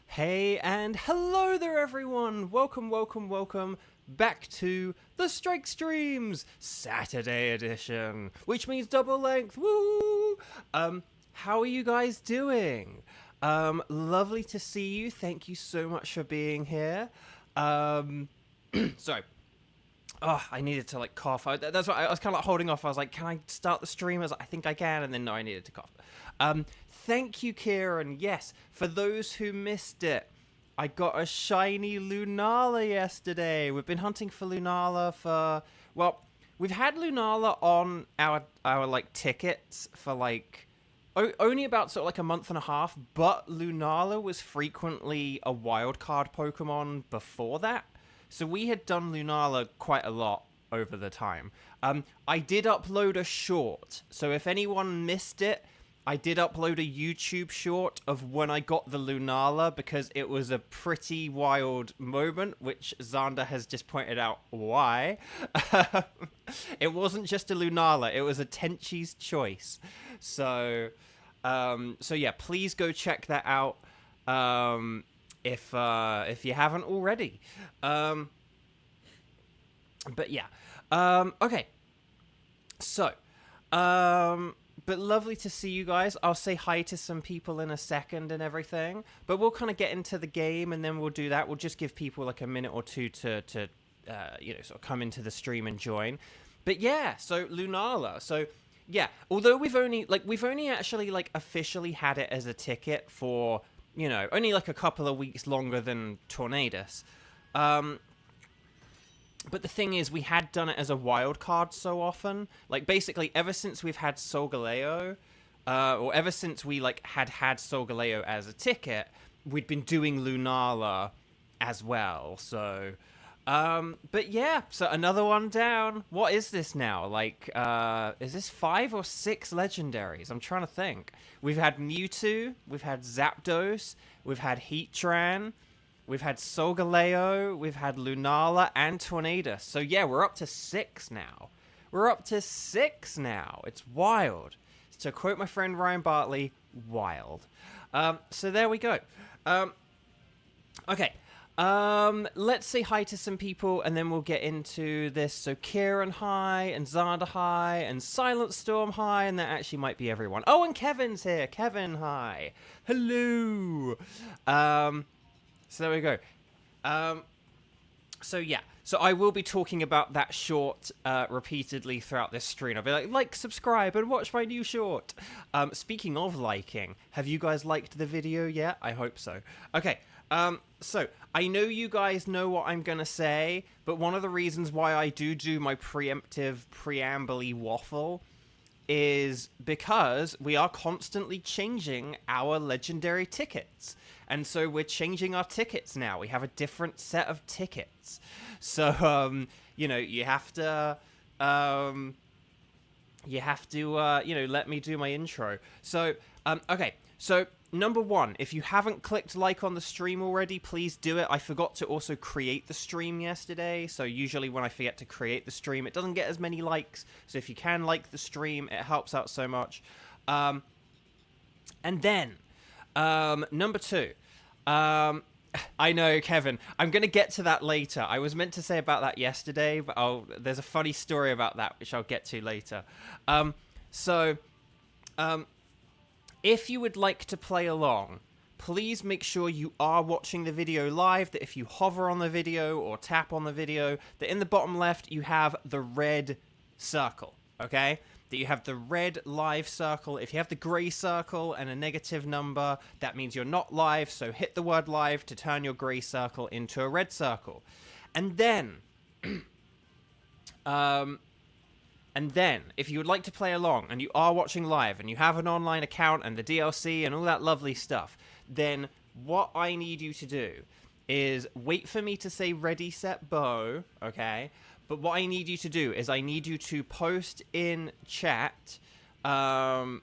Hey and hello there everyone! Welcome back to the Strike Streams Saturday edition, which means double length. Woo! How are you guys doing? Lovely to see you. Thank you so much for being here. Sorry. Oh, I needed to cough. That's why I was kind of holding off. I was like, can I start the stream? I was like, I think I can, and then no, I needed to cough. Thank you, Kieran. Yes, for those who missed it, I got a shiny Lunala yesterday. We've been hunting for Lunala for, well, we've had Lunala on our tickets for only about sort of a month and a half, but Lunala was frequently a wild card Pokemon before that. So we had done Lunala quite a lot over the time. I did upload a short, so if anyone missed it, I did upload a YouTube short of when I got the Lunala, because it was a pretty wild moment, which Xander has just pointed out why. It wasn't just a Lunala, it was a Tenchi's choice. So yeah, please go check that out. If you haven't already. But yeah. Okay. So, but lovely to see you guys. I'll say hi to some people in a second and everything. But we'll kind of get into the game, and then we'll do that. We'll just give people a minute or two to sort of come into the stream and join. But yeah, so Lunala. So yeah, although we've only actually officially had it as a ticket for, only a couple of weeks longer than Tornadus. But the thing is, we had done it as a wild card so often. Basically, ever since we've had Solgaleo, or ever since we, had Solgaleo as a ticket, we'd been doing Lunala as well, so... but yeah, so another one down. What is this now? Is this 5 or 6 legendaries? I'm trying to think. We've had Mewtwo, we've had Zapdos, we've had Heatran, we've had Solgaleo, we've had Lunala, and Tornadus. So yeah, we're up to 6 now. It's wild. To quote my friend Ryan Bartley, wild. So there we go. Okay. Let's say hi to some people, and then we'll get into this. So Kieran, hi, and Xander, hi, and Silent Storm, hi, and that actually might be everyone. Oh, and Kevin's here. Kevin, hi. Hello. So there we go. So yeah. So I will be talking about that short repeatedly throughout this stream. I'll be like, subscribe, and watch my new short. Speaking of liking, have you guys liked the video yet? I hope so. Okay. So I know you guys know what I'm gonna say, but one of the reasons why I do my preemptive preamble-y waffle is because we are constantly changing our legendary tickets. And so we're changing our tickets now. We have a different set of tickets. So, you have to, let me do my intro. So, okay. So, number one, if you haven't clicked like on the stream already, please do it. I forgot to also create the stream yesterday. So usually when I forget to create the stream, it doesn't get as many likes. So if you can like the stream, it helps out so much. And then, number two, I know, Kevin, I'm going to get to that later. I was meant to say about that yesterday, but there's a funny story about that, which I'll get to later. If you would like to play along, please make sure you are watching the video live, that if you hover on the video or tap on the video, that in the bottom left you have the red circle, okay? That you have the red live circle. If you have the grey circle and a negative number, that means you're not live, so hit the word live to turn your grey circle into a red circle. And then... And then, if you would like to play along, and you are watching live, and you have an online account, and the DLC, and all that lovely stuff, then what I need you to do is wait for me to say ready, set, bow, okay? But what I need you to do is I need you to post in chat, in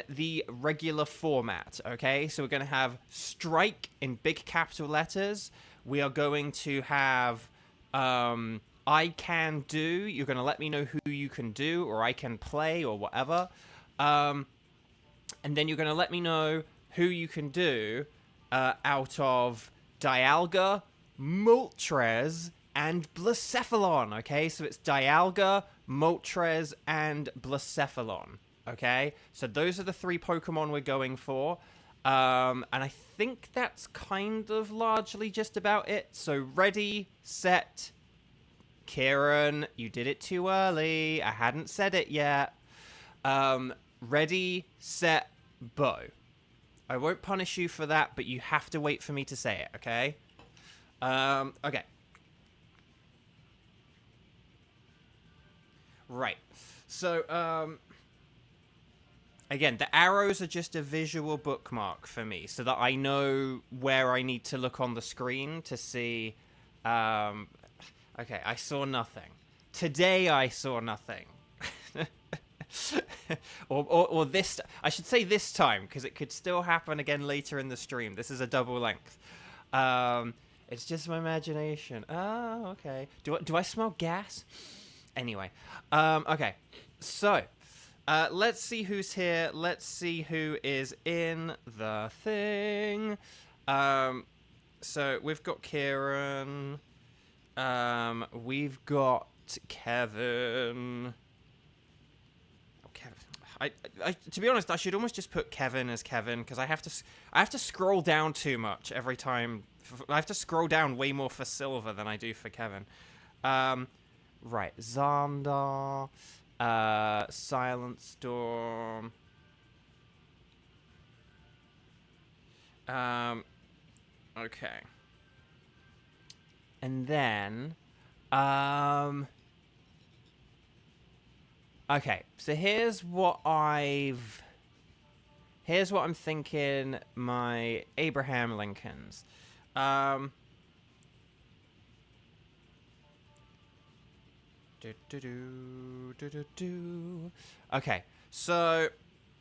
the regular format, okay? So we're going to have strike in big capital letters. We are going to have... I can do, you're going to let me know who you can do, or I can play, or whatever. And then you're going to let me know who you can do out of Dialga, Moltres, and Blacephalon, okay? So it's Dialga, Moltres, and Blacephalon, okay? So those are the 3 Pokemon we're going for. And I think that's kind of largely just about it. So ready, set, Kieran, you did it too early. I hadn't said it yet. Ready, set, Bo. I won't punish you for that, but you have to wait for me to say it, okay? Okay. Right. So, again, the arrows are just a visual bookmark for me so that I know where I need to look on the screen to see... okay, I saw nothing. Today I saw nothing. or this... I should say this time, because it could still happen again later in the stream. This is a double length. It's just my imagination. Oh, okay. Do I smell gas? Anyway. Okay. So... let's see who's here. Let's see who is in the thing. So we've got Kieran. We've got Kevin. Oh, Kevin. I to be honest, I should almost just put Kevin as Kevin because I have to scroll down too much every time. I have to scroll down way more for Silver than I do for Kevin. Right, Xander. Silent Storm. Okay. And then, okay, so here's what I'm thinking my Abraham Lincolns. Okay, so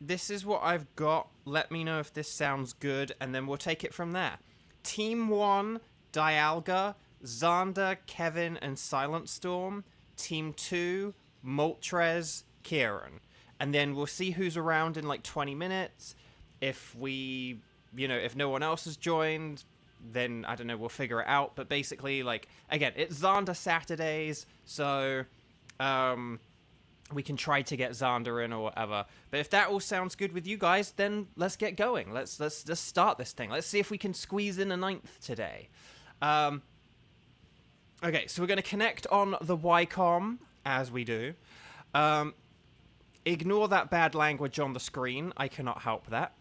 this is what I've got. Let me know if this sounds good, and then we'll take it from there. Team 1, Dialga, Xander, Kevin, and Silent Storm. Team 2, Moltres, Kieran. And then we'll see who's around in like 20 minutes. If if no one else has joined, then, I don't know, we'll figure it out. But basically, like, again, it's Xander Saturdays, so we can try to get Xander in or whatever. But if that all sounds good with you guys, then let's get going. Let's just start this thing. Let's see if we can squeeze in a 9th today. Okay, so we're going to connect on the Wycom, as we do. Ignore that bad language on the screen. I cannot help that.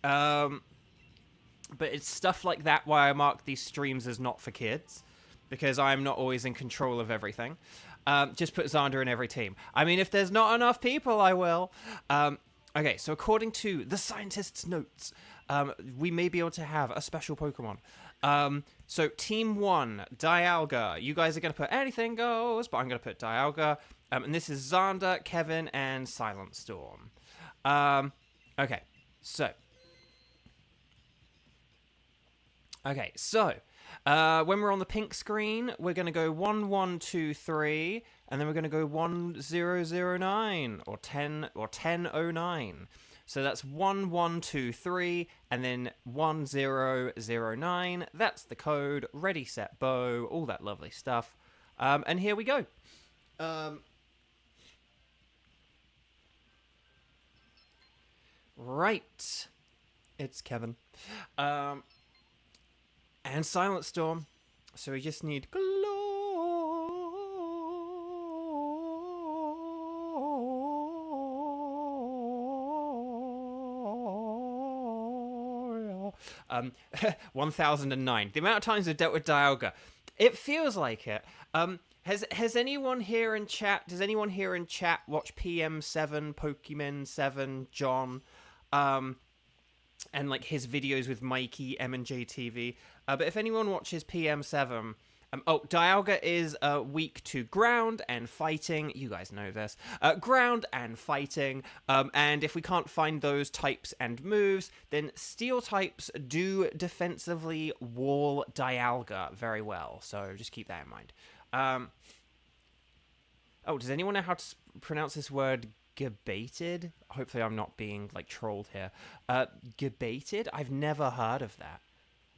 But it's stuff like that why I mark these streams as not for kids, because I'm not always in control of everything. Just put Xander in every team. I mean, if there's not enough people, I will. Okay, so according to the scientist's notes, we may be able to have a special Pokemon. So Team 1, Dialga. You guys are going to put anything goes, but I'm going to put Dialga. And this is Xander, Kevin, and Silent Storm. Okay, so... Okay, so when we're on the pink screen, we're going to go 1, 1, 2, 3, and then we're going to go 1, 0, 0, 9, or 10, 0, 9. So that's 1, 1, 2, 3, and then 1, 0, 0, 9. That's the code. Ready, set, bow, all that lovely stuff. And here we go. Right. It's Kevin. And Silent Storm. So we just need Gloria. 1009. The amount of times I've dealt with Dialga. It feels like it. Has anyone here in chat, does anyone here in chat watch PM7, Pokemon 7, John? And like his videos with Mikey, M&J TV. But if anyone watches PM7, Dialga is weak to ground and fighting. You guys know this. Ground and fighting. And if we can't find those types and moves, then steel types do defensively wall Dialga very well. So just keep that in mind. Does anyone know how to pronounce this word? Gabated. Hopefully I'm not being, like, trolled here. Gabated? I've never heard of that.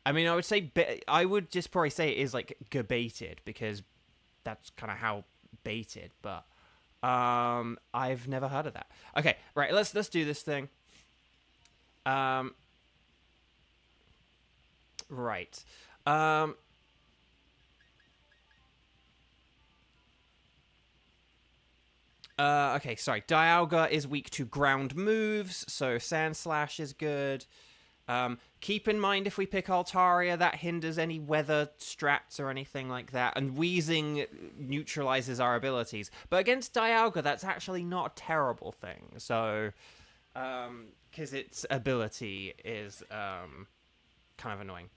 I mean, I would say, I would just probably say it is, like, gabated, because that's kind of how baited, but, I've never heard of that. Okay, right, let's do this thing. Right. Okay, sorry. Dialga is weak to ground moves, so Sand Slash is good. Keep in mind if we pick Altaria, that hinders any weather strats or anything like that, and Wheezing neutralizes our abilities. But against Dialga, that's actually not a terrible thing, so... because its ability is, kind of annoying.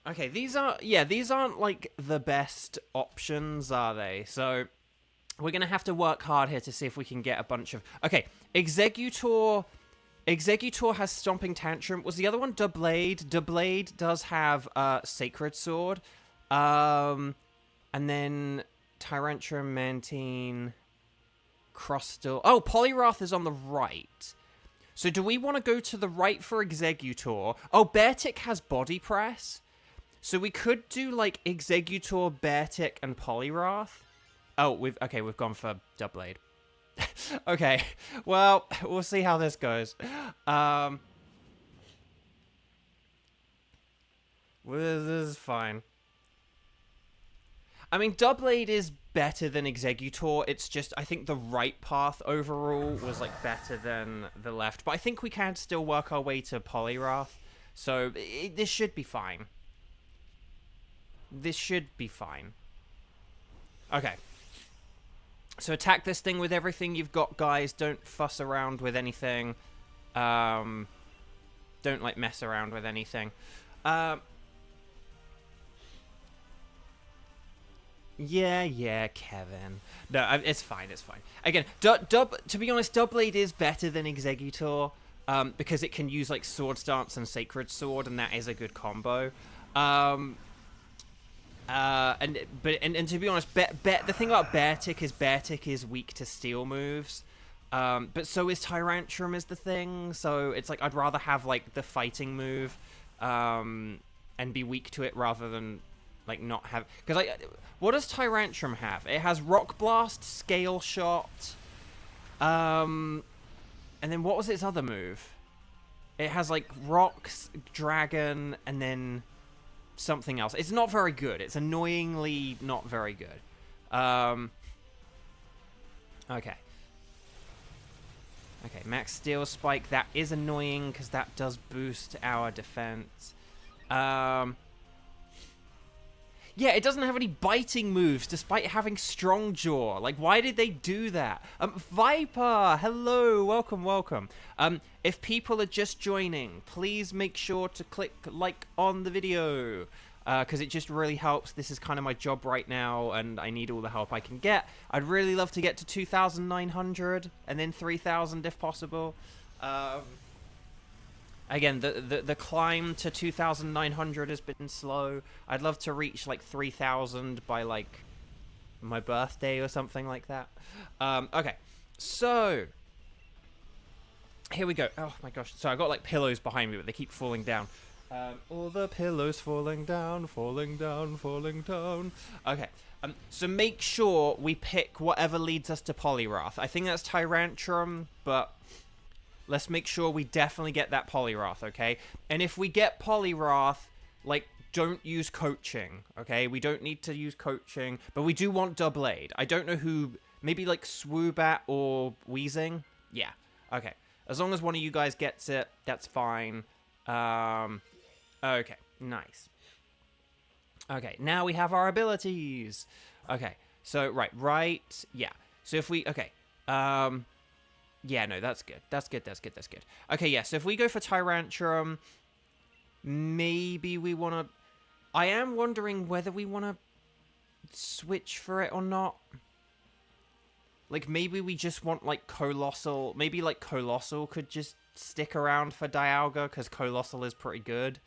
Okay, these aren't, like, the best options, are they? So, we're gonna have to work hard here to see if we can get a bunch of... Okay, Exeggutor has Stomping Tantrum. Was the other one Doublade? Doublade does have, Sacred Sword. And then Tyrantrum, Mantine, Crustle... Oh, Poliwrath is on the right. So do we want to go to the right for Exeggutor? Oh, Beartic has Body Press. So we could do, like, Exeggutor, Beartic, and Poliwrath. Oh, we've gone for Doublade. Okay, well, we'll see how this goes. Well, this is fine. I mean, Doublade is better than Exeggutor. It's just, I think the right path overall was, like, better than the left. But I think we can still work our way to Poliwrath. So, this should be fine. This should be fine. Okay. So attack this thing with everything you've got, guys. Don't fuss around with anything. Don't, like, mess around with anything. Yeah, Kevin. No, it's fine, it's fine. Again, to be honest, Doublade is better than Exeggutor, because it can use, like, Sword Stance and Sacred Sword, and that is a good combo. And to be honest, the thing about Beartic is weak to steel moves. But so is Tyrantrum is the thing. So it's like I'd rather have, like, the fighting move, and be weak to it rather than, like, not have. Because what does Tyrantrum have? It has Rock Blast, Scale Shot, and then what was its other move? It has, like, Rocks, Dragon, and then something else. It's not very good. It's annoyingly not very good. Okay. Okay, Max Steel Spike. That is annoying because that does boost our defense. Yeah, it doesn't have any biting moves despite having Strong Jaw. Like, why did they do that? Viper, hello, welcome. If people are just joining, please make sure to click like on the video, because it just really helps. This is kind of my job right now, and I need all the help I can get. I'd really love to get to 2,900 and then 3,000 if possible. Again, the climb to 2,900 has been slow. I'd love to reach, like, 3,000 by, like, my birthday or something like that. Okay, so here we go. Oh my gosh, so I got, like, pillows behind me, but they keep falling down. All the pillows falling down. Okay, so make sure we pick whatever leads us to Poliwrath. I think that's Tyrantrum, but let's make sure we definitely get that Poliwrath, okay? And if we get Poliwrath, like, don't use coaching, okay? We don't need to use coaching, but we do want Doublade. I don't know who, maybe, like, Swoobat or Wheezing? Yeah, okay. As long as one of you guys gets it, that's fine. Okay, nice. Okay, now we have our abilities. Okay, so, right, yeah. So if we, okay, yeah, no, that's good. That's good. Okay, yeah, so if we go for Tyrantrum, maybe we want to... I am wondering whether we want to switch for it or not. Like, maybe we just want, like, Colossal... Maybe, like, Colossal could just stick around for Dialga because Colossal is pretty good.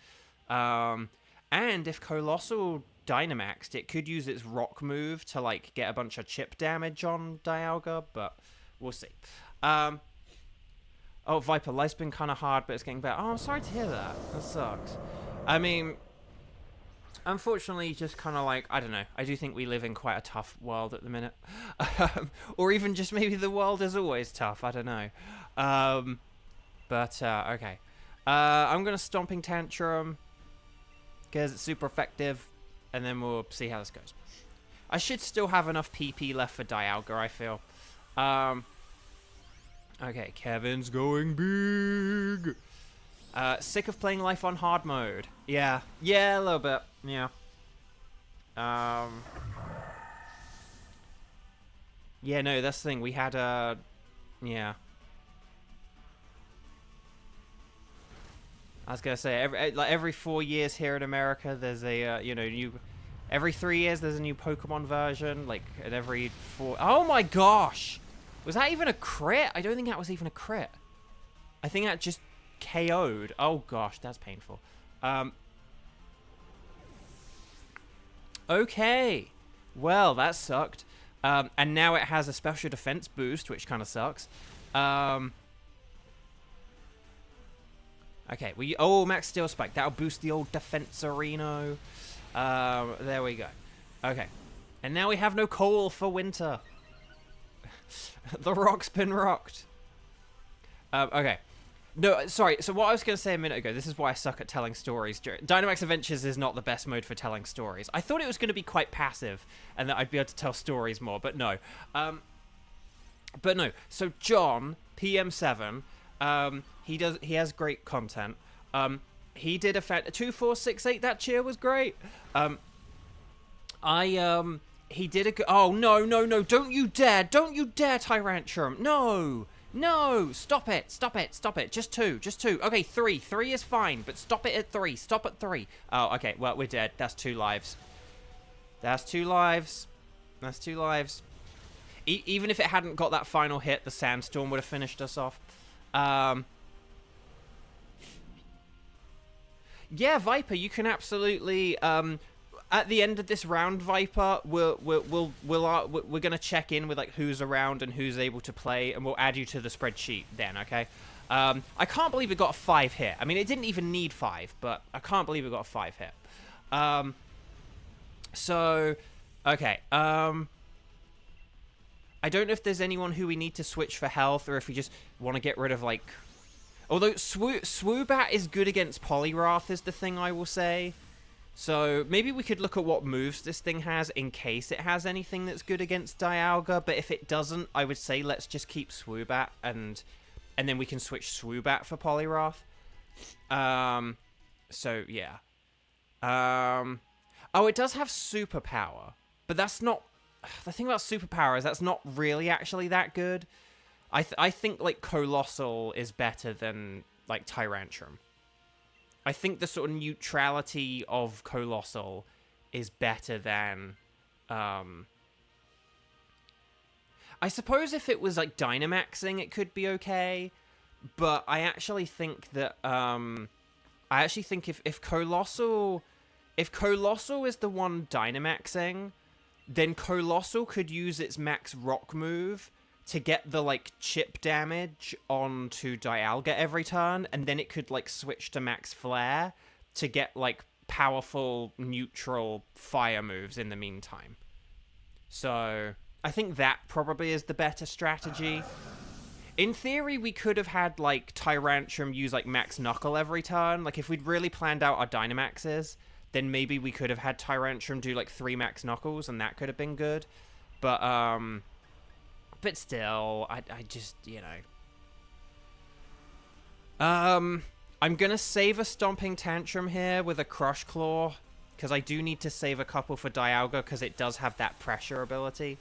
And if Colossal Dynamaxed, it could use its rock move to like get a bunch of chip damage on Dialga, but we'll see. Oh, Viper, life's been kind of hard, but it's getting better. Oh, I'm sorry to hear that. That sucks. I mean, unfortunately, just kind of like, I don't know. I do think we live in quite a tough world at the minute. Or even just maybe the world is always tough. I don't know. Okay. I'm going to Stomping Tantrum because it's super effective, and then we'll see how this goes. I should still have enough PP left for Dialga, I feel. Okay, Kevin's going big. Sick of playing life on hard mode. Yeah, a little bit. Yeah. Yeah, no, that's the thing. We had yeah. I was gonna say every 4 years here in America, there's a new. Every 3 years, there's a new Pokemon version. Like, at every 4. Oh my gosh! Was that even a crit? I don't think that was even a crit. I think that just KO'd. Oh gosh, that's painful. Okay. Well, that sucked. And now it has a special defense boost, which kind of sucks. Okay, Max Steel Spike. That'll boost the old Defensorino. There we go. Okay. And now we have no coal for winter. The rock's been rocked. Okay. No, sorry. So what I was going to say a minute ago, this is why I suck at telling stories. Dynamax Adventures is not the best mode for telling stories. I thought it was going to be quite passive and that I'd be able to tell stories more, but no. So John, PM7, he has great content. He did a 2468. That cheer was great. He did a good... Oh, no. Don't you dare, Tyrantrum. No. Stop it. Just two. Okay, 3. 3 is fine, but stop it at 3. Stop at 3. Oh, okay. Well, we're dead. That's 2 lives. Even if it hadn't got that final hit, the Sandstorm would have finished us off. Yeah, Viper, you can absolutely... at the end of this round, Viper, we're gonna check in with like who's around and who's able to play, and we'll add you to the spreadsheet then. Okay. I can't believe it got a 5 hit. I mean, it didn't even need 5, but I can't believe it got a 5 hit. So, okay. I don't know if there's anyone who we need to switch for health, or if we just want to get rid of like. Although Swoobat is good against Poliwrath is the thing I will say. So maybe we could look at what moves this thing has in case it has anything that's good against Dialga. But if it doesn't, I would say let's just keep Swoobat and then we can switch Swoobat for Poliwrath. So yeah. Oh, it does have superpower, but that's not. The thing about superpower is that's not really actually that good. I think like Colossal is better than like Tyrantrum. I think the sort of neutrality of Colossal is better than... I suppose if it was like Dynamaxing, it could be okay. But I actually think that... if Colossal... If Colossal is the one Dynamaxing, then Colossal could use its max rock move to get the, like, chip damage onto Dialga every turn, and then it could, like, switch to max flare to get, like, powerful, neutral fire moves in the meantime. So, I think that probably is the better strategy. In theory, we could have had, like, Tyrantrum use, like, max Knuckle every turn. Like, if we'd really planned out our Dynamaxes, then maybe we could have had Tyrantrum do, like, 3 max Knuckles, and that could have been good. But still, I just, you know. I'm going to save a Stomping Tantrum here with a Crush Claw, because I do need to save a couple for Dialga, because it does have that pressure ability.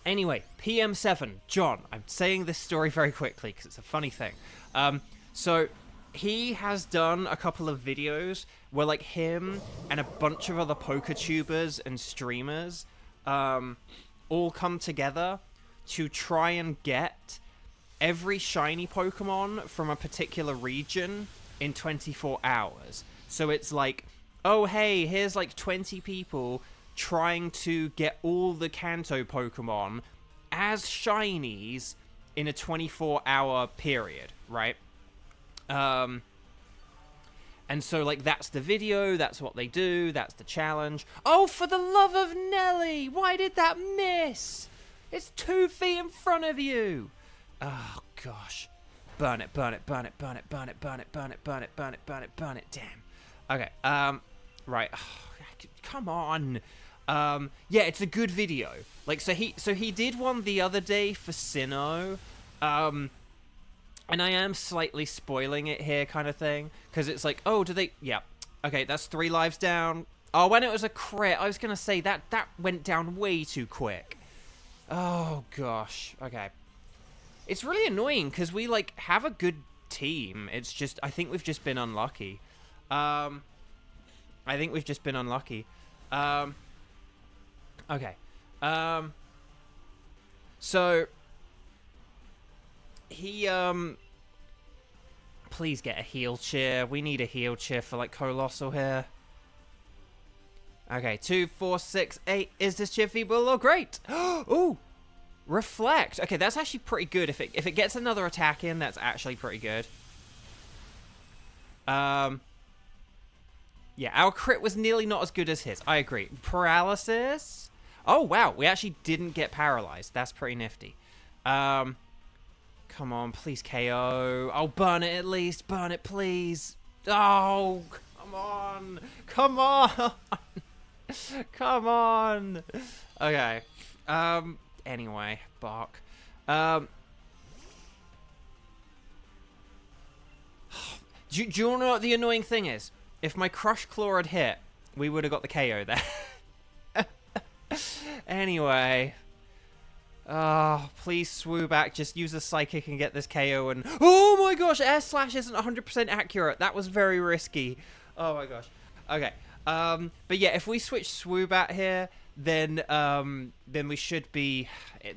Anyway, PM7, John. I'm saying this story very quickly, because it's a funny thing. So, he has done a couple of videos where, like, him and a bunch of other PokeTubers and streamers, all come together to try and get every shiny Pokemon from a particular region in 24 hours. So it's like, oh, hey, here's like 20 people trying to get all the Kanto Pokemon as shinies in a 24-hour period, right? And so, like, that's the video, that's what they do, that's the challenge. Oh, for the love of Nelly! Why did that miss? It's 2 feet in front of you! Oh, gosh. Burn it, burn it, burn it, burn it, burn it, burn it, burn it, burn it, burn it, burn it, burn it, damn. Okay, right. Come on. Yeah, it's a good video. Like, so he did one the other day for Sinnoh, and I am slightly spoiling it here, kind of thing, because it's like, oh, do they? Yeah, okay, that's 3 lives down. Oh, when it was a crit, I was gonna say that went down way too quick. Oh gosh, okay. It's really annoying because we like have a good team. It's just I think we've just been unlucky. Okay. So he please get a heal cheer. We need a heal cheer for like Colossal here. Okay, 2, 4, 6, 8. Is this cheer feeble or great? Ooh, reflect. Okay, that's actually pretty good. If it gets another attack in, that's actually pretty good. Yeah, our crit was nearly not as good as his. I agree. Paralysis. Oh, wow. We actually didn't get paralyzed. That's pretty nifty. Come on, please KO. Oh, burn it at least. Burn it, please. Oh, come on. Come on. Come on. Okay. Anyway, bark. Do you want to know what the annoying thing is? If my Crush Claw had hit, we would have got the KO there. Anyway. Oh, please swoo back. Just use a Psychic and get this KO. And oh my gosh, Air Slash isn't 100% accurate. That was very risky. Oh my gosh. Okay. But yeah, if we switch Swoobat here, then we should be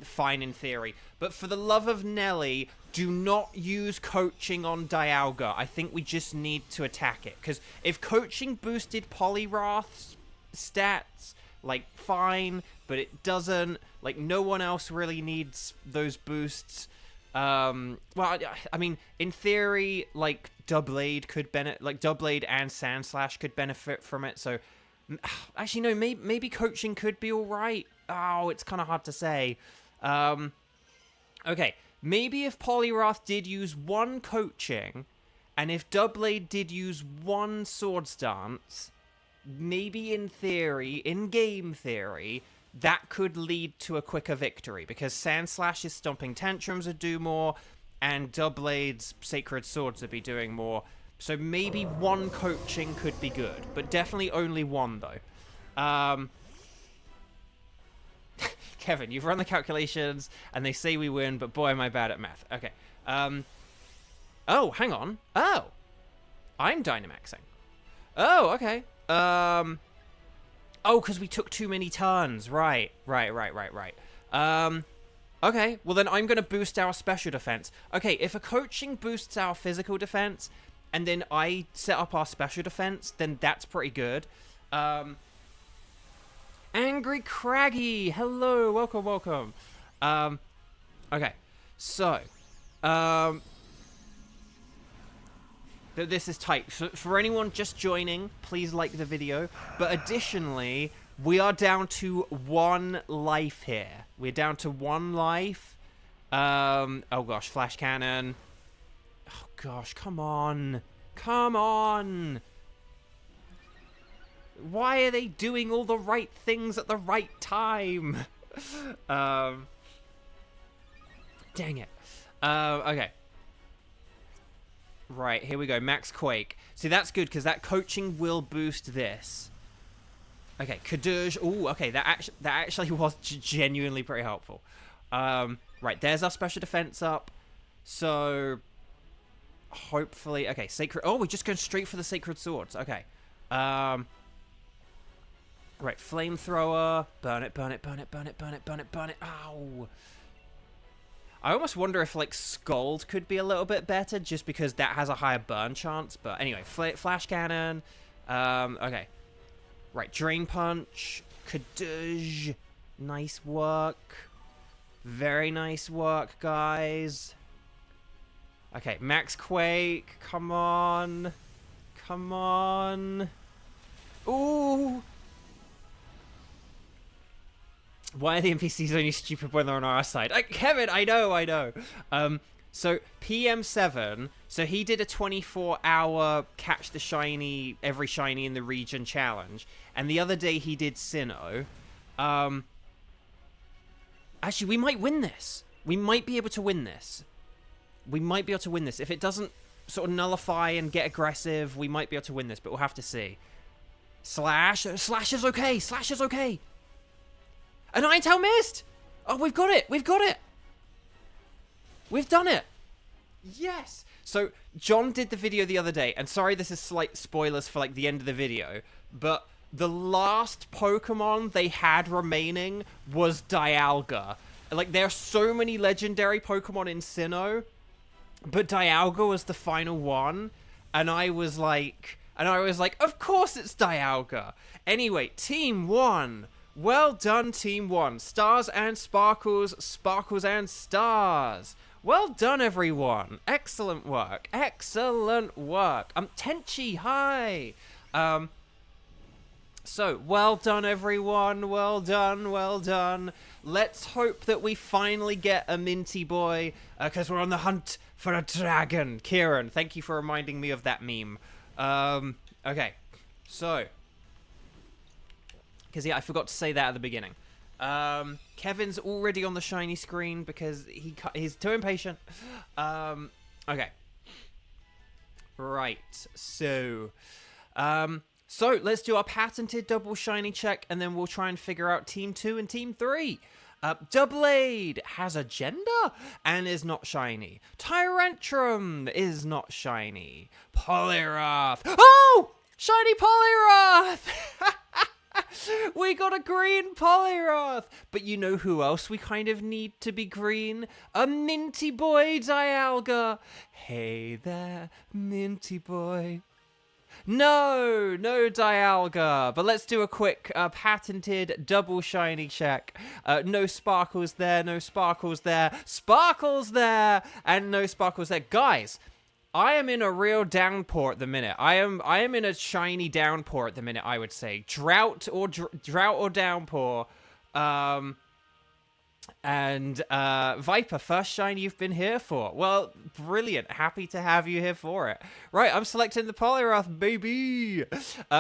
fine in theory. But for the love of Nelly, do not use coaching on Dialga. I think we just need to attack it. Because if coaching boosted Poliwrath's stats, like, fine, but it doesn't. Like, no one else really needs those boosts. Well, I mean, in theory, like, Doublade could benefit, like, Doublade and Sandslash could benefit from it, so, actually, no, maybe coaching could be alright. Oh, it's kind of hard to say. Okay, maybe if Poliwrath did use 1 coaching, and if Doublade did use 1 Swords Dance, maybe in theory, in game theory, that could lead to a quicker victory, because Sandslash's Stomping Tantrums would do more, and Doublade's Sacred Swords would be doing more. So maybe 1 coaching could be good, but definitely only 1, though. Kevin, you've run the calculations, and they say we win, but boy, am I bad at math. Okay. Oh, hang on. Oh. I'm Dynamaxing. Oh, okay. Oh, because we took too many turns. Right. Okay, well then I'm going to boost our special defense. Okay, if a coaching boosts our physical defense, and then I set up our special defense, then that's pretty good. Angry Craggy! Hello, welcome. Okay, so, this is tight. For anyone just joining, please like the video. But additionally, we are down to 1 life here. We're down to 1 life. Oh gosh, Flash Cannon. Oh gosh, come on. Come on. Why are they doing all the right things at the right time? Dang it. Okay. Right, here we go. Max Quake. See, that's good, because that coaching will boost this. Okay, Kadoosh. Ooh, okay, that actually was genuinely pretty helpful. Right, there's our special defense up. So, hopefully... Okay, Sacred... Oh, we're just going straight for the Sacred Swords. Okay. Right, Flamethrower. Burn it. Ow. I almost wonder if, like, Scald could be a little bit better, just because that has a higher burn chance. But anyway, Flash Cannon. Okay. Right, Drain Punch. Kadoosh. Nice work. Very nice work, guys. Okay, Max Quake. Come on. Come on. Ooh. Why are the NPCs only stupid when they're on our side? Kevin, I know. So PM7, so he did a 24-hour catch the shiny, every shiny in the region challenge. And the other day he did Sinnoh. Actually, we might win this. We might be able to win this. If it doesn't sort of nullify and get aggressive, we might be able to win this, but we'll have to see. Slash is okay. Slash is okay. A Ninetale missed! Oh, we've got it! We've done it! Yes! So, John did the video the other day, and sorry this is slight spoilers for, like, the end of the video, but the last Pokemon they had remaining was Dialga. Like, there are so many legendary Pokemon in Sinnoh, but Dialga was the final one, and I was like, of course it's Dialga! Anyway, Team 1! Well done, Team 1. Stars and sparkles, sparkles and stars. Well done, everyone. Excellent work. Excellent work. Tenchi, hi. So, well done, everyone. Well done. Let's hope that we finally get a Minty Boy, because we're on the hunt for a dragon. Kieran, thank you for reminding me of that meme. Okay, so... Because, yeah, I forgot to say that at the beginning. Kevin's already on the shiny screen because he's too impatient. Okay. Right. So let's do our patented double shiny check, and then we'll try and figure out Team 2 and Team 3. Doublade has a gender and is not shiny. Tyrantrum is not shiny. Poliwrath. Oh! Shiny Poliwrath! We got a green Poliwrath! But you know who else we kind of need to be green? A Minty Boy Dialga! Hey there, Minty Boy. No Dialga. But let's do a quick patented double shiny check. No sparkles there, no sparkles there. Sparkles there! And no sparkles there. Guys! I am in a real downpour at the minute. I am in a shiny downpour at the minute, I would say. Drought or downpour. Viper, first shiny you've been here for. Well, brilliant. Happy to have you here for it. Right, I'm selecting the Poliwrath, baby.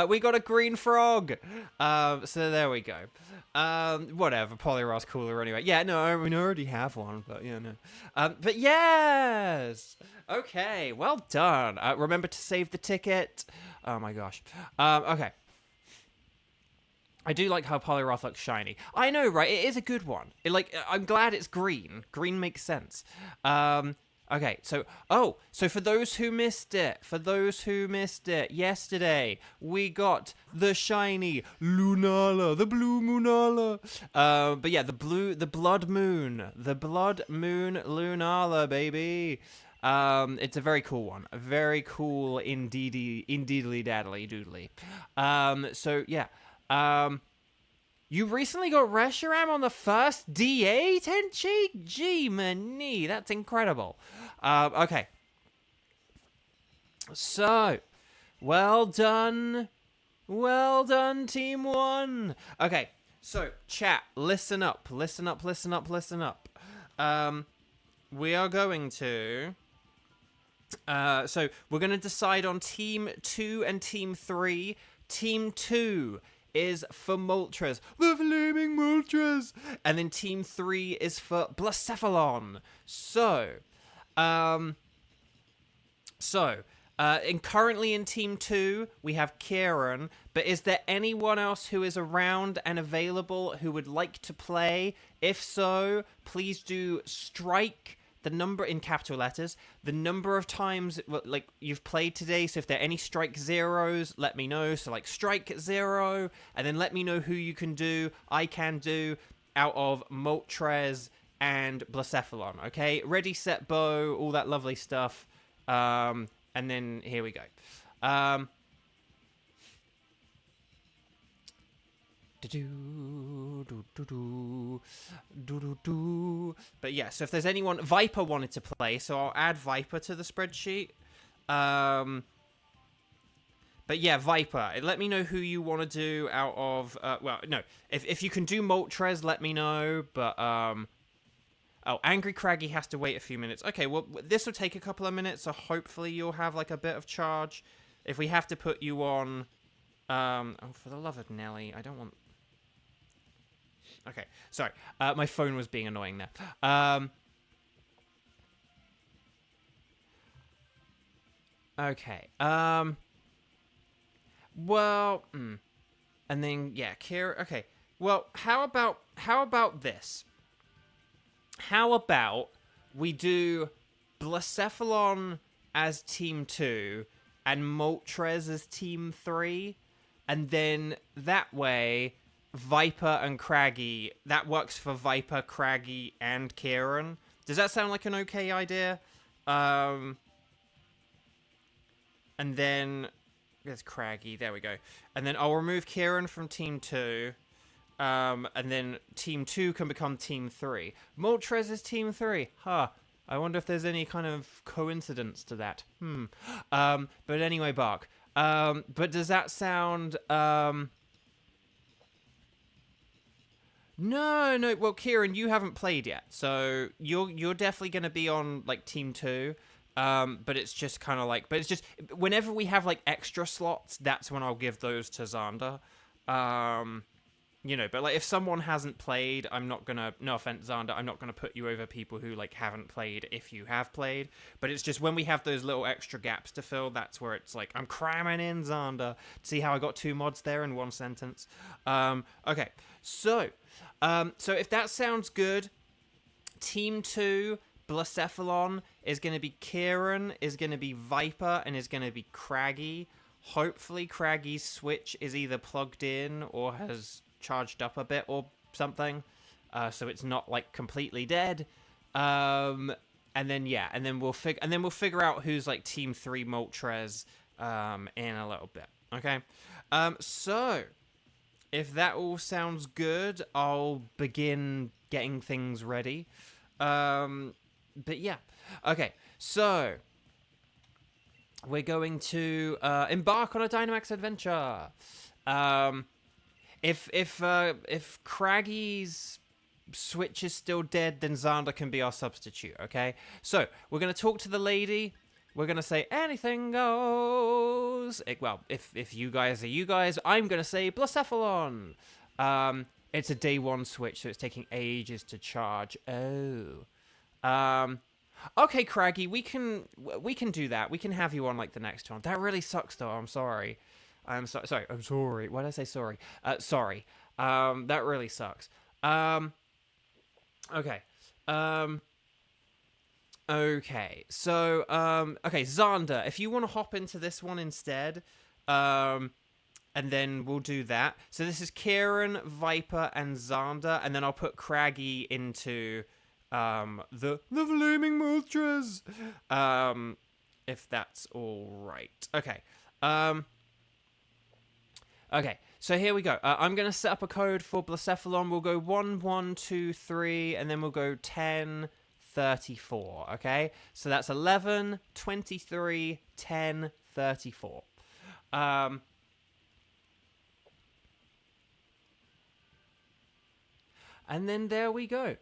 We got a green frog. So there we go. Whatever, Poliwrath's cooler anyway. Yeah, no, I mean, I already have one, but yeah, no. But yes! Okay, well done. Remember to save the ticket. Oh my gosh. Okay. I do like how Poliwrath looks shiny. I know, right? It is a good one. I'm glad it's green. Green makes sense. Okay, so for those who missed it, yesterday, we got the shiny Lunala, the blue Moonala. But yeah, the Blood Moon Lunala, baby. It's a very cool one. A very cool indeedly daddly doodly. So yeah. You recently got Reshiram on the first DA, Tenchi? Gee, many, that's incredible. Okay. So, well done. Well done, Team 1. Okay, so, chat, listen up. We are going to... so, we're going to decide on Team 2 and Team 3. Team 2 is for Moltres, the Flaming Moltres, and then Team 3 is for Blacephalon. Currently in Team 2, we have Kieran, but is there anyone else who is around and available who would like to play? If so, please do strike the number in capital letters, the number of times you've played today. So if there are any strike zeros, let me know. So strike 0, and then let me know who you can do. I can do out of Moltres and Blacephalon. Okay, ready, set, bow, all that lovely stuff. And then here we go. But yeah, so if there's anyone, Viper wanted to play, so I'll add Viper to the spreadsheet. But yeah, Viper, let me know who you want to do out of, well, no, if you can do Moltres, let me know, but, oh, Angry Craggy has to wait a few minutes. Okay, well, this will take a couple of minutes, so hopefully you'll have, like, a bit of charge. If we have to put you on, oh, for the love of Nelly, I don't want... Okay, sorry, my phone was being annoying there. Okay, well, and then, yeah, Kira, okay. Well, how about this? How about we do Blacephalon as Team 2 and Moltres as Team 3, and then that way, Viper and Craggy, that works for Viper, Craggy, and Kieran. Does that sound like an okay idea? And then... There's Craggy, there we go. And then I'll remove Kieran from Team 2. And then Team 2 can become Team 3. Moltres is Team 3. Huh. I wonder if there's any kind of coincidence to that. But anyway, Bark. But does that sound... No. Well, Kieran, you haven't played yet. So you're definitely going to be on, like, Team 2. But it's just kind of like, but it's just, whenever we have, like, extra slots, that's when I'll give those to Xander. You know, but, like, if someone hasn't played, I'm not gonna, no offense, Xander, I'm not gonna put you over people who, like, haven't played if you have played. But it's just when we have those little extra gaps to fill, that's where it's like, I'm cramming in Xander. See how I got 2 mods there in 1 sentence? Okay, so if that sounds good, Team 2... Blacephalon is going to be Kieran, is going to be Viper, and is going to be Craggy. Hopefully Craggy's Switch is either plugged in or has charged up a bit or something, so it's not, like, completely dead. And then, yeah, and then we'll figure out who's, like, Team 3 Moltres in a little bit, okay? So, if that all sounds good, I'll begin getting things ready. But yeah, okay, so we're going to embark on a Dynamax adventure. If Craggy's Switch is still dead, then Xander can be our substitute, okay? So, we're going to talk to the lady. We're going to say, anything goes. Well, if you guys are you guys, I'm going to say Blacephalon. It's a day 1 Switch, so it's taking ages to charge. Oh. Okay, Craggy, we can do that. We can have you on, like, the next one. That really sucks, though. I'm sorry. I'm sorry. Why did I say sorry? Sorry. That really sucks. Okay. Okay. So, okay, Xander, if you want to hop into this one instead, and then we'll do that. So this is Kieran, Viper, and Xander, and then I'll put Craggy into... the Flaming Moltres, if that's all right. Okay, okay, so here we go. I'm going to set up a code for Blacephalon. We'll go 1, 1, 2, 3, and then we'll go 10, 34, okay? So that's 11, 23, 10, 34. And then there we go.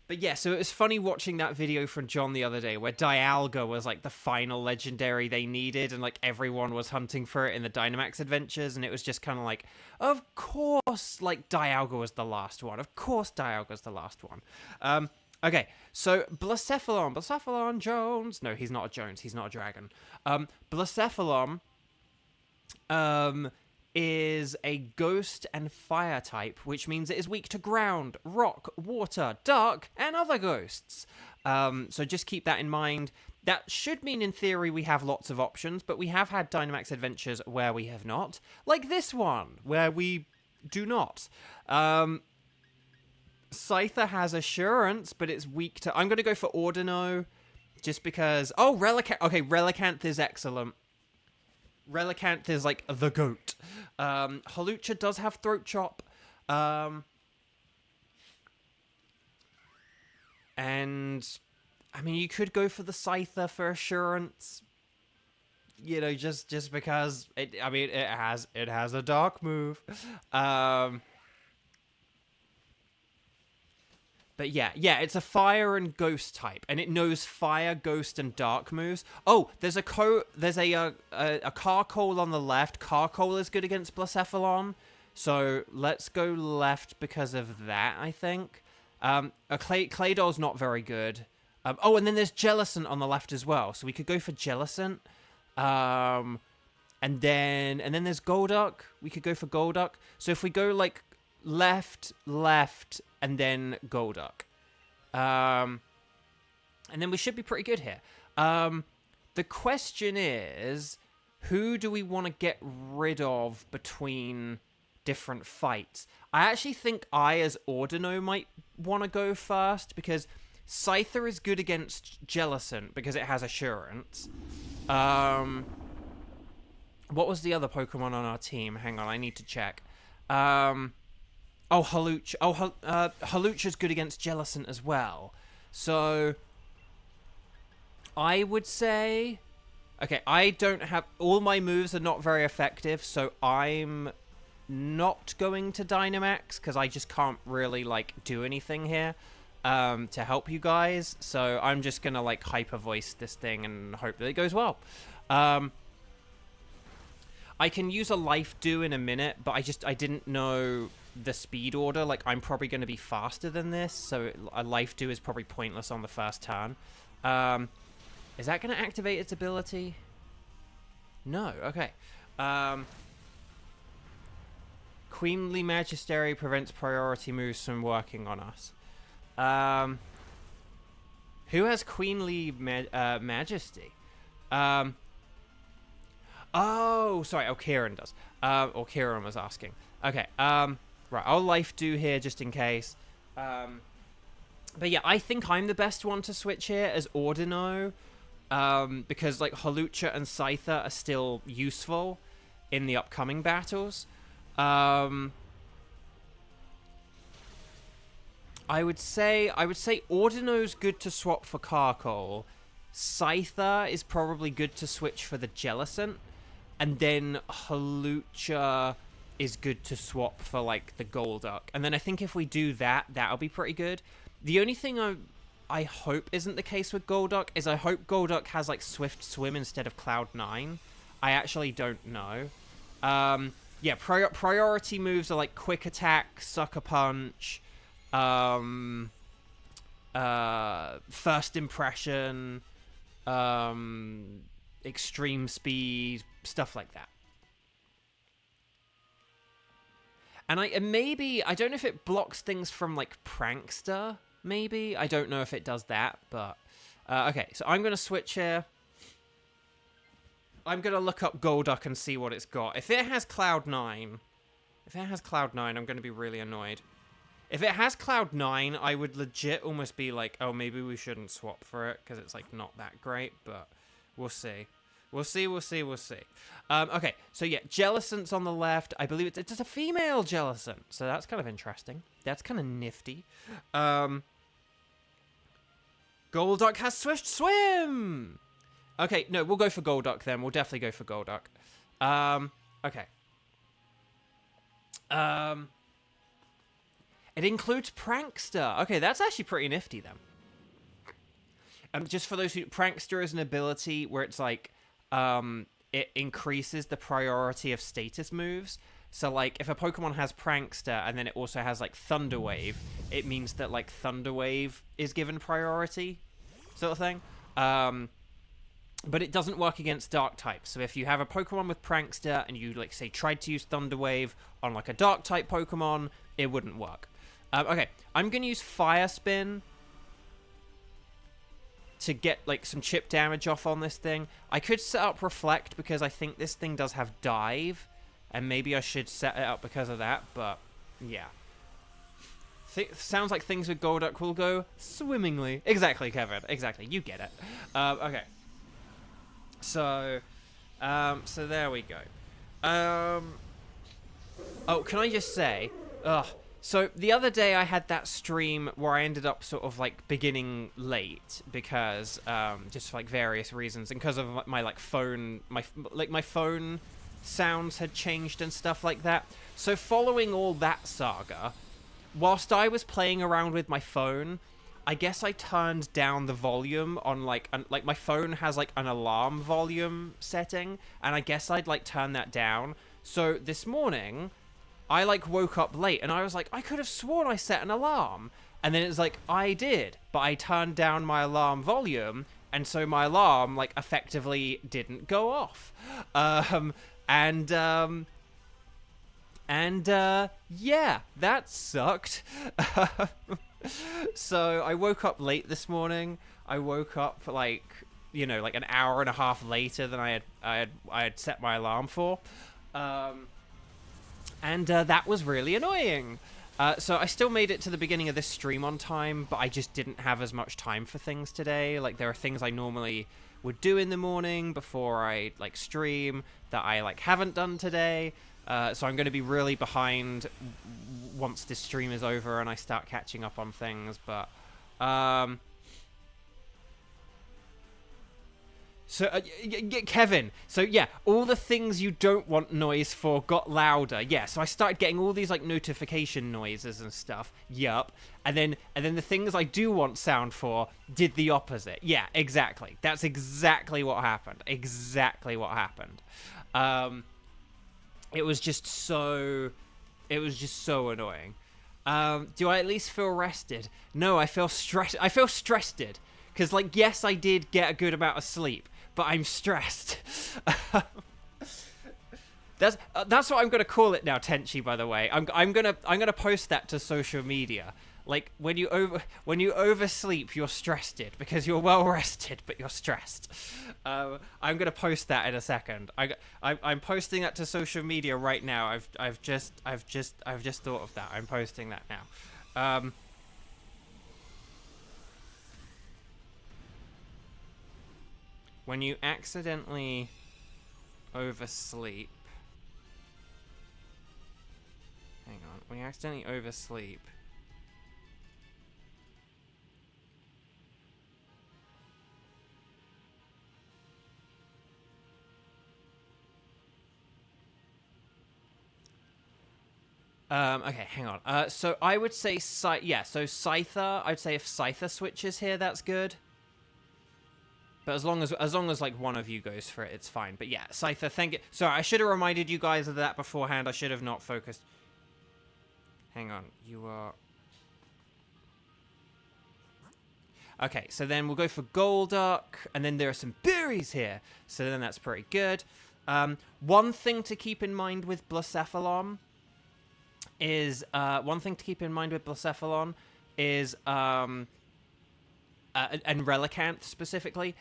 But yeah, so it was funny watching that video from John the other day where Dialga was, like, the final legendary they needed, and, like, everyone was hunting for it in the Dynamax Adventures, and it was just kind of like, of course, like, Dialga was the last one. Of course Dialga's the last one. Okay, so Blacephalon Jones. No, he's not a Jones. He's not a dragon. Blacephalon, is a ghost and fire type, which means it is weak to ground, rock, water, dark, and other ghosts. So just keep that in mind. That should mean, in theory, we have lots of options, but we have had Dynamax Adventures where we have not. Like this one, where we do not. Scyther has Assurance, but it's weak to... I'm going to go for Ordino, just because... Oh, Relicanth. Okay, Relicanth is excellent. Relicanth is, like, the GOAT. Hawlucha does have Throat Chop. And, I mean, you could go for the Scyther for Assurance. You know, just because... it has a Dark move. But yeah, it's a fire and ghost type, and it knows fire, ghost, and dark moves. Oh, there's a Carkol on the left. Carkol is good against Blacephalon, so let's go left because of that, I think. A Claydol's not very good. Oh, and then there's Jellicent on the left as well, so we could go for Jellicent. And then there's Golduck. We could go for Golduck. So if we go like left, and then Golduck. And then we should be pretty good here. The question is, who do we want to get rid of between different fights? I actually think I, as Ordino, might want to go first, because Scyther is good against Jellicent, because it has Assurance. What was the other Pokemon on our team? Hang on, I need to check. Oh, Hawlucha. Oh, Hawlucha's good against Jellicent as well. So, I would say... Okay, I don't have... All my moves are not very effective, so I'm not going to Dynamax, because I just can't really, like, do anything here to help you guys. So, I'm just going to, like, hyper voice this thing and hope that it goes well. I can use a Life Dew in a minute, but I didn't know the speed order. Like, I'm probably going to be faster than this, so a Life Dew is probably pointless on the first turn. Is that going to activate its ability? No, okay. Queenly Magistery prevents priority moves from working on us. Who has Queenly Majesty? Oh, sorry. Oh, Kieran does. Or Kieran was asking. Okay. Right. I'll Life Dew here just in case. But yeah, I think I'm the best one to switch here as Ordino. Because, like, Hawlucha and Scyther are still useful in the upcoming battles. I would say Ordino's good to swap for Carkol. Scyther is probably good to switch for the Jellicent. And then Hawlucha is good to swap for, like, the Golduck. And then I think if we do that, that'll be pretty good. The only thing I hope isn't the case with Golduck is I hope Golduck has, like, Swift Swim instead of Cloud9. I actually don't know. Yeah, priority moves are, like, Quick Attack, Sucker Punch, First Impression, Extreme Speed, stuff like that. And maybe, I don't know if it blocks things from, like, Prankster, maybe? I don't know if it does that, but... okay, so I'm going to switch here. I'm going to look up Golduck and see what it's got. If it has Cloud9, I'm going to be really annoyed. If it has Cloud9, I would legit almost be like, oh, maybe we shouldn't swap for it, because it's, like, not that great, but we'll see. We'll see. Okay, so yeah, Jellicent's on the left. I believe it's a female Jellicent, so that's kind of interesting. That's kind of nifty. Golduck has Swift Swim! Okay, no, we'll go for Golduck then. We'll definitely go for Golduck. Okay. It includes Prankster. Okay, that's actually pretty nifty then. Just for those who... Prankster is an ability where it's like... it increases the priority of status moves. So, like, if a Pokemon has Prankster and then it also has, like, Thunder Wave, it means that, like, Thunder Wave is given priority, sort of thing. But it doesn't work against Dark types. So if you have a Pokemon with Prankster and you, like, say, tried to use Thunder Wave on, like, a Dark type Pokemon, it wouldn't work. Okay, I'm going to use Fire Spin to get, like, some chip damage off on this thing. I could set up Reflect because I think this thing does have Dive, and maybe I should set it up because of that, but yeah. sounds like things with Golduck will go swimmingly. Exactly, Kevin. Exactly. You get it. Okay. So there we go. Oh, can I just say, so the other day I had that stream where I ended up sort of like beginning late because just for like various reasons, and because of my like phone, my phone sounds had changed and stuff like that. So following all that saga, whilst I was playing around with my phone, I guess I turned down the volume on like my phone has like an alarm volume setting, and I guess I'd like turn that down. So this morning I like woke up late and I was like, I could have sworn I set an alarm. And then it's like, I did, but I turned down my alarm volume, and so my alarm like effectively didn't go off. Yeah, that sucked. So I woke up late this morning. I woke up like, you know, like an hour and a half later than I had set my alarm for. And that was really annoying. So I still made it to the beginning of this stream on time, but I just didn't have as much time for things today. Like, there are things I normally would do in the morning before I, like, stream that I, like, haven't done today. So I'm going to be really behind once this stream is over and I start catching up on things, but... So, Kevin, so yeah, all the things you don't want noise for got louder. Yeah, so I started getting all these, like, notification noises and stuff. Yup. And then the things I do want sound for did the opposite. Yeah, exactly. That's exactly what happened. Exactly what happened. It was just so annoying. Do I at least feel rested? No, I feel stressed. I feel stressed. Because, like, yes, I did get a good amount of sleep, but I'm stressed. That's what I'm gonna call it now, Tenchi. By the way, I'm gonna post that to social media. Like, when you oversleep, you're stressed because you're well rested, but you're stressed. I'm gonna post that in a second. I'm posting that to social media right now. I've just thought of that. I'm posting that now. When you accidentally oversleep... Hang on. When you accidentally oversleep... Okay, hang on. So I would say... so Scyther... I'd say if Scyther switches here, that's good. But as long as like one of you goes for it, it's fine. But yeah, Scyther, thank you. Sorry, I should have reminded you guys of that beforehand. I should have not focused. Hang on, you are... Okay, so then we'll go for Golduck, and then there are some berries here. So then that's pretty good. One thing to keep in mind with Blacephalon is... and Relicanth specifically,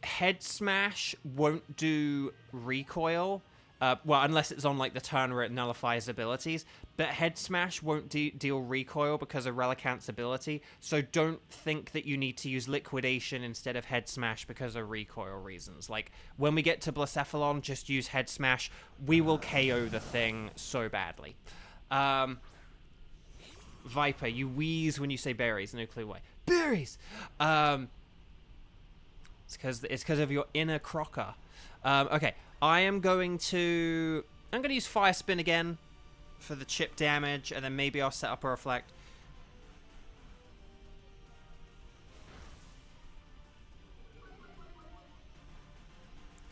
Head Smash won't do recoil, well, unless it's on like the turn where it nullifies abilities, but Head Smash won't deal recoil because of Relicanth's ability, so don't think that you need to use Liquidation instead of Head Smash because of recoil reasons. Like, when we get to Blacephalon, just use Head Smash. We will KO the thing so badly. Viper, you wheeze when you say berries, no clue why. Berries! It's because of your inner crocker. Okay, I'm going to use Fire Spin again for the chip damage, and then maybe I'll set up a Reflect.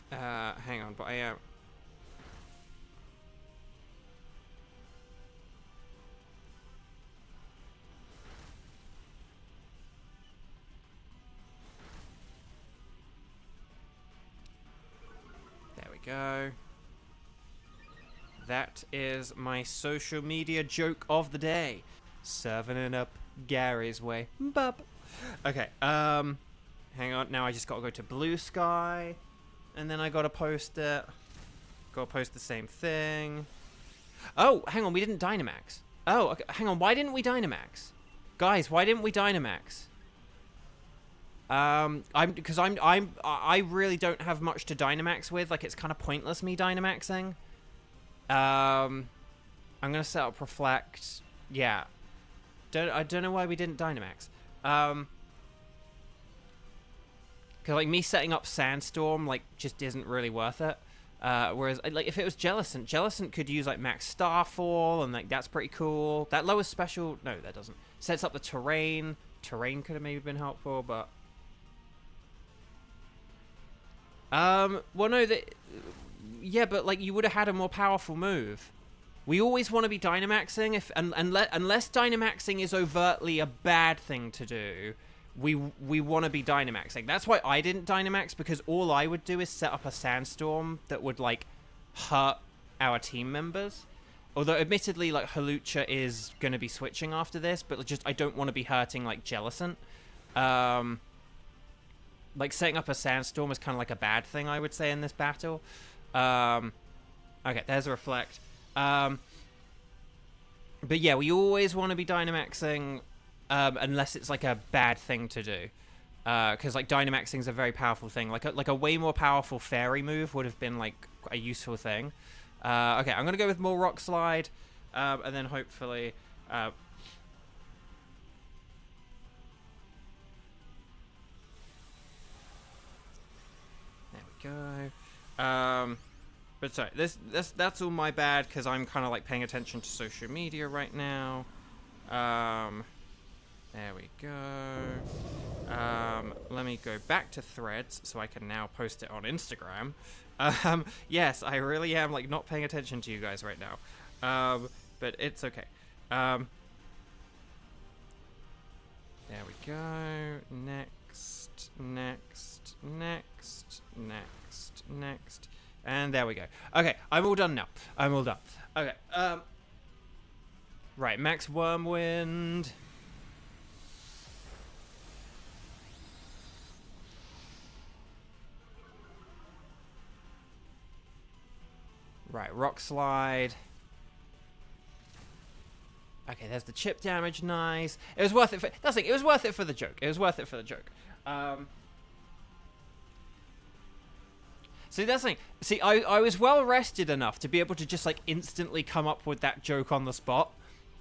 Hang on, but I am... Go. That is my social media joke of the day. Serving it up Gary's way. Bub. Okay, hang on. Now I just gotta go to Blue Sky. And then I gotta post it. Gotta post the same thing. Oh, hang on. We didn't Dynamax. Oh, okay, hang on. Why didn't we Dynamax? Guys, why didn't we Dynamax? I really don't have much to Dynamax with. Like, it's kind of pointless me Dynamaxing. I'm gonna set up Reflect. Yeah. I don't know why we didn't Dynamax. Cause like me setting up Sandstorm like just isn't really worth it. Whereas like if it was Jellicent could use like Max Starfall and like that's pretty cool. That lowest special, no, that doesn't. Sets up the terrain. Terrain could have maybe been helpful, but well, no, yeah, but like you would have had a more powerful move. We always want to be Dynamaxing unless Dynamaxing is overtly a bad thing to do. We want to be Dynamaxing. That's why I didn't Dynamax, because all I would do is set up a Sandstorm that would like hurt our team members. Although admittedly, like Hawlucha is going to be switching after this, but just I don't want to be hurting like Jellicent. Like setting up a Sandstorm is kind of like a bad thing, I would say, in this battle. Okay, there's a Reflect. But yeah, we always want to be Dynamaxing unless it's like a bad thing to do. Because like Dynamaxing is a very powerful thing. Like a way more powerful Fairy move would have been like a useful thing. Okay, I'm going to go with more Rock Slide. And then hopefully... there we go. But sorry, that's all my bad because I'm kind of like paying attention to social media right now. There we go. Let me go back to Threads so I can now post it on Instagram. Yes, I really am like not paying attention to you guys right now. But it's okay. There we go. Next. And there we go. Okay, I'm all done now. Okay, right, Max Wormwind. Right, Rock Slide. Okay, there's the chip damage, nice. It was worth it for... That's the thing, it was worth it for the joke. See, that's the thing. See, I was well rested enough to be able to just like instantly come up with that joke on the spot,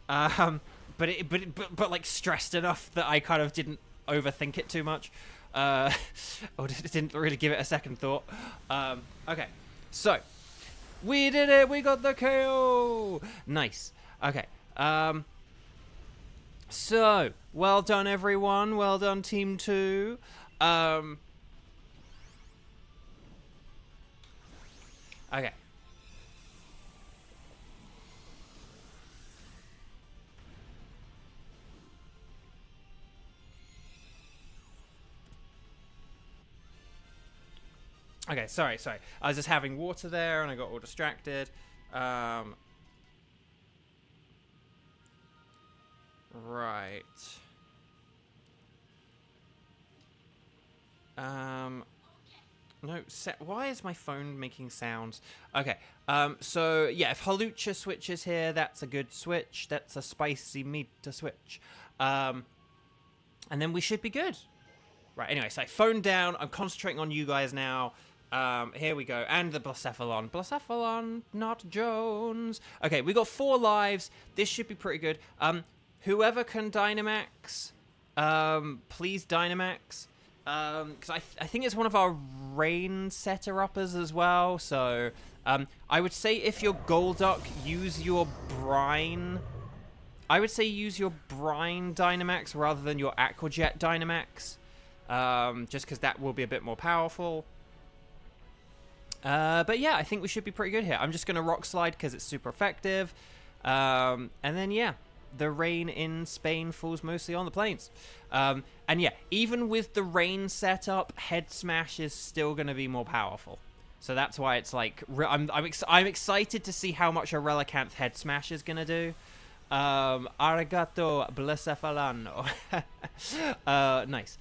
but like stressed enough that I kind of didn't overthink it too much, or didn't really give it a second thought. Okay, so we did it. We got the KO. Nice. Okay. So well done, everyone. Well done, Team 2. Okay. Okay, sorry. I was just having water there and I got all distracted. Right. No, why is my phone making sounds? Okay, so yeah, if Hawlucha switches here, that's a good switch. That's a spicy meat to switch. And then we should be good. Right, anyway, so phone down. I'm concentrating on you guys now. Here we go. And the Blacephalon. Blacephalon, not Jones. Okay, we got 4 lives. This should be pretty good. Whoever can Dynamax, please Dynamax. Because I think it's one of our rain setter-uppers as well, so I would say if you're Golduck, use your Brine. I would say use your Brine Dynamax rather than your Aqua Jet Dynamax, just because that will be a bit more powerful. But yeah, I think we should be pretty good here. I'm just going to Rock Slide because it's super effective, and then yeah. The rain in Spain falls mostly on the plains. And yeah, even with the rain setup, Head Smash is still going to be more powerful. So that's why it's like... I'm excited to see how much a Relicanth Head Smash is going to do. Arigato Blacephalano. Nice.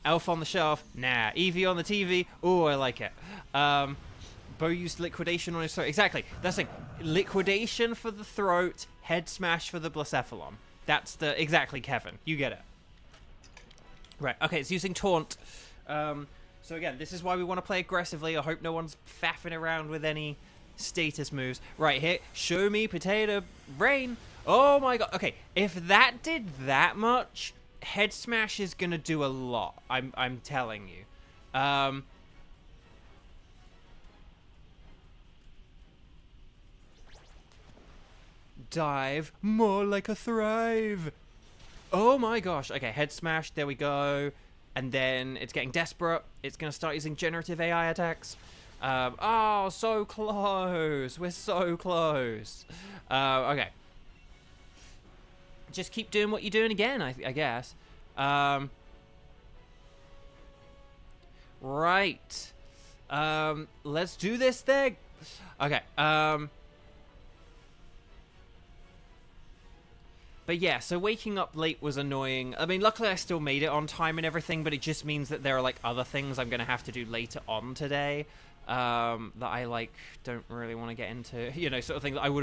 Elf on the Shelf. Nah. Eevee on the TV. Ooh, I like it. Bo used Liquidation on his throat. Exactly. That's the thing. Liquidation for the throat. Head smash for the Blacephalon. That's the... Exactly, Kevin. You get it. Right, okay, it's using Taunt. So again, this is why we want to play aggressively. I hope no one's faffing around with any status moves. Right, here, show me potato rain. Oh my god. Okay, if that did that much, Head Smash is gonna do a lot. I'm telling you. Dive more like a thrive. Oh my gosh. Okay, Head Smash, there we go. And then it's getting desperate. It's going to start using generative AI attacks. Oh, so close. We're so close. Okay. Just keep doing what you're doing again, I guess. Right. Let's do this thing. Okay. But yeah, so waking up late was annoying. I mean, luckily I still made it on time and everything, but it just means that there are, like, other things I'm going to have to do later on today that I, like, don't really want to get into. You know, sort of thing that I would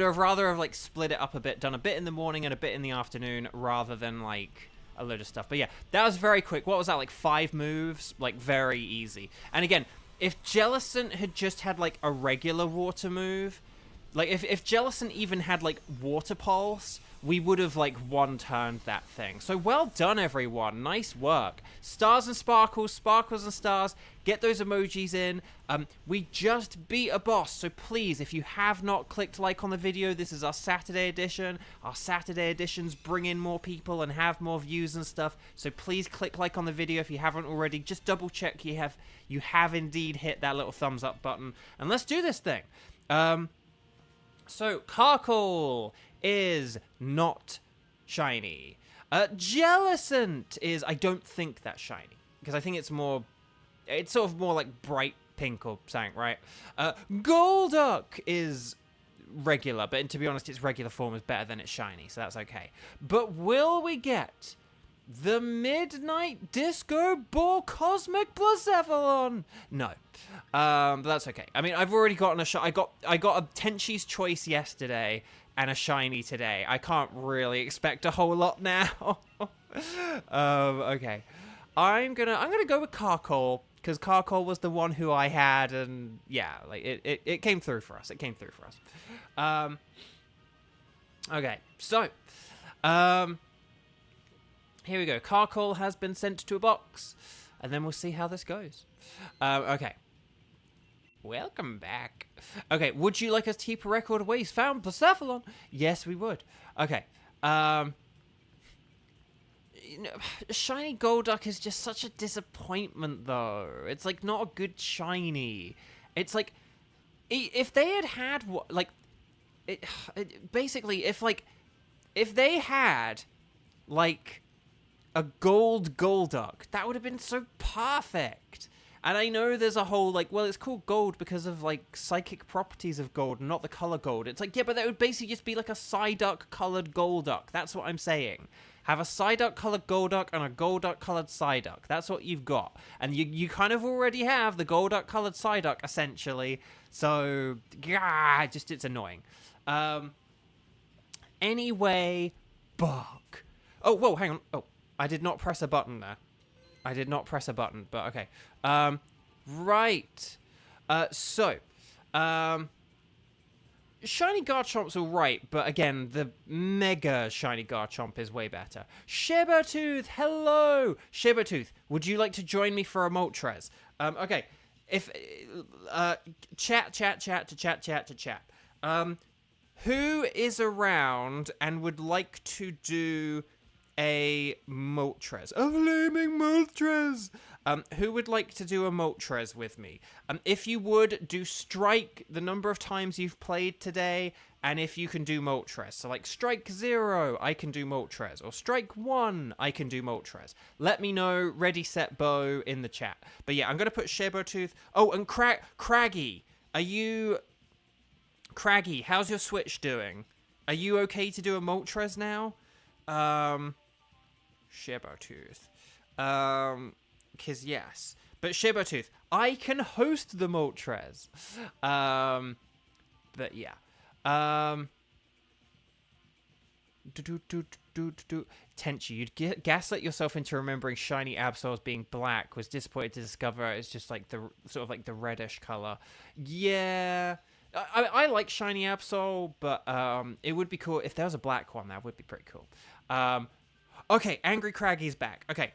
have rather have, like, split it up a bit, done a bit in the morning and a bit in the afternoon, rather than, like, a load of stuff. But yeah, that was very quick. What was that, like, 5 moves? Like, very easy. And again, if Jellicent had just had, like, a regular water move, like, if Jellicent even had, like, Water Pulse, we would have, like, one-turned that thing. So well done, everyone. Nice work. Stars and sparkles, sparkles and stars. Get those emojis in. We just beat a boss, so please, if you have not clicked like on the video, this is our Saturday edition. Our Saturday editions bring in more people and have more views and stuff. So please click like on the video if you haven't already. Just double-check you have indeed hit that little thumbs up button. And let's do this thing. So, Carkle is not shiny. Jellicent is, I don't think that's shiny. Because I think it's sort of more like bright pink or something, right? Golduck is regular, but to be honest, its regular form is better than its shiny, so that's okay. But will we get the Midnight Disco Ball Cosmic Blacephalon? No. But that's okay. I mean, I've already gotten I got a Tenchi's Choice yesterday and a shiny today. I can't really expect a whole lot now. Okay. I'm gonna go with Carkle, because Carkle was the one who I had, and yeah, like it came through for us. It came through for us. Okay, so here we go. Carkle has been sent to a box, and then we'll see how this goes. Okay. Welcome back. Okay, would you like us to keep a record of where he's found Blacephalon? Yes, we would. Okay. You know, shiny Golduck is just such a disappointment, though. It's, like, not a good shiny. It's, like, if they had, like, basically, if they had, like, a gold Golduck, that would have been so perfect. And I know there's a whole, like, well, it's called gold because of, like, psychic properties of gold and not the color gold. It's like, yeah, but that would basically just be like a Psyduck-colored Golduck. That's what I'm saying. Have a Psyduck-colored Golduck and a Golduck-colored Psyduck. That's what you've got. And you kind of already have the Golduck-colored Psyduck, essentially. So, yeah, just, it's annoying. Anyway, bark. Oh, whoa, hang on. Oh, I did not press a button there. I did not press a button, but okay. Right. Shiny Garchomp's alright, but again, the Mega Shiny Garchomp is way better. Shibertooth, hello! Shibertooth, would you like to join me for a Moltres? Okay. If, chat. Who is around and would like to do a Moltres? A flaming Moltres! Who would like to do a Moltres with me? If you would, do strike the number of times you've played today, and if you can do Moltres. So, like, strike 0, I can do Moltres. Or strike 1, I can do Moltres. Let me know, ready, set, bow, in the chat. But yeah, I'm going to put Shibertooth. Oh, and Craggy. Craggy, how's your Switch doing? Are you okay to do a Moltres now? Shibertooth. Because yes. But Shibertooth, I can host the Moltres. But yeah. Tenchi, you'd gaslit yourself into remembering shiny Absol as being black. Was disappointed to discover it's just like the sort of like the reddish color. Yeah, I like shiny Absol, but it would be cool if there was a black one. That would be pretty cool. Okay, Angry Craggy's back. Okay,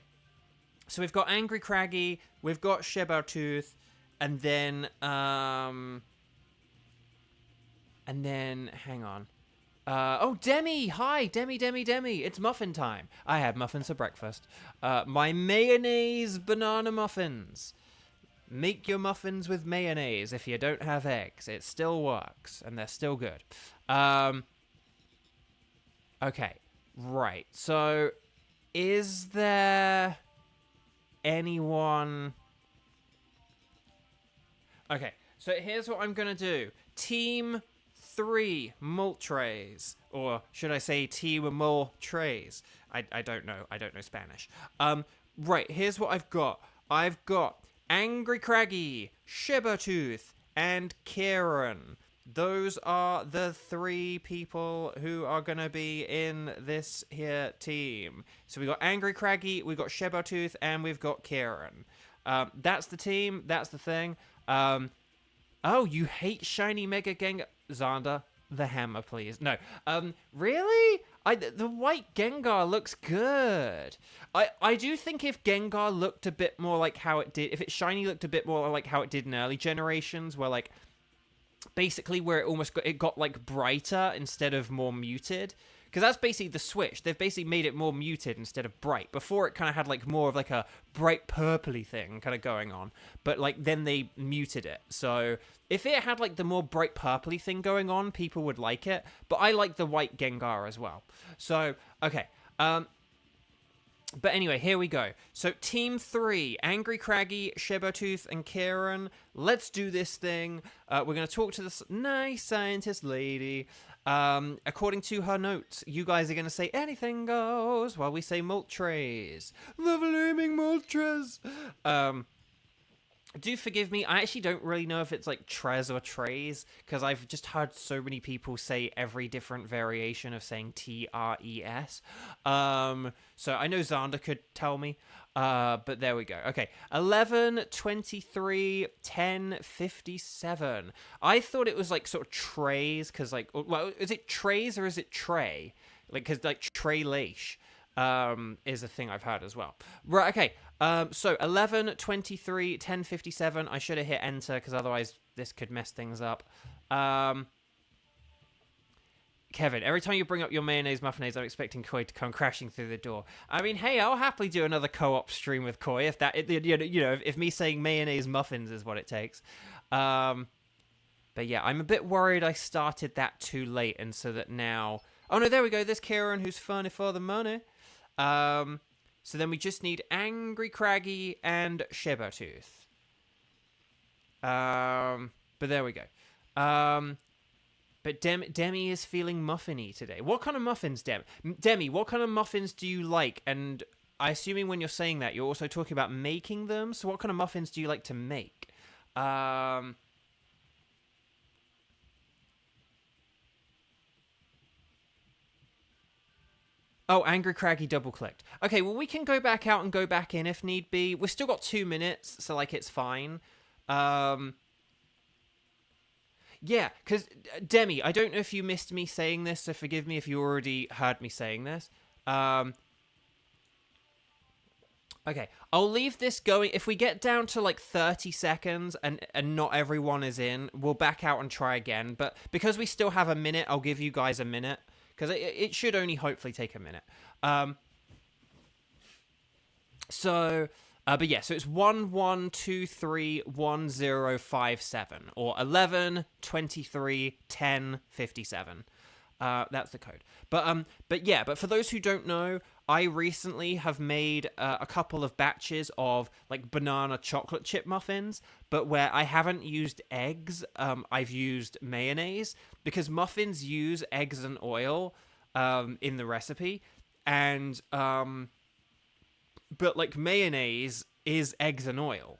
so we've got Angry Craggy, we've got Shebeltooth, and then hang on. Oh, Demi! Hi, Demi. It's muffin time. I had muffins for breakfast. My mayonnaise banana muffins. Make your muffins with mayonnaise if you don't have eggs. It still works, and they're still good. Okay, right. So, is there anyone... Okay, so here's what I'm going to do. Team 3 Moltres, or should I say Team Moltres? I don't know. I don't know Spanish. Right, here's what I've got. I've got Angry Craggy, Shebeltooth, and Kieran. Those are the 3 people who are going to be in this here team. So we got Angry Craggy, we got Shebeltooth, and we've got Kieran. That's the team. That's the thing. Oh, you hate shiny Mega Gengar. Xander, the hammer, please. No. Really? The white Gengar looks good. I do think if Gengar looked a bit more like how it did, if its shiny looked a bit more like how it did in early generations, where like basically where it got like brighter instead of more muted. Because that's basically the switch. They've basically made it more muted instead of bright. Before, it kind of had like more of like a bright purpley thing kind of going on. But like then they muted it. So if it had like the more bright purpley thing going on, people would like it. But I like the white Gengar as well. So, okay. But anyway, here we go. So Team 3, Angry Craggy, Shebeltooth, and Kieran. Let's do this thing. We're going to talk to this nice scientist lady. According to her notes, you guys are going to say anything goes while we say Moltres. The flaming Moltres. Do forgive me, I actually don't really know if it's like Trez or Trays, because I've just heard so many people say every different variation of saying Tres. So I know Xander could tell me, but there we go. Okay, 11, 23, 10, 57. I thought it was like sort of Trays, because like, well, is it Trays or is it Tray? Like, because like Trey Leish is a thing I've heard as well. Right, okay. So 11, 23, 10, 57. I should have hit enter because otherwise this could mess things up. Kevin, every time you bring up your mayonnaise muffinaise, I'm expecting Koi to come crashing through the door. I mean, hey, I'll happily do another co-op stream with Koi if that, if me saying mayonnaise muffins is what it takes. But yeah, I'm a bit worried I started that too late, and so that now... Oh no, there we go. There's Kieran, who's funny for the money. So then we just need Angry Craggy and Shebeltooth. But there we go. But Demi is feeling muffiny today. What kind of muffins, Demi, what kind of muffins do you like? And I assuming when you're saying that, you're also talking about making them. So what kind of muffins do you like to make? Oh, Angry Craggy double-clicked. Okay, well, we can go back out and go back in if need be. We've still got 2 minutes, so, like, it's fine. Yeah, because, Demi, I don't know if you missed me saying this, so forgive me if you already heard me saying this. Okay, I'll leave this going. If we get down to, like, 30 seconds and not everyone is in, we'll back out and try again. But because we still have a minute, I'll give you guys a minute. Because it should only hopefully take a minute. But yeah, so it's 11231057 or 11 23 10 57. That's the code. But yeah, but for those who don't know, I recently have made a couple of batches of like banana chocolate chip muffins, but where I haven't used eggs, I've used mayonnaise, because muffins use eggs and oil in the recipe, and but like mayonnaise is eggs and oil.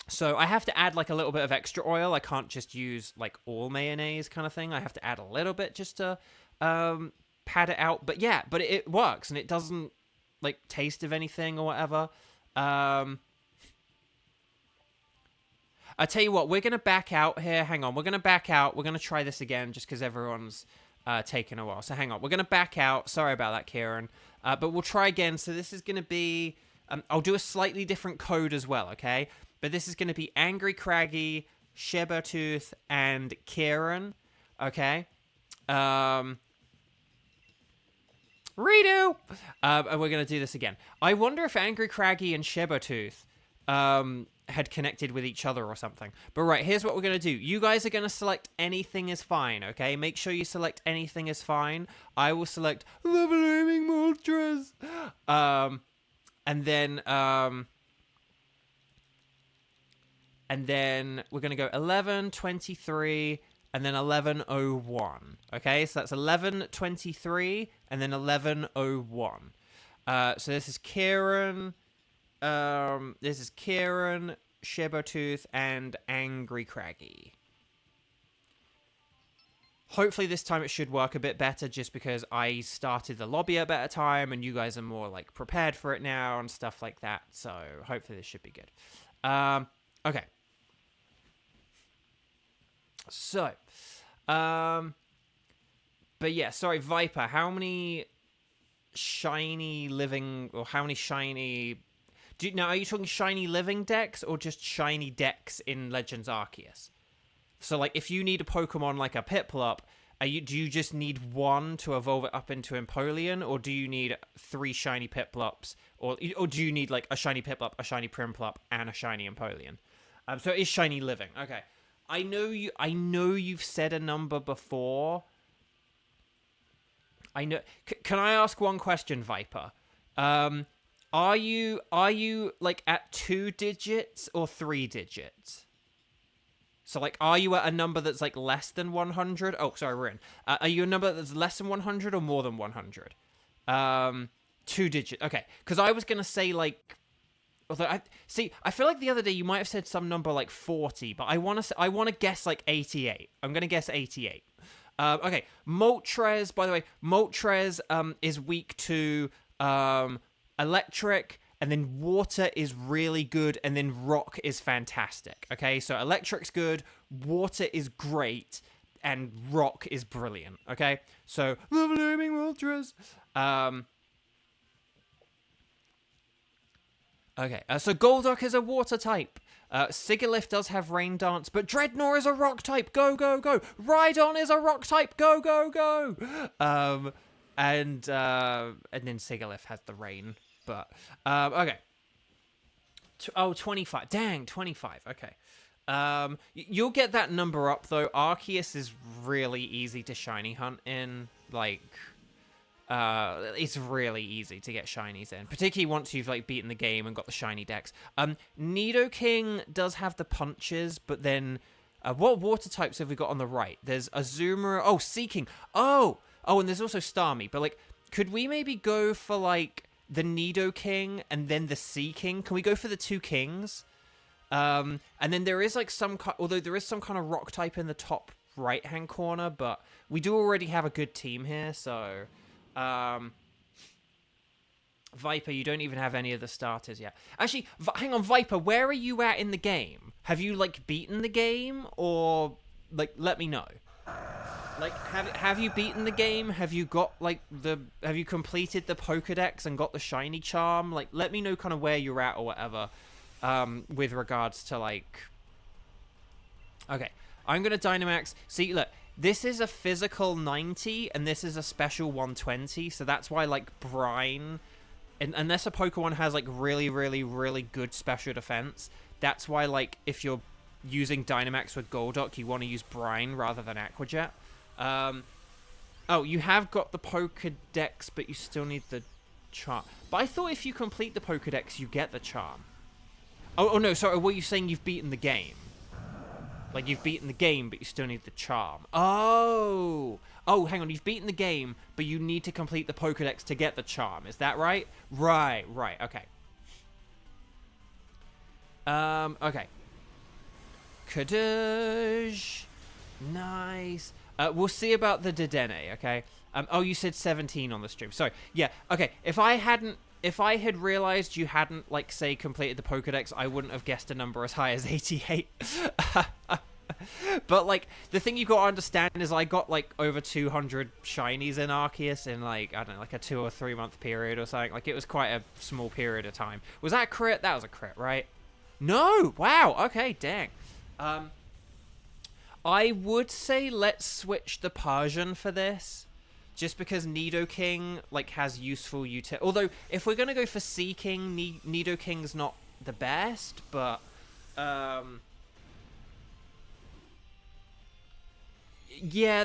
So I have to add like a little bit of extra oil. I can't just use like all mayonnaise kind of thing. I have to add a little bit just to pad it out. But yeah, but it works, and it doesn't, like, taste of anything or whatever. I tell you what, we're going to back out here. Hang on, we're going to back out. We're going to try this again just because everyone's taking a while. So hang on, we're going to back out. Sorry about that, Kieran. But we'll try again. So this is going to be... I'll do a slightly different code as well, okay? But this is going to be Angry Craggy, Shibertooth, and Kieran, okay? Redo! And we're going to do this again. I wonder if Angry Craggy and Shibertooth had connected with each other or something. But right, here's what we're going to do. You guys are going to select anything is fine, okay? Make sure you select anything is fine. I will select the Flaming Moltres. And then we're going to go 11:23 and then 11:01. Okay, so that's 11:23 and then 11:01. So this is Kieran, Shibertooth, and Angry Craggy. Hopefully this time it should work a bit better just because I started the lobby at a better time and you guys are more, like, prepared for it now and stuff like that. So hopefully this should be good. Okay. So, but yeah, sorry, Viper, how many shiny living, or how many shiny... Now, are you talking shiny living decks or just shiny decks in Legends Arceus? So, like, if you need a Pokemon like a Piplup, do you just need one to evolve it up into Empoleon, or do you need 3 shiny Piplups, or do you need, like, a shiny Piplup, a shiny Primplup, and a shiny Empoleon? So it is shiny living. Okay, I know you've said a number before. I know. Can I ask one question, Viper? Are you like at 2 digits or 3 digits? So, like, are you at a number that's, like, less than 100? Oh, sorry, we're in. Are you a number that's less than 100 or more than 100? 2 digits. Okay, because I was going to say, like... Although, I feel like the other day you might have said some number like 40, but I want to guess, like, 88. I'm going to guess 88. Okay, Moltres, by the way, Moltres is weak to electric... And then water is really good, and then rock is fantastic. Okay, so electric's good, water is great, and rock is brilliant. Okay, so the Flaming Moltres. Okay, so Golduck is a water type. Sigilyph does have Rain Dance, but Dreadnought is a rock type. Go, go, go. Rhydon is a rock type. Go, go, go. And then Sigilyph has the rain. But, okay. 25. Dang, 25. Okay. You'll get that number up, though. Arceus is really easy to shiny hunt in. Like, it's really easy to get shinies in. Particularly once you've, like, beaten the game and got the shiny decks. Nidoking does have the punches, but then... what water types have we got on the right? There's Azumarill. Oh, Seaking. Oh, and there's also Starmie. But, like, could we maybe go for, like... the Nidoking and then the Seaking? Can we go for the 2 kings? And then there is, like, although there is some kind of rock type in the top right-hand corner, but we do already have a good team here, so... Viper, you don't even have any of the starters yet. Actually, hang on, Viper, where are you at in the game? Have you, like, beaten the game? Or, like, let me know. Like, have you beaten the game? Have you got, like, have you completed the Pokedex and got the shiny charm? Like, let me know kind of where you're at or whatever, with regards to, like... Okay, I'm gonna Dynamax. See, look, this is a physical 90, and this is a special 120, so that's why, like, Brine... unless a Pokemon has, like, really, really, really good special defense, that's why, like, if you're using Dynamax with Golduck, you want to use Brine rather than Aquajet. Oh, you have got the Pokedex, but you still need the charm. But I thought if you complete the Pokedex, you get the charm. Oh no, sorry, were you saying you've beaten the game? Like, you've beaten the game, but you still need the charm. Oh, hang on, you've beaten the game, but you need to complete the Pokedex to get the charm. Is that right? Right, okay. Okay. Kadoosh. Nice. We'll see about the Dedenne, okay? Oh, you said 17 on the stream. Sorry. Yeah, okay. If I had realized you hadn't, like, say, completed the Pokedex, I wouldn't have guessed a number as high as 88. But, like, the thing you got to understand is I got, like, over 200 shinies in Arceus in, like, I don't know, like a 2 or 3 month period or something. Like, it was quite a small period of time. Was that a crit? That was a crit, right? No! Wow! Okay, dang. I would say let's switch the Persian for this. Just because Nidoking, like, has useful utility. Although, if we're going to go for Seeking, Nidoking's not the best, but... yeah,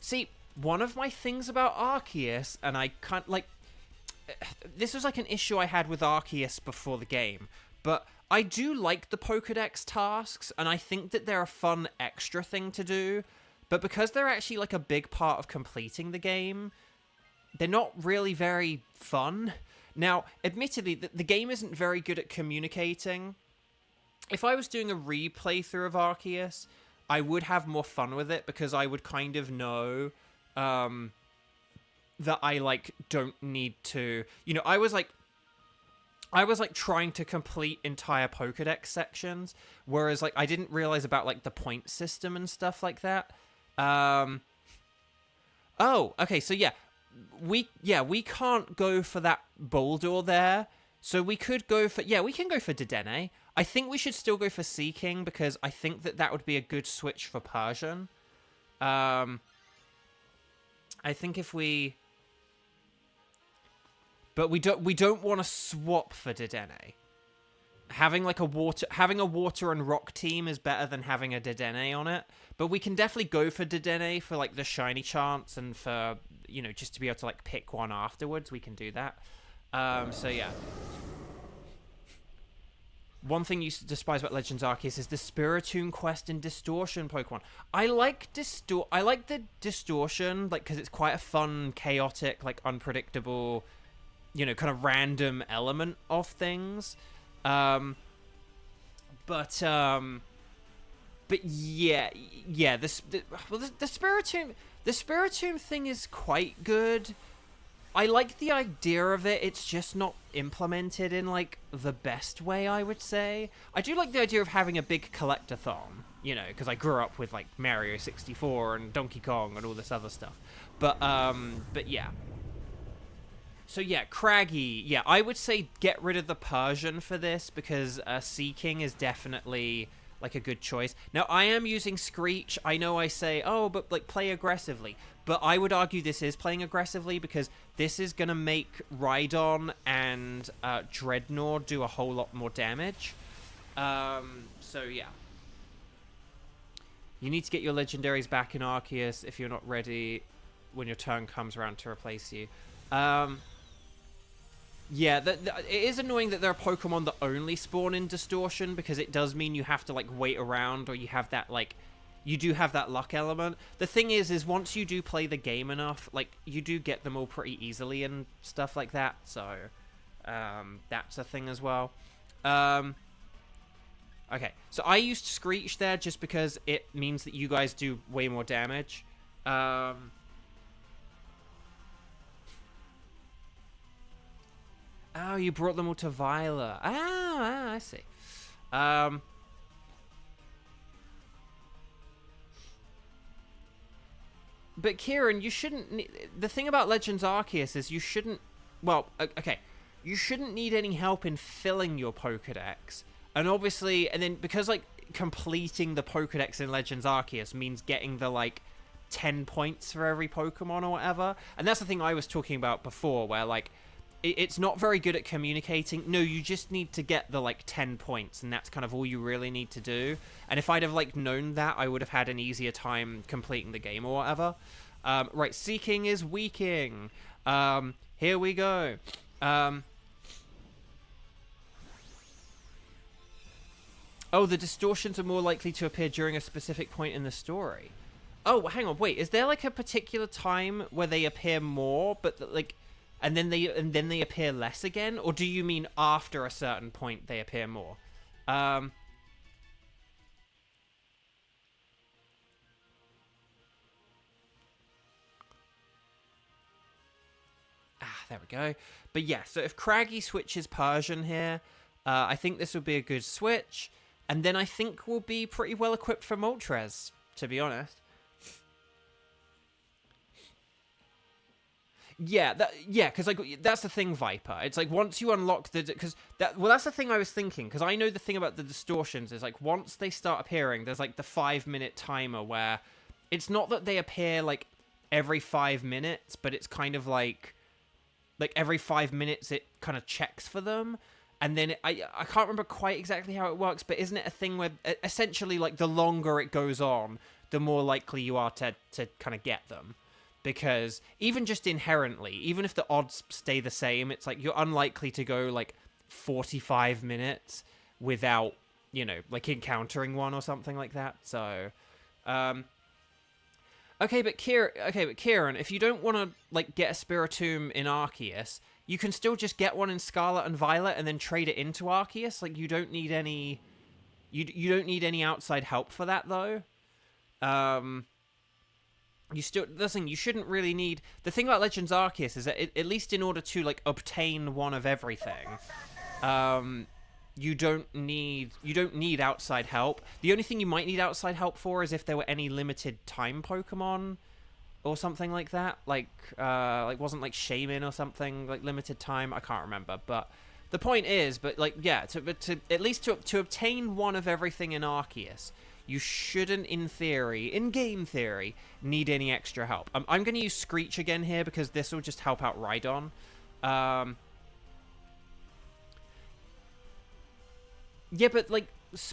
see, one of my things about Arceus, and I can't, like... this was, like, an issue I had with Arceus before the game, but... I do like the Pokedex tasks, and I think that they're a fun extra thing to do, but because they're actually, like, a big part of completing the game, they're not really very fun. Now, admittedly, the game isn't very good at communicating. If I was doing a replaythrough of Arceus, I would have more fun with it, because I would kind of know that I, like, don't need to... You know, I was, like, trying to complete entire Pokedex sections, whereas, like, I didn't realize about, like, the point system and stuff like that. Oh, okay, so yeah, we can't go for that Boulder there, so we could go for, we can go for Dedenne. I think we should still go for Seeking, because I think that would be a good switch for Persian. I think if we... But we don't want to swap for Dedenne. Having a water and rock team is better than having a Dedenne on it. But we can definitely go for Dedenne for, like, the shiny chance, and for, you know, just to be able to, like, pick one afterwards. We can do that. So yeah. One thing you despise about Legends Arceus is the Spiritomb quest and Distortion Pokemon. I like the Distortion, like, because it's quite a fun, chaotic, like, unpredictable, you know, kind of random element of things. But yeah, the Spiritomb thing is quite good. I like the idea of it. It's just not implemented in, like, the best way, I would say. I do like the idea of having a big collectathon, you know, because I grew up with, like, Mario 64 and Donkey Kong and all this other stuff. But yeah. So yeah, Craggy. Yeah, I would say get rid of the Persian for this, because Seeking is definitely, like, a good choice. Now, I am using Screech. I know I say, oh, but, like, play aggressively. But I would argue this is playing aggressively, because this is going to make Rhydon and Dreadnought do a whole lot more damage. So yeah. You need to get your legendaries back in Arceus if you're not ready when your turn comes around to replace you. Yeah, it is annoying that there are Pokemon that only spawn in Distortion, because it does mean you have to, like, wait around, or you have that, like, you do have that luck element. The thing is once you do play the game enough, like, you do get them all pretty easily and stuff like that, so, that's a thing as well. Okay, so I used Screech there just because it means that you guys do way more damage. Oh, you brought them all to Violet. Ah, I see. But Kieran, you shouldn't... The thing about Legends Arceus is you shouldn't... Well, okay. You shouldn't need any help in filling your Pokedex. And obviously... And then, because, like, completing the Pokedex in Legends Arceus means getting the, like, 10 points for every Pokemon or whatever. And that's the thing I was talking about before, where, like... It's not very good at communicating. No, you just need to get the, like, 10 points, and that's kind of all you really need to do. And if I'd have, like, known that, I would have had an easier time completing the game or whatever. Right, Seeking is Weaking. Here we go. Oh, the distortions are more likely to appear during a specific point in the story. Oh, hang on, wait. Is there, like, a particular time where they appear more, but, like... And then they appear less again? Or do you mean after a certain point they appear more? there we go. But yeah, so if Craggy switches Persian here, I think this would be a good switch. And then I think we'll be pretty well equipped for Moltres, to be honest. Yeah, because like that's the thing, Viper. It's like once you unlock that's the thing I was thinking, because I know the thing about the distortions is like once they start appearing, there's like the 5-minute timer where it's not that they appear like every 5 minutes, but it's kind of like every 5 minutes it kind of checks for them, and then I can't remember quite exactly how it works, but isn't it a thing where essentially like the longer it goes on, the more likely you are to kind of get them? Because even just inherently, even if the odds stay the same, it's like you're unlikely to go like 45 minutes without, you know, like encountering one or something like that. So, okay, but Kieran, if you don't want to like get a Spiritomb in Arceus, you can still just get one in Scarlet and Violet and then trade it into Arceus. Like you don't need any, you don't need any outside help for that though. You shouldn't really need... The thing about Legends Arceus is that at least in order to like obtain one of everything, you don't need outside help. The only thing you might need outside help for is if there were any limited time Pokemon or something like that. Like wasn't like Shaman or something like limited time? I can't remember, but the point is, to at least to obtain one of everything in Arceus, you shouldn't, in game theory, need any extra help. I'm going to use Screech again here because this will just help out Rhydon. Yeah, but like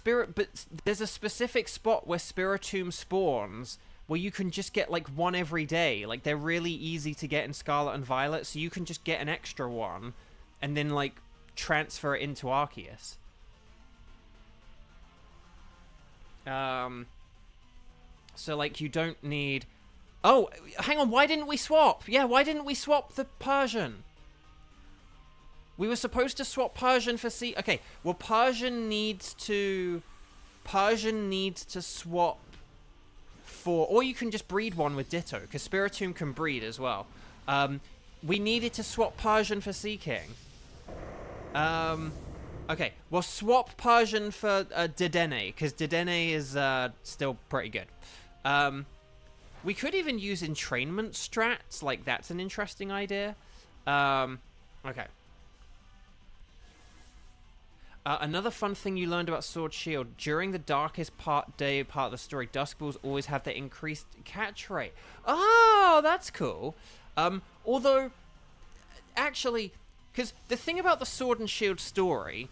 but there's a specific spot where Spiritomb spawns where you can just get like one every day. Like they're really easy to get in Scarlet and Violet, so you can just get an extra one and then like transfer it into Arceus. So like you don't need... Oh, hang on, why didn't we swap? Yeah, why didn't we swap the Persian? We were supposed to swap Persian for C... Okay, well Persian needs to swap for... Or you can just breed one with Ditto, because Spiritomb can breed as well. We needed to swap Persian for Sea King. Okay, well, swap Persian for Dedenne, because Dedenne is still pretty good. We could even use entrainment strats, like that's an interesting idea. Okay. Another fun thing you learned about Sword Shield, during the darkest part of the story, Duskballs always have the increased catch rate. Oh, that's cool. Although, actually... Because the thing about the Sword and Shield story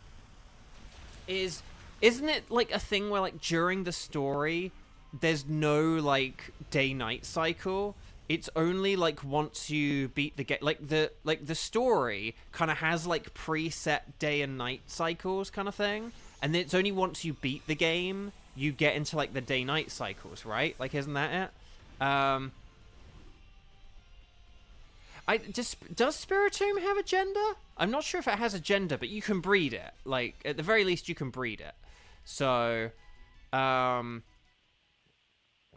is, isn't it like a thing where like during the story, there's no like day-night cycle? It's only like once you beat the game, like the story kind of has like preset day and night cycles kind of thing. And then it's only once you beat the game, you get into like the day-night cycles, right? Like, isn't that it? Does Spiritomb have a gender? I'm not sure if it has a gender, but you can breed it. Like, at the very least, you can breed it. So, but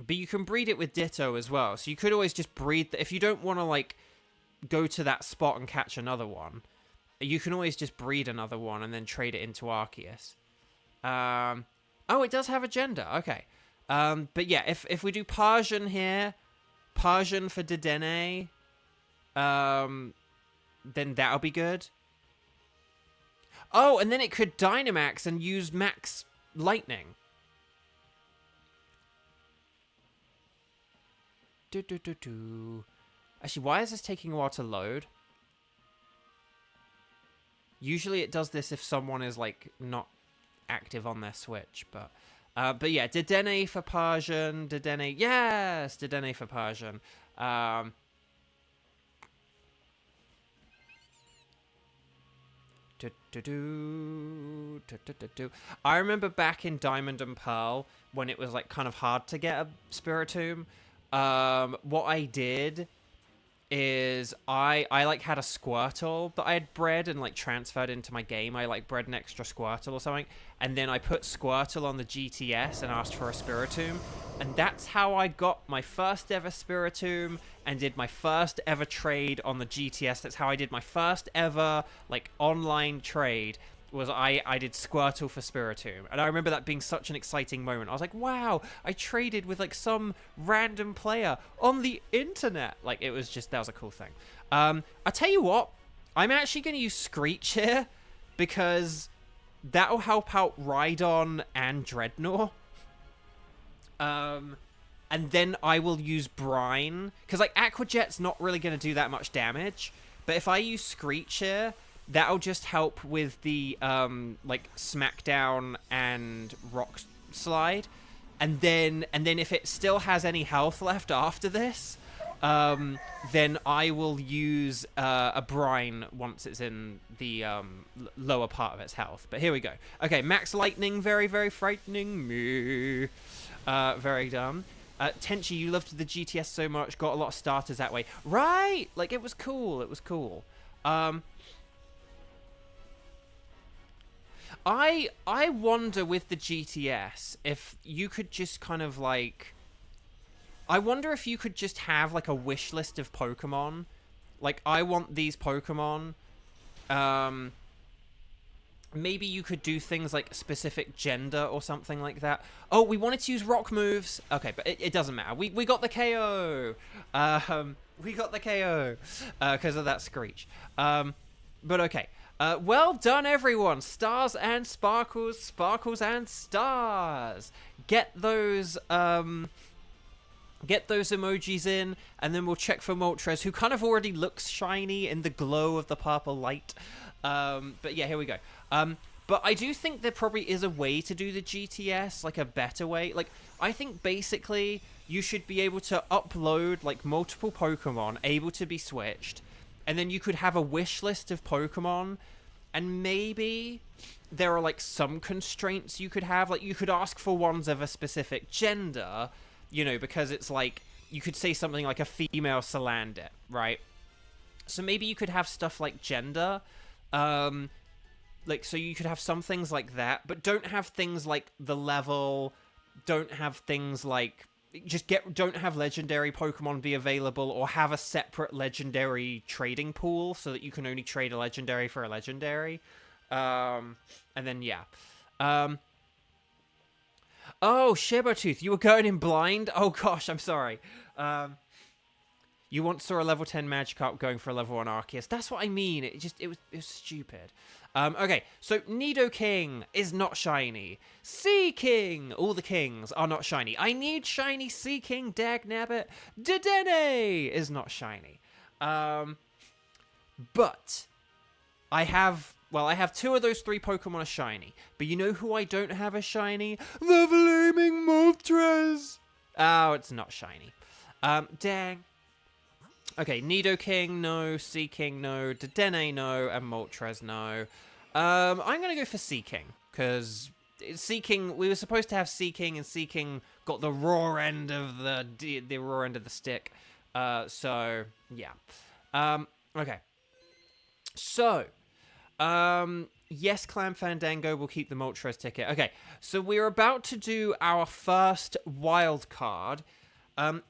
you can breed it with Ditto as well. So you could always just breed... If you don't want to, like, go to that spot and catch another one, you can always just breed another one and then trade it into Arceus. Oh, it does have a gender. Okay. But yeah, if we do Persian here, Persian for Dedenne... then that'll be good. Oh, and then it could Dynamax and use Max Lightning. Actually, why is this taking a while to load? Usually it does this if someone is, like, not active on their Switch, but yeah, Dedenne for Persian, Dedenne, yes, Dedenne for Persian. I remember back in Diamond and Pearl when it was like kind of hard to get a Spiritomb. What I did is I like had a Squirtle that I had bred and like transferred into my game. I like bred an extra Squirtle or something, and then I put Squirtle on the GTS and asked for a Spiritomb, and that's how I got my first ever Spiritomb and did my first ever trade on the GTS. That's how I did my first ever like online trade. Was I did Squirtle for Spiritomb, and I remember that being such an exciting moment. I was like, wow, I traded with like some random player on the internet. Like, it was just, that was a cool thing. I tell you what, I'm actually going to use Screech here because that'll help out Rhydon and Dreadnought. And then I will use Brine, because like Aqua Jet's not really going to do that much damage, but if I use Screech here, that'll just help with the like Smackdown and Rock Slide, and then if it still has any health left after this, then I will use a Brine once it's in the lower part of its health. But here we go. Okay, Max Lightning, very, very frightening me. Very dumb. Tenchi, you loved the GTS so much, got a lot of starters that way. Right! Like, it was cool, it was cool. I wonder with the GTS if you could just kind of like... I wonder if you could just have like a wish list of Pokemon. Like, I want these Pokemon. Maybe you could do things like specific gender or something like that. Oh, we wanted to use rock moves. Okay, but it doesn't matter. We got the KO. We got the KO because of that Screech. But okay. Well done, everyone. Stars and sparkles, sparkles and stars. Get those emojis in, and then we'll check for Moltres, who kind of already looks shiny in the glow of the purple light. But yeah, here we go. But I do think there probably is a way to do the GTS, like a better way. Like, I think basically you should be able to upload like multiple Pokemon able to be switched, and then you could have a wish list of Pokemon, and maybe there are like some constraints you could have. Like, you could ask for ones of a specific gender, you know, because it's like, you could say something like a female Salandit, right? So maybe you could have stuff like gender, like, so you could have some things like that, but don't have things like the level, don't have things like, don't have legendary Pokemon be available, or have a separate legendary trading pool so that you can only trade a legendary for a legendary. And then, yeah. Oh, Shibertooth, you were going in blind? Oh gosh, I'm sorry. You once saw a level 10 Magikarp going for a level 1 Arceus. That's what I mean. It was stupid. Okay, so Nidoking is not shiny. Sea King, all the kings are not shiny. I need shiny Sea King, dagnabbit. Dedenne is not shiny. But I have 2 of those 3 Pokemon are shiny. But you know who I don't have a shiny? The Flaming Moltres. Oh, it's not shiny. Dang. Okay, Nidoking, no. Sea King, no. Dedenne, no. And Moltres, no. I'm going to go for Sea King, because Sea King, we were supposed to have Sea King, and Sea King got the raw end of the raw end of the stick. So, yeah. Okay. So, yes, Clan Fandango will keep the Moltres ticket. Okay, so we're about to do our first wild card.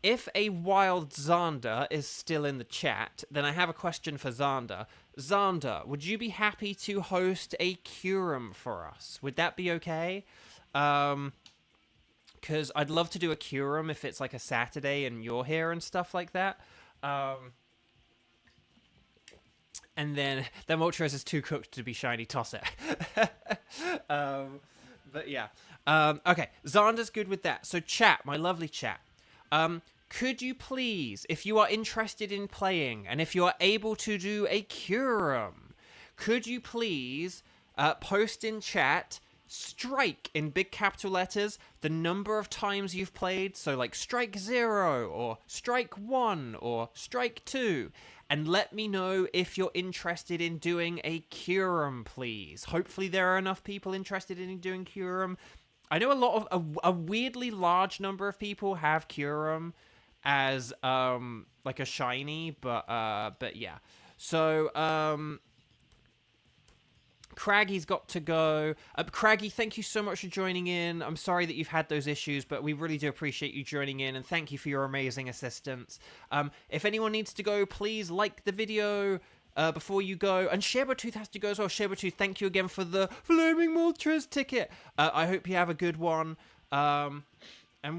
If a wild Xander is still in the chat, then I have a question for Xander. Xander, would you be happy to host a Kyurem for us? Would that be okay? Because I'd love to do a Kyurem if it's like a Saturday and you're here and stuff like that. And then the Moltres is too cooked to be shiny, toss it. But yeah. Okay, Xander's good with that. So chat, my lovely chat. Could you please, if you are interested in playing, and if you are able to do a Kyurem, could you please post in chat, strike in big capital letters, the number of times you've played, so like strike 0, or strike 1, or strike 2, and let me know if you're interested in doing a Kyurem, please. Hopefully there are enough people interested in doing Kyurem. I know a weirdly large number of people have Kyurem as like a shiny, but yeah. So Craggy's got to go. Craggy, thank you so much for joining in. I'm sorry that you've had those issues, but we really do appreciate you joining in, and thank you for your amazing assistance. If anyone needs to go, please like the video before you go. And Shabertooth has to go as well. Shabertooth, thank you again for the Flaming Moltres ticket. I hope you have a good one. And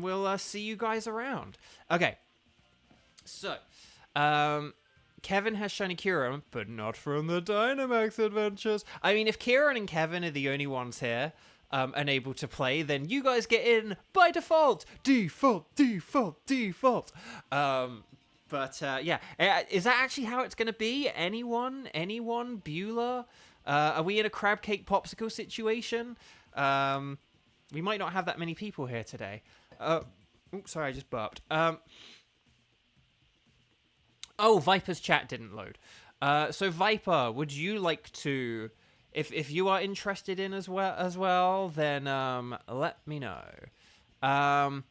we'll see you guys around. Okay. So, Kevin has shiny Kieran, but not from the Dynamax Adventures. I mean, if Kieran and Kevin are the only ones here and able to play, then you guys get in by default. Default. Yeah, is that actually how it's going to be? Anyone? Beulah? Are we in a crab cake popsicle situation? We might not have that many people here today. Oops, sorry, I just burped. Oh, Viper's chat didn't load. So Viper, would you like to, if you are interested in as well, then let me know. But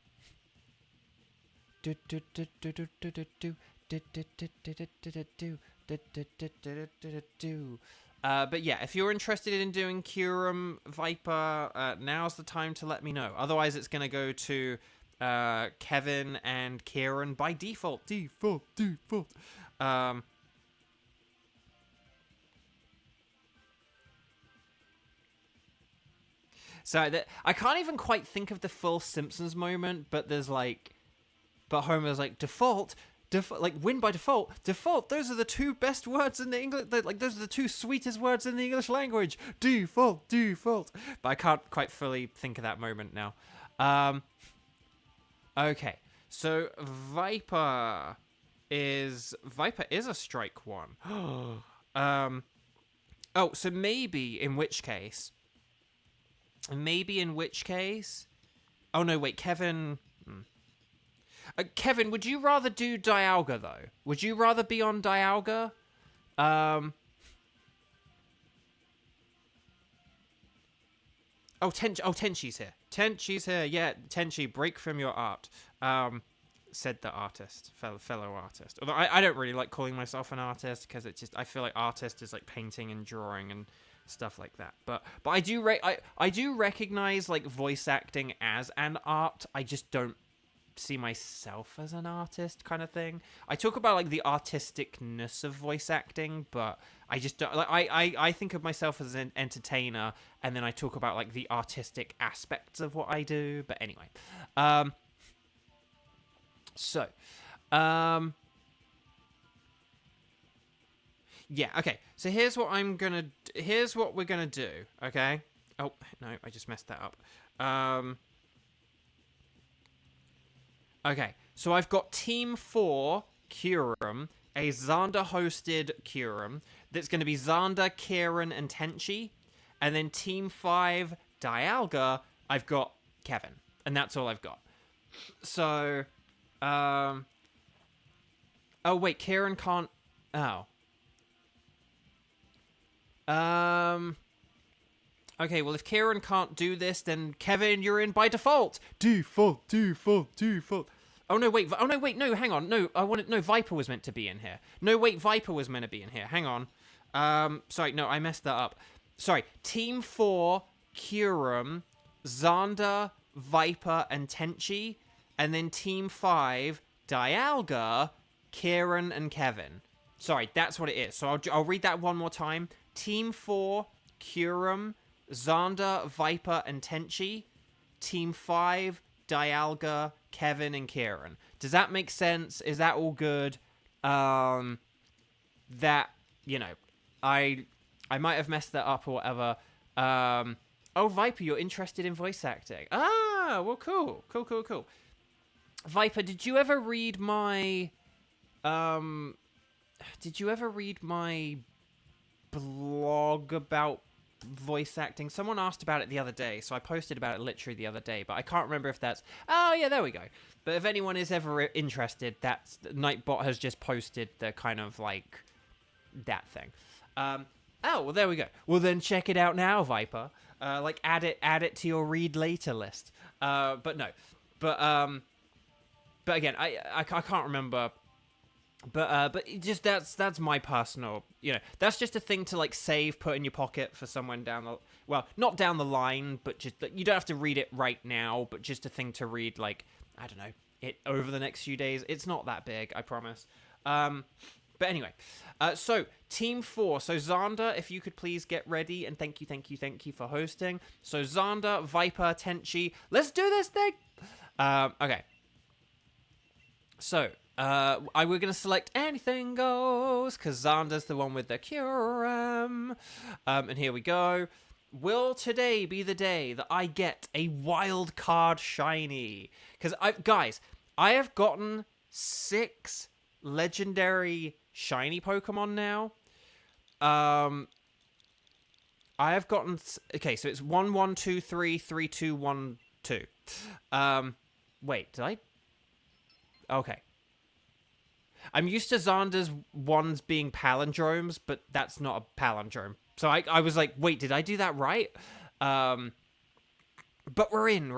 yeah, if you're interested in doing Kyurem, Viper, now's the time to let me know. Otherwise, it's gonna go to Kevin and Kieran by default. So I can't even quite think of the full Simpsons moment, but there's like, but Homer's like, default, like win by default. Those are the two best words in the English. Like those are the two sweetest words in the English language. Default. But I can't quite fully think of that moment now. Okay, so Viper is a strike one. Oh, so maybe in which case. Oh no, wait, Kevin. Kevin, would you rather do Dialga though? Would you rather be on Dialga? Oh, Tenchi's here. Yeah, Tenchi, break from your art. Said the artist, fellow artist. Although I don't really like calling myself an artist because it's just, I feel like artist is like painting and drawing and stuff like that. But I do I do recognize like voice acting as an art. I just don't see myself as an artist kind of thing. I talk about like the artisticness of voice acting, but I just don't like, I think of myself as an entertainer, and then I talk about like the artistic aspects of what I do. But anyway, yeah, okay, so here's what we're gonna do. Okay, oh no, I just messed that up. Okay, so I've got Team 4 Kyurem, a Xander-hosted Kyurem, that's going to be Xander, Kieran, and Tenchi. And then Team 5 Dialga, I've got Kevin. And that's all I've got. So, oh wait, Kieran can't... Oh. Okay, well, if Kieran can't do this, then Kevin, you're in by default. Default. Oh no, wait, no, hang on. No, Viper was meant to be in here. No, wait, Viper was meant to be in here. Hang on. Sorry, no, I messed that up. Sorry, Team 4, Kyurem, Xander, Viper, and Tenchi. And then Team 5, Dialga, Kieran, and Kevin. Sorry, that's what it is. So I'll read that one more time. Team 4, Kyurem, Xander, Viper, and Tenchi. Team 5, Dialga, Kevin, and Kieran. Does that make sense? Is that all good? That, you know, I might have messed that up or whatever. Oh, Viper, you're interested in voice acting. Ah, well, cool. Viper, did you ever read my blog about voice acting? Someone asked about it the other day, so I posted about it literally the other day, but I can't remember if that's... Oh, yeah, there we go. But if anyone is ever interested, that's... Nightbot has just posted the kind of, like, that thing. Oh, well, there we go. Well, then check it out now, Viper. Like, add it to your read later list. But no. But again, I can't remember... But just that's my personal, that's just a thing to like save, put in your pocket for someone not down the line, but just you don't have to read it right now, but just a thing to read, like, I don't know, it over the next few days. It's not that big, I promise. But anyway, so Team 4. So Xander, if you could please get ready, and thank you for hosting. So Xander, Viper, Tenchi, let's do this thing. Okay. So we're going to select anything goes, because Xander's the one with the Curum. And here we go. Will today be the day that I get a wild card shiny? Because guys, I have gotten 6 legendary shiny Pokemon now. I have gotten... Okay, so it's 1, 1, 2, 3, 3, 2, 1, 2. Wait, did I... Okay. I'm used to Xander's ones being palindromes, but that's not a palindrome. So I was like, wait, did I do that right? But we're in.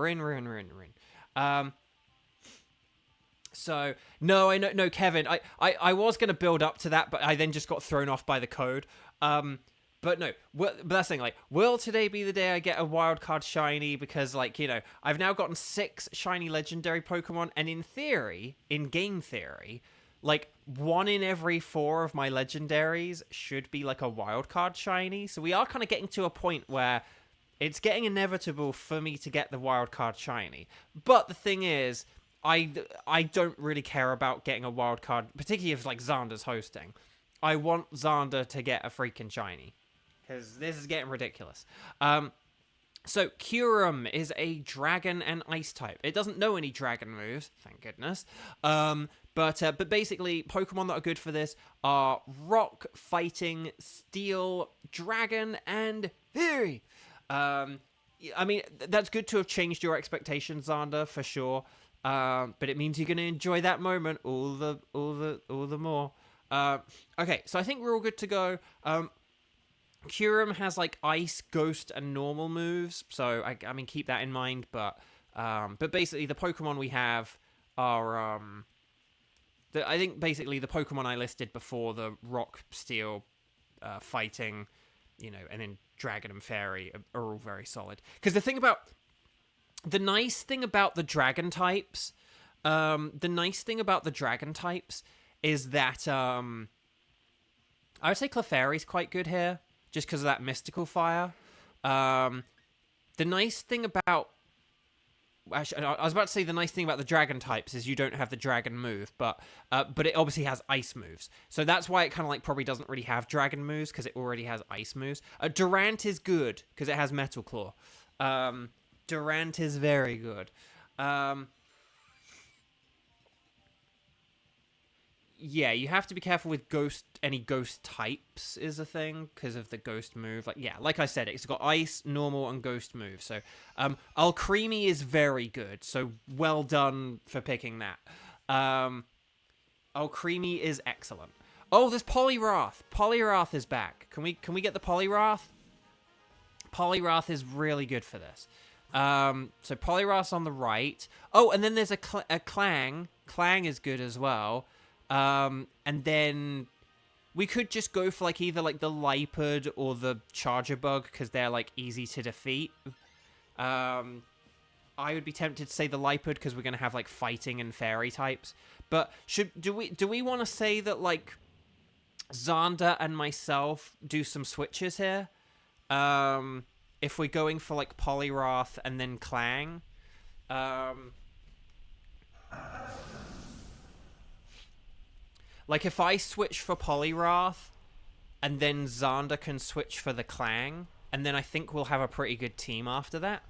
So, no, Kevin, I was going to build up to that, but I then just got thrown off by the code. But no, but that's the thing, like, will today be the day I get a wildcard shiny? Because, like, I've now gotten 6 shiny legendary Pokemon, and in game theory, like, 1 in every 4 of my legendaries should be, like, a wildcard shiny. So we are kind of getting to a point where it's getting inevitable for me to get the wildcard shiny. But the thing is, I don't really care about getting a wildcard, particularly if, like, Xander's hosting. I want Xander to get a freaking shiny, because this is getting ridiculous. So Curum is a dragon and ice type. It doesn't know any dragon moves, thank goodness. But basically, Pokemon that are good for this are Rock, Fighting, Steel, Dragon, and Fury. I mean, that's good to have changed your expectations, Xander, for sure. But it means you're going to enjoy that moment all the more. Okay, so I think we're all good to go. Curum has, like, ice, ghost, and normal moves, so I mean, keep that in mind. But basically, the Pokemon we have are I think basically the Pokemon I listed before, the Rock, Steel, Fighting, and then Dragon and Fairy are all very solid. Because the nice thing about the Dragon types, is that I would say Clefairy's quite good here, just because of that Mystical Fire. The nice thing about... Actually, I was about to say the nice thing about the Dragon types is you don't have the Dragon move, but it obviously has Ice moves. So that's why it kind of, like, probably doesn't really have Dragon moves, because it already has Ice moves. Durant is good, because it has Metal Claw. Durant is very good. Yeah, you have to be careful with any ghost types is a thing, because of the ghost move. Like I said, it's got ice, normal, and ghost moves. So, Alcremie is very good, so well done for picking that. Alcremie is excellent. Oh, there's Poliwrath. Poliwrath is back. Can we get the Poliwrath? Poliwrath is really good for this. So Poliwrath's on the right. Oh, and then there's a Clang. Clang is good as well. And then we could just go for, like, either, like, the Liepard or the Charger Bug, because they're, like, easy to defeat. I would be tempted to say the Liepard, because we're going to have, like, Fighting and Fairy types. But do we want to say that, like, Xander and myself do some switches here? If we're going for, like, Poliwrath and then Clang. Like, if I switch for Poliwrath, and then Xander can switch for the Clang, and then I think we'll have a pretty good team after that.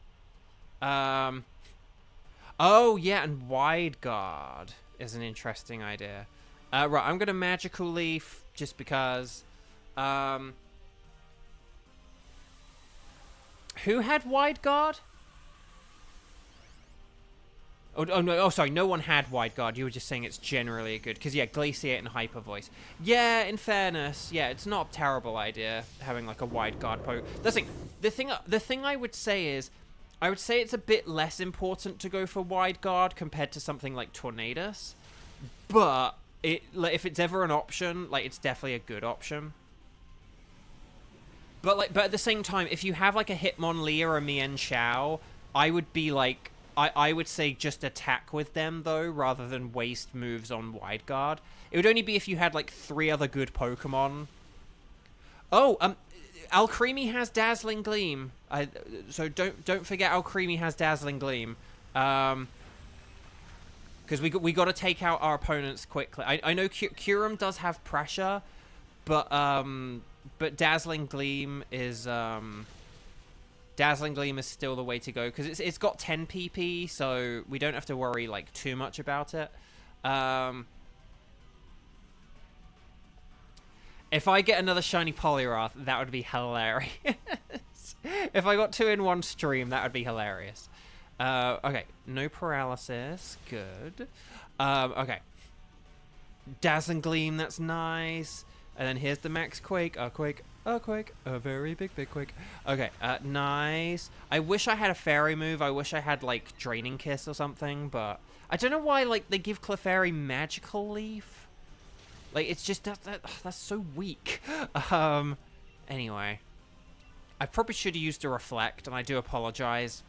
Oh, yeah, and Wide Guard is an interesting idea. Right, I'm going to Magical Leaf, just because... Who had Wide Guard? Oh, no, oh, sorry, no one had Wide Guard. You were just saying it's generally good. Because, yeah, Glaciate and Hyper Voice. Yeah, in fairness, yeah, it's not a terrible idea having, like, a Wide Guard poke. The thing I would say is, I would say it's a bit less important to go for Wide Guard compared to something like Tornadus. But like, if it's ever an option, like, it's definitely a good option. But at the same time, if you have like a Hitmonlee or a Mian Xiao, I would be like, I would say just attack with them though, rather than waste moves on Wide Guard. It would only be if you had like 3 other good Pokemon. Oh, Alcremie has Dazzling Gleam. So don't forget Alcremie has Dazzling Gleam. Because we got to take out our opponents quickly. I know Kyurem does have pressure, but Dazzling Gleam is still the way to go because it's got 10 PP, so we don't have to worry like too much about it. If I get another shiny Poliwrath, that would be hilarious. If I got 2 in one stream, that would be hilarious. Okay, no paralysis, good. Okay, Dazzling Gleam, that's nice. And then here's the Max Quake. Quake. A very big Quake. Okay, nice. I wish I had a fairy move. I wish I had, like, Draining Kiss or something, but I don't know why, like, they give Clefairy Magical Leaf. Like, it's just, that's so weak. Anyway. I probably should have used a Reflect, and I do apologize.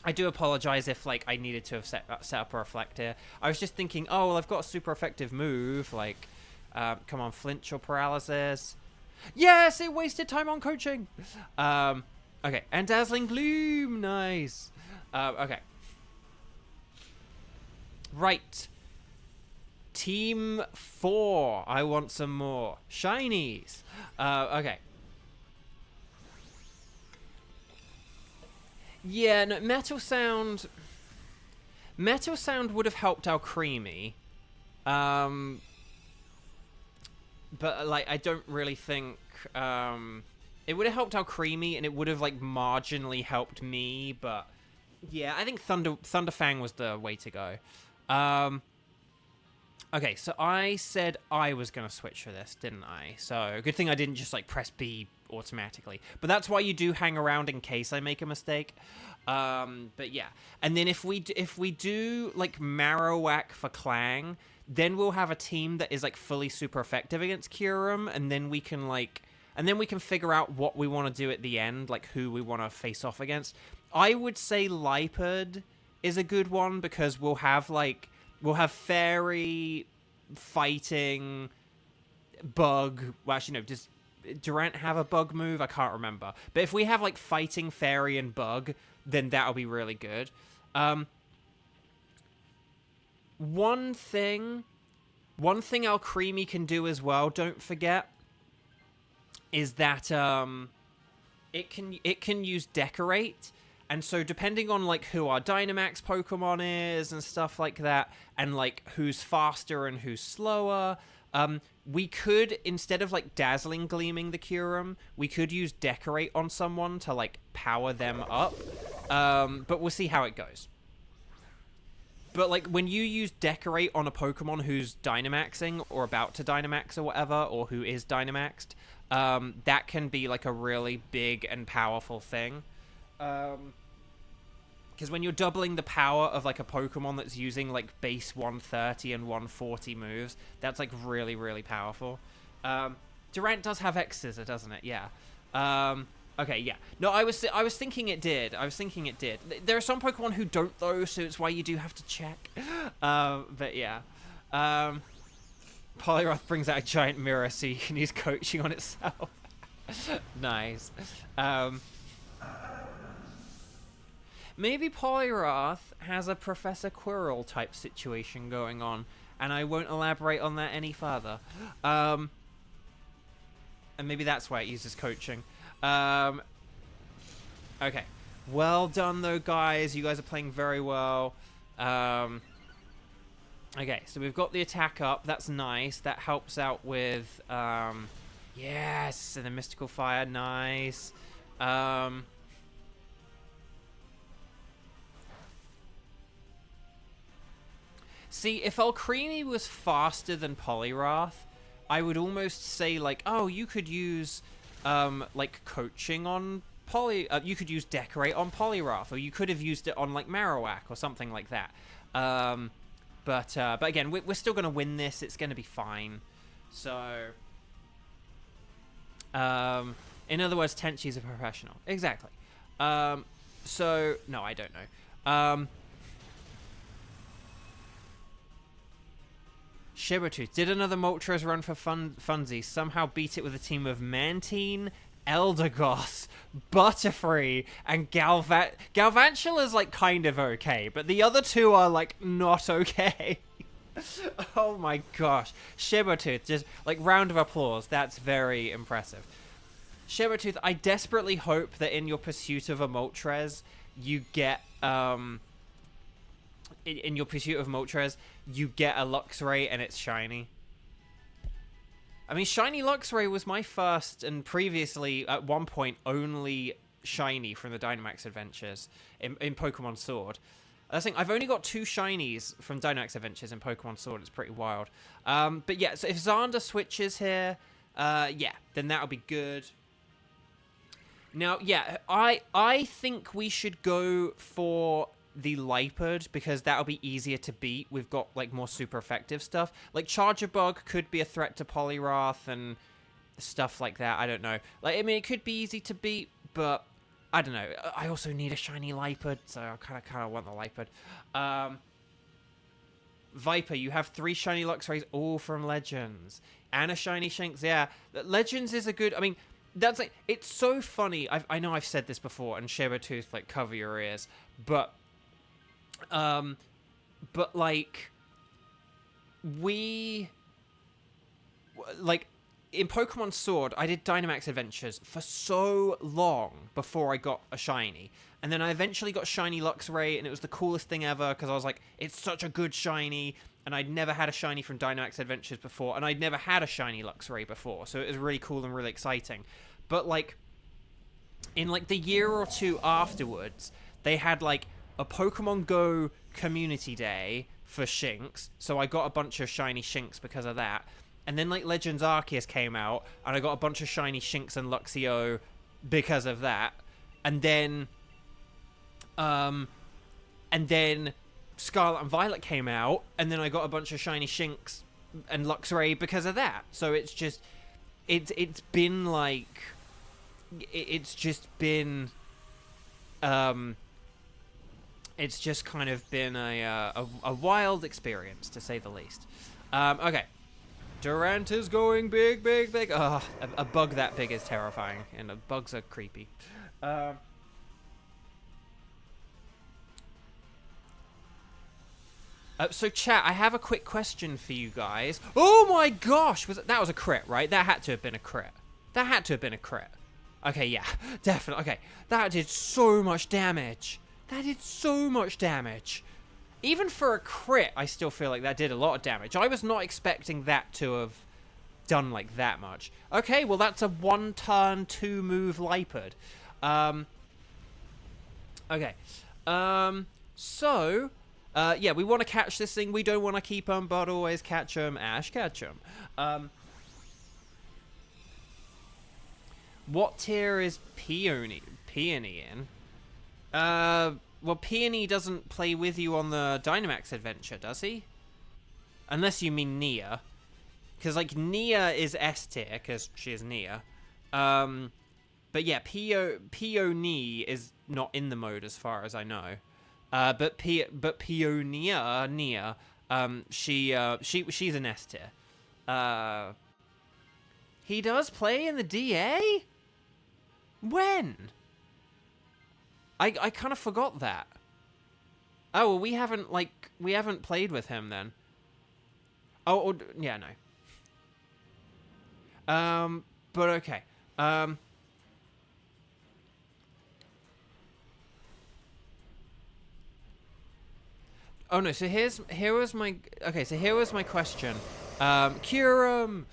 I do apologize if, like, I needed to have set up a Reflect here. I was just thinking, oh, well, I've got a super effective move, like... come on, flinch or paralysis. Yes, it wasted time on coaching. Okay, and Dazzling Gloom, nice. Okay. Right. Team 4, I want some more. Shinies. Okay. Yeah, no, Metal Sound would have helped Alcremie. But, like, I don't really think, it would have helped Alcremie, and it would have, like, marginally helped me, but, yeah, I think Thunderfang was the way to go. Okay, so I said I was going to switch for this, didn't I? So, good thing I didn't just, like, press B automatically. But that's why you do hang around in case I make a mistake. But, yeah. And then if we do, like, Marowak for Clang... then we'll have a team that is, like, fully super effective against Kyurem, and then we can, like... and then we can figure out what we want to do at the end, like, who we want to face off against. I would say Lipard is a good one, because we'll have, like... we'll have Fairy, Fighting, Bug... well, actually, no, does Durant have a Bug move? I can't remember. But if we have, like, Fighting, Fairy, and Bug, then that'll be really good. One thing Alcremie can do as well, don't forget, is that it can use Decorate, and so depending on like who our Dynamax Pokemon is and stuff like that, and like who's faster and who's slower, we could, instead of like Dazzling Gleaming the Kyurem, we could use Decorate on someone to like power them up, but we'll see how it goes. But, like, when you use Decorate on a Pokemon who's Dynamaxing, or about to Dynamax or whatever, or who is Dynamaxed, that can be, like, a really big and powerful thing. Because when you're doubling the power of, like, a Pokemon that's using, like, base 130 and 140 moves, that's, like, really, really powerful. Durant does have X-Scissor, doesn't it? Yeah. Okay, yeah. No, I was thinking it did. There are some Pokemon who don't, though, so it's why you do have to check. But yeah. Poliwrath brings out a giant mirror so you can use coaching on itself. Nice. Maybe Poliwrath has a Professor Quirrell type situation going on, and I won't elaborate on that any further. And maybe that's why it uses coaching. Okay. Well done, though, guys. You guys are playing very well. Okay, so we've got the attack up. That's nice. That helps out with, yes, and the Mystical Fire. Nice. See, if Alcremie was faster than Poliwrath, I would almost say, like, oh, you could use... like coaching on you could use Decorate on Poliwrath, or you could have used it on like Marowak or something like that. But again, we're still going to win this. It's going to be fine. So, in other words, Tenchi's a professional. Exactly. So, no, I don't know. Shibertooth did another Moltres run for funsies. Somehow beat it with a team of Mantine, Eldegoss, Butterfree, and Galvantula's like kind of okay, but the other two are like not okay. Oh my gosh. Shibertooth, just like round of applause. That's very impressive. Shibertooth, I desperately hope that in your pursuit of a Moltres, you get in your pursuit of Moltres, you get a Luxray and it's shiny. I mean, shiny Luxray was my first and previously, at one point, only shiny from the Dynamax Adventures in Pokemon Sword. I think I've only got 2 shinies from Dynamax Adventures in Pokemon Sword. It's pretty wild. But yeah, so if Xander switches here, yeah, then that'll be good. Now, yeah, I think we should go for the Liepard because that'll be easier to beat. We've got like more super effective stuff. Like Charger Bug could be a threat to Poliwrath and stuff like that. I don't know. Like, I mean, it could be easy to beat, but I don't know. I also need a shiny Liepard, so I kind of want the Liepard. Viper, you have 3 shiny Luxrays, all from Legends, and a shiny Shinx. Yeah, Legends is a good. I mean, that's like, it's so funny. I know I've said this before, and Shibertooth, like, cover your ears, but like, in Pokemon Sword, I did Dynamax Adventures for so long before I got a shiny. And then I eventually got shiny Luxray, and it was the coolest thing ever, because I was like, it's such a good shiny, and I'd never had a shiny from Dynamax Adventures before, and I'd never had a shiny Luxray before, so it was really cool and really exciting. But, like, in, like, the year or 2 afterwards, they had, like, a Pokemon Go community day for Shinx, so I got a bunch of shiny Shinx because of that. And then, like, Legends Arceus came out, and I got a bunch of shiny Shinx and Luxio because of that. And then Scarlet and Violet came out, and then I got a bunch of shiny Shinx and Luxray because of that. So it's just, it's been like, it's just been, it's just kind of been a wild experience, to say the least. Okay. Durant is going big, big, big. Oh, a bug that big is terrifying, and bugs are creepy. So chat, I have a quick question for you guys. Oh my gosh, that was a crit, right? That had to have been a crit. That had to have been a crit. Okay, yeah, definitely. Okay, that did so much damage. That did so much damage. Even for a crit, I still feel like that did a lot of damage. I was not expecting that to have done like that much. Okay, well that's a 1-turn, 2-move Liepard. Okay. So, yeah, we want to catch this thing. We don't want to keep them, but always catch them. Ash, catch them. What tier is Peony in? Well, Peony doesn't play with you on the Dynamax Adventure, does he? Unless you mean Nia. Because, like, Nia is S tier, because she is Nia. But yeah, Peony is not in the mode as far as I know. But Peonia, Nia, she's an S tier. He does play in the DA? When? I kind of forgot that. Oh, well, we haven't played with him then. Oh, yeah, no. But okay. Oh no, so here was my question. Curum.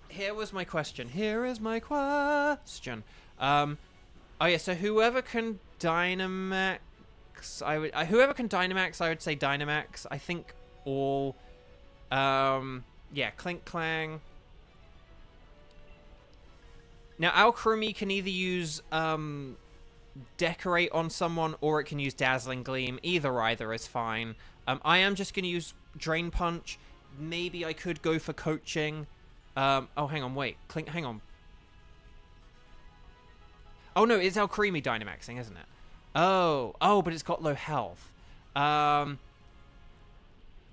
Here was my question. Here is my question. Oh yeah, so whoever can Dynamax, whoever can Dynamax, I would say Dynamax. I think all, yeah, Clink Clang. Now Alcremie can either use Decorate on someone, or it can use Dazzling Gleam. Either is fine. I am just going to use Drain Punch. Maybe I could go for Coaching. Oh, hang on, wait. Hang on. Oh, no, it's Alcremie Dynamaxing, isn't it? Oh, but it's got low health. Well,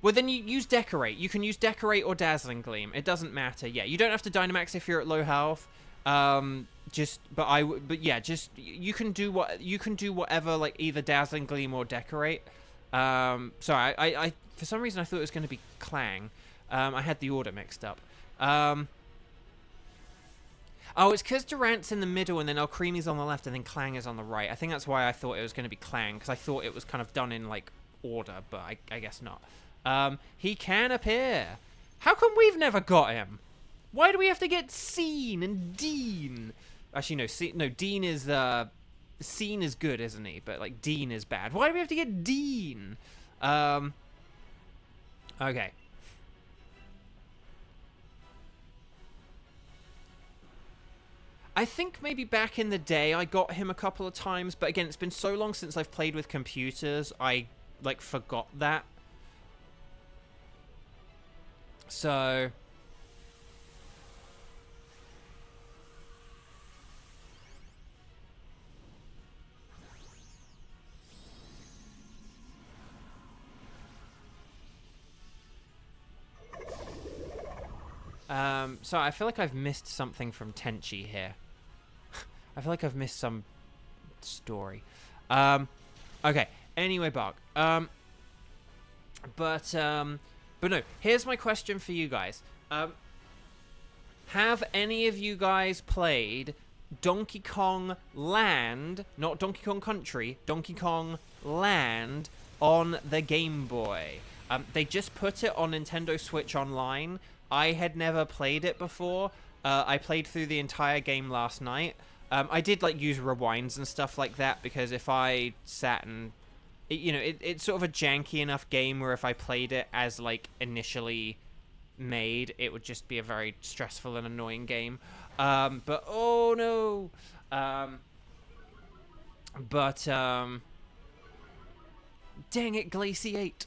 then you use Decorate. You can use Decorate or Dazzling Gleam. It doesn't matter. Yeah, you don't have to Dynamax if you're at low health. You can do whatever, like either Dazzling Gleam or Decorate. Sorry, I for some reason I thought it was going to be Clang. I had the order mixed up. Oh, it's because Durant's in the middle, and then Alcremie's on the left, and then Clang is on the right. I think that's why I thought it was going to be Clang, because I thought it was kind of done in, like, order, but I guess not. He can appear. How come we've never got him? Why do we have to get Scene and Dean? Actually, no, Dean is, Scene is good, isn't he? But, like, Dean is bad. Why do we have to get Dean? Okay. I think maybe back in the day I got him a couple of times, but again, it's been so long since I've played with computers, I, like, forgot that. So... so I feel like I've missed something from Tenchi here. I feel like I've missed some story. Okay. Anyway, Bark. But no. Here's my question for you guys. Have any of you guys played Donkey Kong Land, not Donkey Kong Country, Donkey Kong Land on the Game Boy? They just put it on Nintendo Switch Online. I had never played it before. I played through the entire game last night. I did, like, use rewinds and stuff like that, because if I sat and... it's sort of a janky enough game where if I played it as, like, initially made, it would just be a very stressful and annoying game. But, oh, no! Dang it, Glaciate!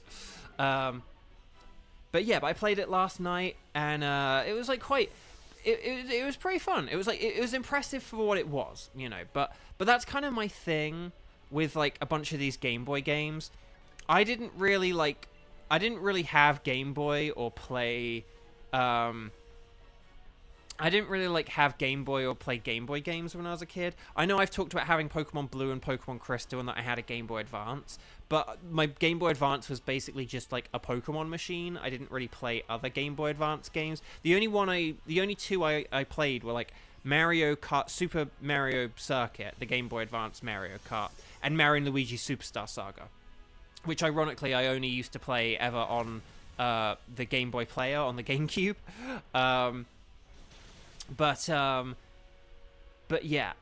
But yeah, I played it last night, and it was, like, quite... It was pretty fun. It was, like, it was impressive for what it was, But that's kind of my thing with, like, a bunch of these Game Boy games. I didn't really have Game Boy or play... I didn't really, like, have Game Boy or play Game Boy games when I was a kid. I know I've talked about having Pokemon Blue and Pokemon Crystal and that I had a Game Boy Advance, but my Game Boy Advance was basically just, like, a Pokemon machine. I didn't really play other Game Boy Advance games. The only two I played were, like, Mario Kart, Super Mario Circuit, the Game Boy Advance Mario Kart, and Mario and Luigi Superstar Saga, which, ironically, I only used to play ever on the Game Boy Player on the GameCube. But yeah,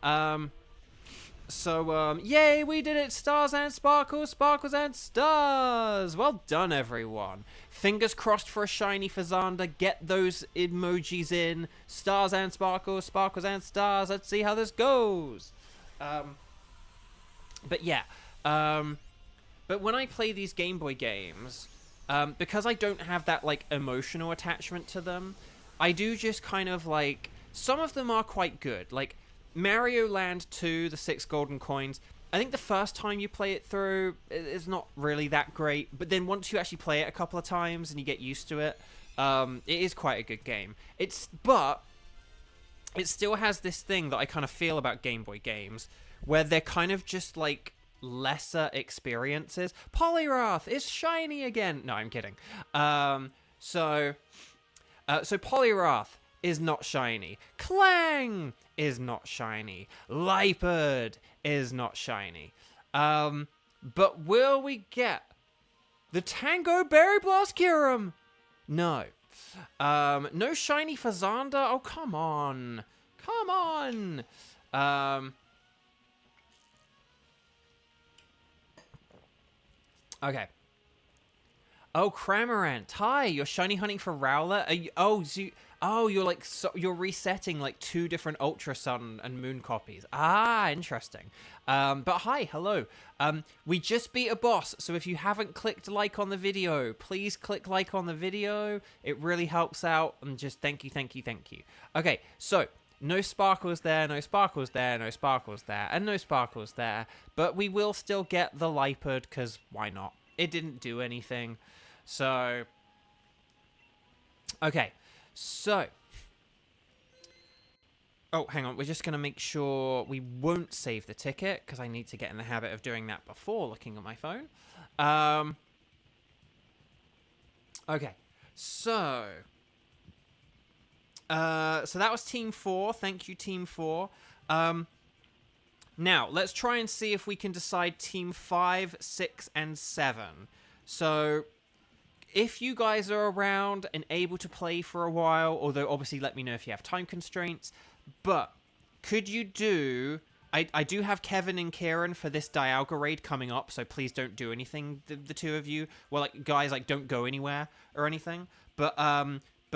yay, we did it! Stars and sparkles, sparkles and stars! Well done, everyone. Fingers crossed for a shiny for Xander. Get those emojis in. Stars and sparkles, sparkles and stars. Let's see how this goes. But yeah, but when I play these Game Boy games, because I don't have that, like, emotional attachment to them, I do just kind of, like... Some of them are quite good. Like, Mario Land 2, the 6 golden coins, I think the first time you play it through, it's not really that great. But then once you actually play it a couple of times and you get used to it, it is quite a good game. But it still has this thing that I kind of feel about Game Boy games, where they're kind of just, like, lesser experiences. Poliwrath is shiny again! No, I'm kidding. So Poliwrath is not shiny. Clang is not shiny. Liepard is not shiny. But will we get the Tango Berry Blast Kyurem? No. No shiny for Xander? Oh, come on. Come on. Okay. Oh, Cramorant. Hi, you're shiny hunting for Rowlet. Are you, you're like you're resetting like 2 different Ultra Sun and Moon copies. Ah, interesting. But hi, hello. We just beat a boss, so if you haven't clicked like on the video, please click like on the video. It really helps out, and just thank you, thank you, thank you. Okay, so no sparkles there, no sparkles there, no sparkles there, and no sparkles there. But we will still get the Lipard, because why not? It didn't do anything. So, okay, so, oh, hang on, we're just going to make sure we won't save the ticket, because I need to get in the habit of doing that before looking at my phone. Okay, so that was Team 4, thank you, Team 4. Now, let's try and see if we can decide Team 5, 6, and 7. So, if you guys are around and able to play for a while, although obviously let me know if you have time constraints, but could you do... I do have Kevin and Kieran for this Dialga raid coming up, so please don't do anything, the 2 of you. Well, like, guys, like, don't go anywhere or anything. But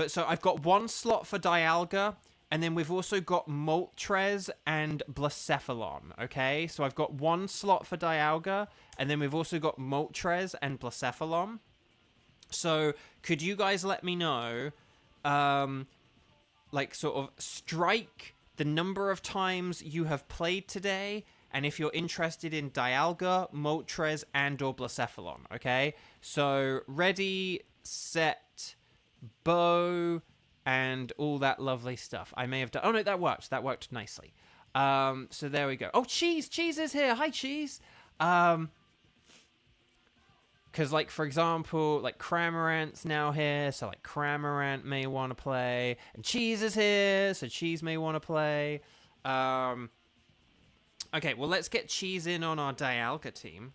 so I've got 1 slot for Dialga, and then we've also got Moltres and Blacephalon, okay? So I've got 1 slot for Dialga, and then we've also got Moltres and Blacephalon. So, could you guys let me know, like, sort of strike the number of times you have played today, and if you're interested in Dialga, Moltres, and or Blacephalon, okay? So, ready, set, bow, and all that lovely stuff. I may have done... Oh, no, that worked. That worked nicely. So, there we go. Oh, Cheese! Cheese is here! Hi, Cheese! Because, like, for example, like, Cramorant's now here, so, like, Cramorant may want to play. And Cheese is here, so Cheese may want to play. Okay, well, let's get Cheese in on our Dialga team,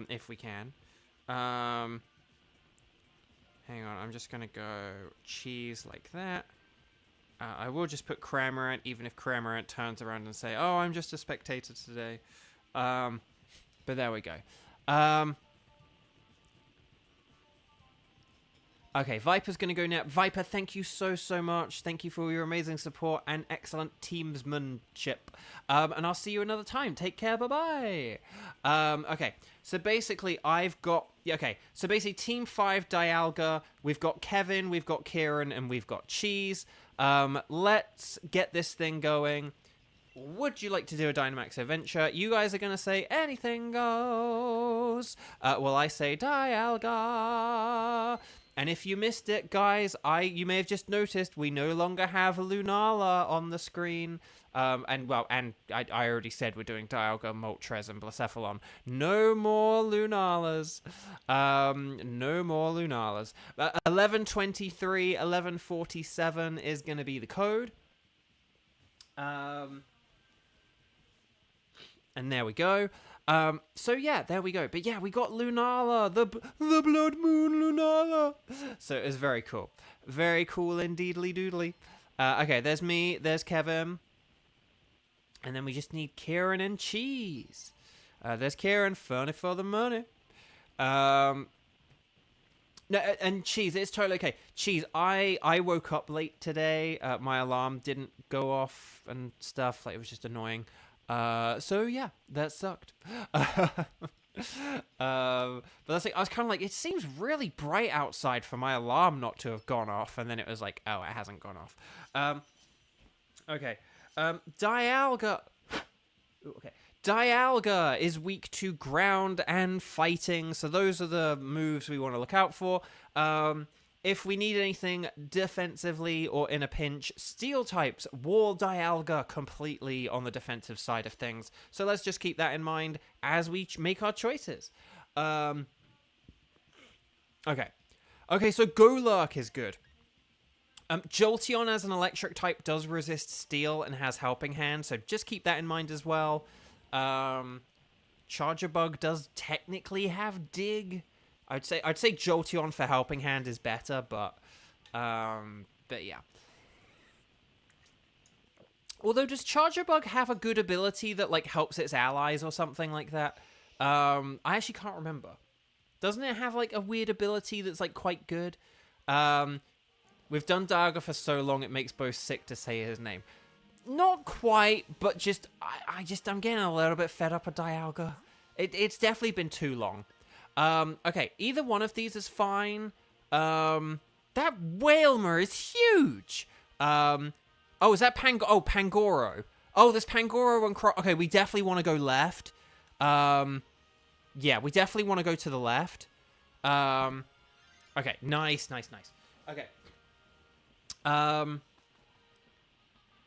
if we can. Hang on, I'm just going to go Cheese like that. I will just put Cramorant, even if Cramorant turns around and say, oh, I'm just a spectator today. But there we go. Okay, Viper's going to go now. Viper, thank you so, so much. Thank you for your amazing support and excellent teamsmanship. And I'll see you another time. Take care. Bye-bye. Okay, so basically I've got... Okay, so basically Team 5 Dialga. We've got Kevin, we've got Kieran, and we've got Cheese. Let's get this thing going. Would you like to do a Dynamax adventure? You guys are going to say, anything goes. Well, I say Dialga. And if you missed it, guys, you may have just noticed we no longer have Lunala on the screen. And I already said we're doing Dialga, Moltres, and Blacephalon. No more Lunalas. No more Lunalas. 1123, 1147 is going to be the code. And there we go. So yeah, there we go. But yeah, we got Lunala, the Blood Moon Lunala. So it was very cool. Very cool indeedly doodly. Okay, there's me, there's Kevin. And then we just need Kieran and Cheese. There's Kieran, funny for the money. No, and Cheese, it's totally okay. Cheese, I woke up late today. My alarm didn't go off and stuff. Like, it was just annoying. So yeah, that sucked. But that's like, I was kind of like, it seems really bright outside for my alarm not to have gone off, and then it was like, oh, it hasn't gone off. Okay. Dialga. Ooh, okay. Dialga is weak to ground and fighting, so those are the moves we want to look out for. If we need anything defensively or in a pinch, Steel types wall Dialga completely on the defensive side of things. So let's just keep that in mind as we make our choices. Okay. Okay, so Golurk is good. Jolteon as an electric type does resist Steel and has Helping Hand, so just keep that in mind as well. Charjabug does technically have Dig. I'd say Jolteon for Helping Hand is better, but yeah. Although, does Charjabug have a good ability that like helps its allies or something like that? I actually can't remember. Doesn't it have like a weird ability that's like quite good? We've done Dialga for so long it makes both sick to say his name. Not quite, but just I'm getting a little bit fed up with Dialga. It's definitely been too long. Okay, either one of these is fine. That Wailmer is huge. Oh, is that Pangoro? Oh, there's Pangoro and okay, we definitely want to go left. Yeah, we definitely want to go to the left. Okay, nice. Okay.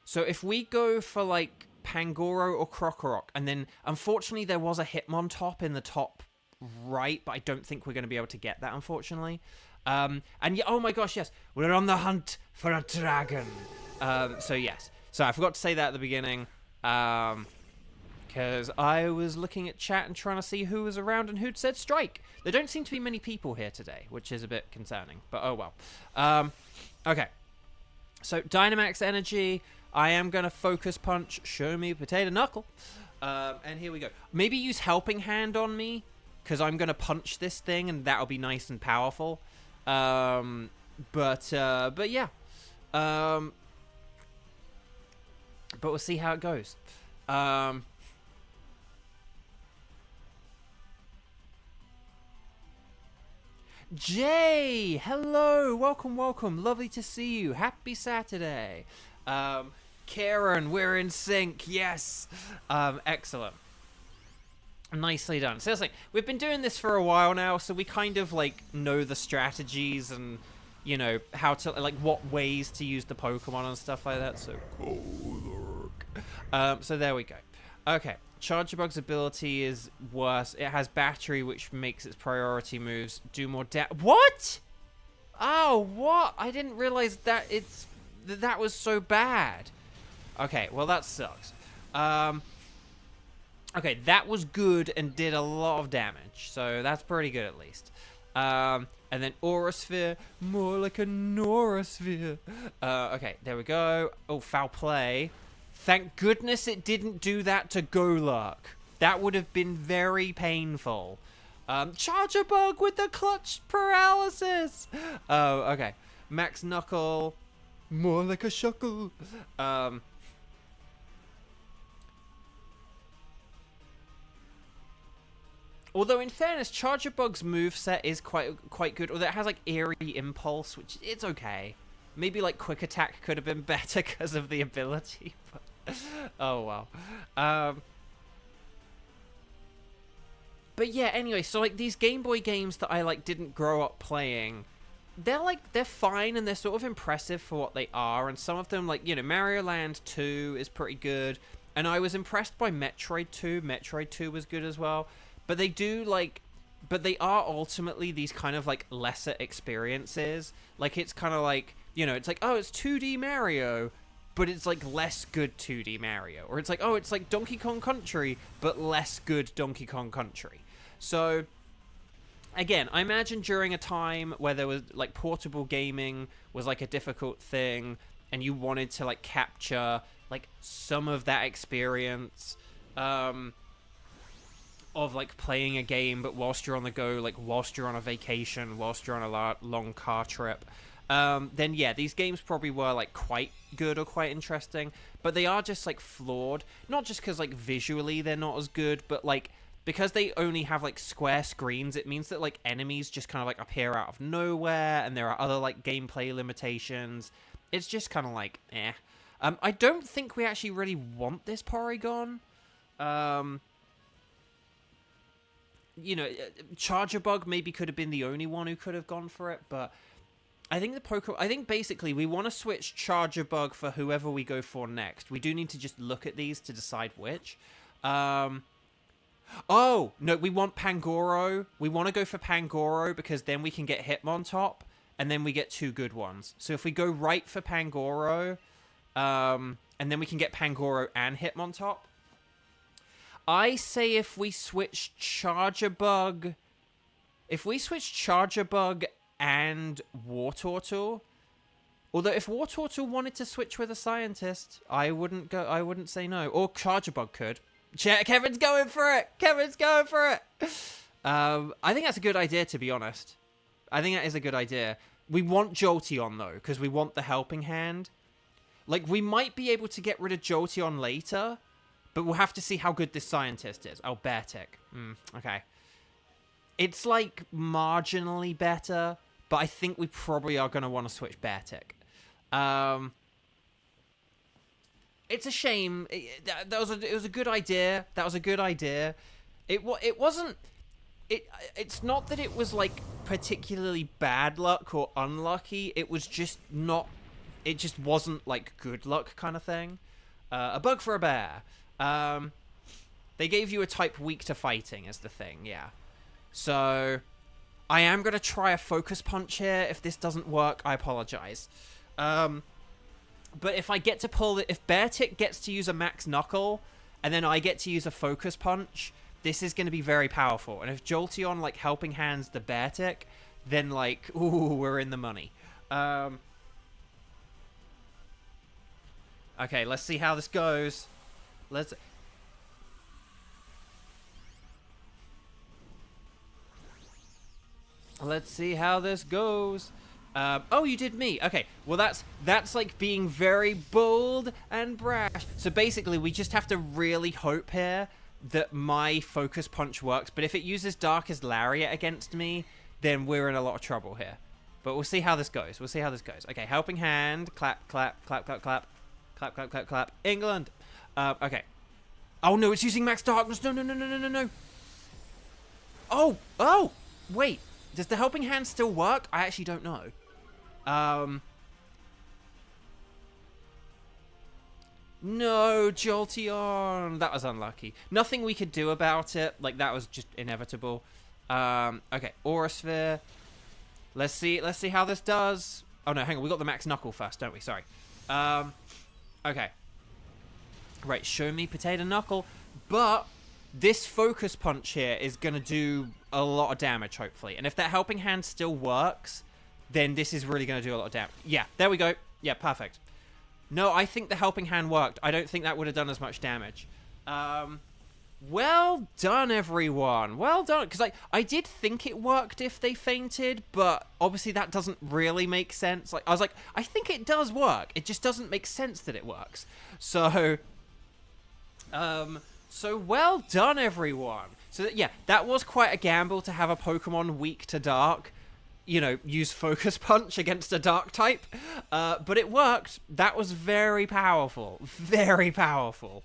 So if we go for, like, Pangoro or Krokorok, and then, unfortunately, there was a Hitmontop in the top right, but I don't think we're going to be able to get that, unfortunately. And yeah, oh my gosh, yes, we're on the hunt for a dragon. So yes. So I forgot to say that at the beginning, because I was looking at chat and trying to see who was around and who'd said strike. There don't seem to be many people here today, which is a bit concerning, but oh well. Okay. So Dynamax Energy, I am going to Focus Punch, show me Potato Knuckle, and here we go. Maybe use Helping Hand on me, because I'm going to punch this thing, and that'll be nice and powerful. But yeah. But we'll see how it goes. Jay, hello, welcome. Lovely to see you. Happy Saturday. Karen, we're in sync. Yes. Excellent. Nicely done. Seriously, we've been doing this for a while now, so we kind of like know the strategies and, you know, how to like what ways to use the Pokemon and stuff like that. So so there we go. Okay. Charjabug's ability is worse. It has battery, which makes its priority moves do more What? Oh, what? I didn't realize that that was so bad. Okay, well, that sucks. Okay, that was good and did a lot of damage, so that's pretty good at least. And then Aura Sphere, more like a Nora Sphere. Okay, there we go. Oh, foul play. Thank goodness it didn't do that to Golurk. That would have been very painful. Charjabug with the clutch paralysis. Oh, okay. Max Knuckle. More like a Shuckle. Although, in fairness, Charjabug's moveset is quite good. Although it has, like, Eerie Impulse, which it's okay. Maybe, like, Quick Attack could have been better because of the ability. But oh, wow. But yeah, anyway, so, like, these Game Boy games that I, like, didn't grow up playing, they're fine and they're sort of impressive for what they are. And some of them, like, you know, Mario Land 2 is pretty good. And I was impressed by Metroid 2. Metroid 2 was good as well. But they do, like... But they are ultimately these kind of, like, lesser experiences. Like, it's kind of like, you know, it's like, oh, it's 2D Mario, but it's, like, less good 2D Mario. Or it's like, oh, it's like Donkey Kong Country, but less good Donkey Kong Country. So, again, I imagine during a time where there was, like, portable gaming was, like, a difficult thing, and you wanted to, like, capture, like, some of that experience, of, like, playing a game, but whilst you're on the go, like, whilst you're on a vacation, whilst you're on a long car trip, then, yeah, these games probably were, like, quite good or quite interesting, but they are just, like, flawed. Not just because, like, visually they're not as good, but, like, because they only have, like, square screens, it means that, like, enemies just kind of, like, appear out of nowhere, and there are other, like, gameplay limitations. It's just kind of, like, eh. I don't think we actually really want this Porygon. You know, Charjabug maybe could have been the only one who could have gone for it, but I think I think basically we want to switch Charjabug for whoever we go for next. We do need to just look at these to decide which. Oh, no, we want Pangoro. We want to go for Pangoro because then we can get Hitmontop, and then we get two good ones. So if we go right for Pangoro, and then we can get Pangoro and Hitmontop, I say if we switch Charjabug... If we switch Charjabug and Wartortle... Although if Wartortle wanted to switch with a scientist, I wouldn't say no. Or Charjabug could. Kevin's going for it! Kevin's going for it! I think that's a good idea, to be honest. I think that is a good idea. We want Jolteon, though, because we want the helping hand. Like, we might be able to get rid of Jolteon later, but we'll have to see how good this scientist is. Oh, Beartick. Okay. It's, like, marginally better, but I think we probably are going to want to switch Beartick. It's a shame. It was a good idea. That was a good idea. It wasn't... It's not that it was, like, particularly bad luck or unlucky. It was just not... It just wasn't, like, good luck kind of thing. A bug for a bear. They gave you a type weak to fighting is the thing, yeah. So, I am going to try a focus punch here. If this doesn't work, I apologize. But if I get to pull it... If Beartick gets to use a max knuckle, and then I get to use a focus punch... This is going to be very powerful. And if Jolteon, like, helping hands the Beartick, then, like, ooh, we're in the money. Okay, let's see how this goes. Let's see how this goes. Oh, you did me. Okay, well, that's like being very bold and brash. So basically, we just have to really hope here that my focus punch works, but if it uses Darkest Lariat against me, then we're in a lot of trouble here. But we'll see how this goes. We'll see how this goes. Okay, helping hand. Clap, clap, clap, clap, clap. Clap, clap, clap, clap. England. Okay. Oh, no, it's using Max Darkness. No, no, no, no, no, no, no. Oh, wait. Does the helping hand still work? I actually don't know. No, Jolteon. That was unlucky. Nothing we could do about it. Like, that was just inevitable. Okay, Aura Sphere. Let's see how this does. Oh, no, hang on. We got the Max Knuckle first, don't we? Sorry. Okay. Right, show me Potato Knuckle. But this Focus Punch here is going to do a lot of damage, hopefully. And if that helping hand still works, then this is really going to do a lot of damage. Yeah, there we go. Yeah, perfect. No, I think the helping hand worked. I don't think that would have done as much damage. Well done, everyone. Well done. Because I did think it worked if they fainted, but obviously that doesn't really make sense. Like, I was like, I think it does work. It just doesn't make sense that it works. So well done, everyone. So, yeah, that was quite a gamble to have a Pokemon weak to Dark, you know, use Focus Punch against a Dark type. But it worked. That was very powerful. Very powerful.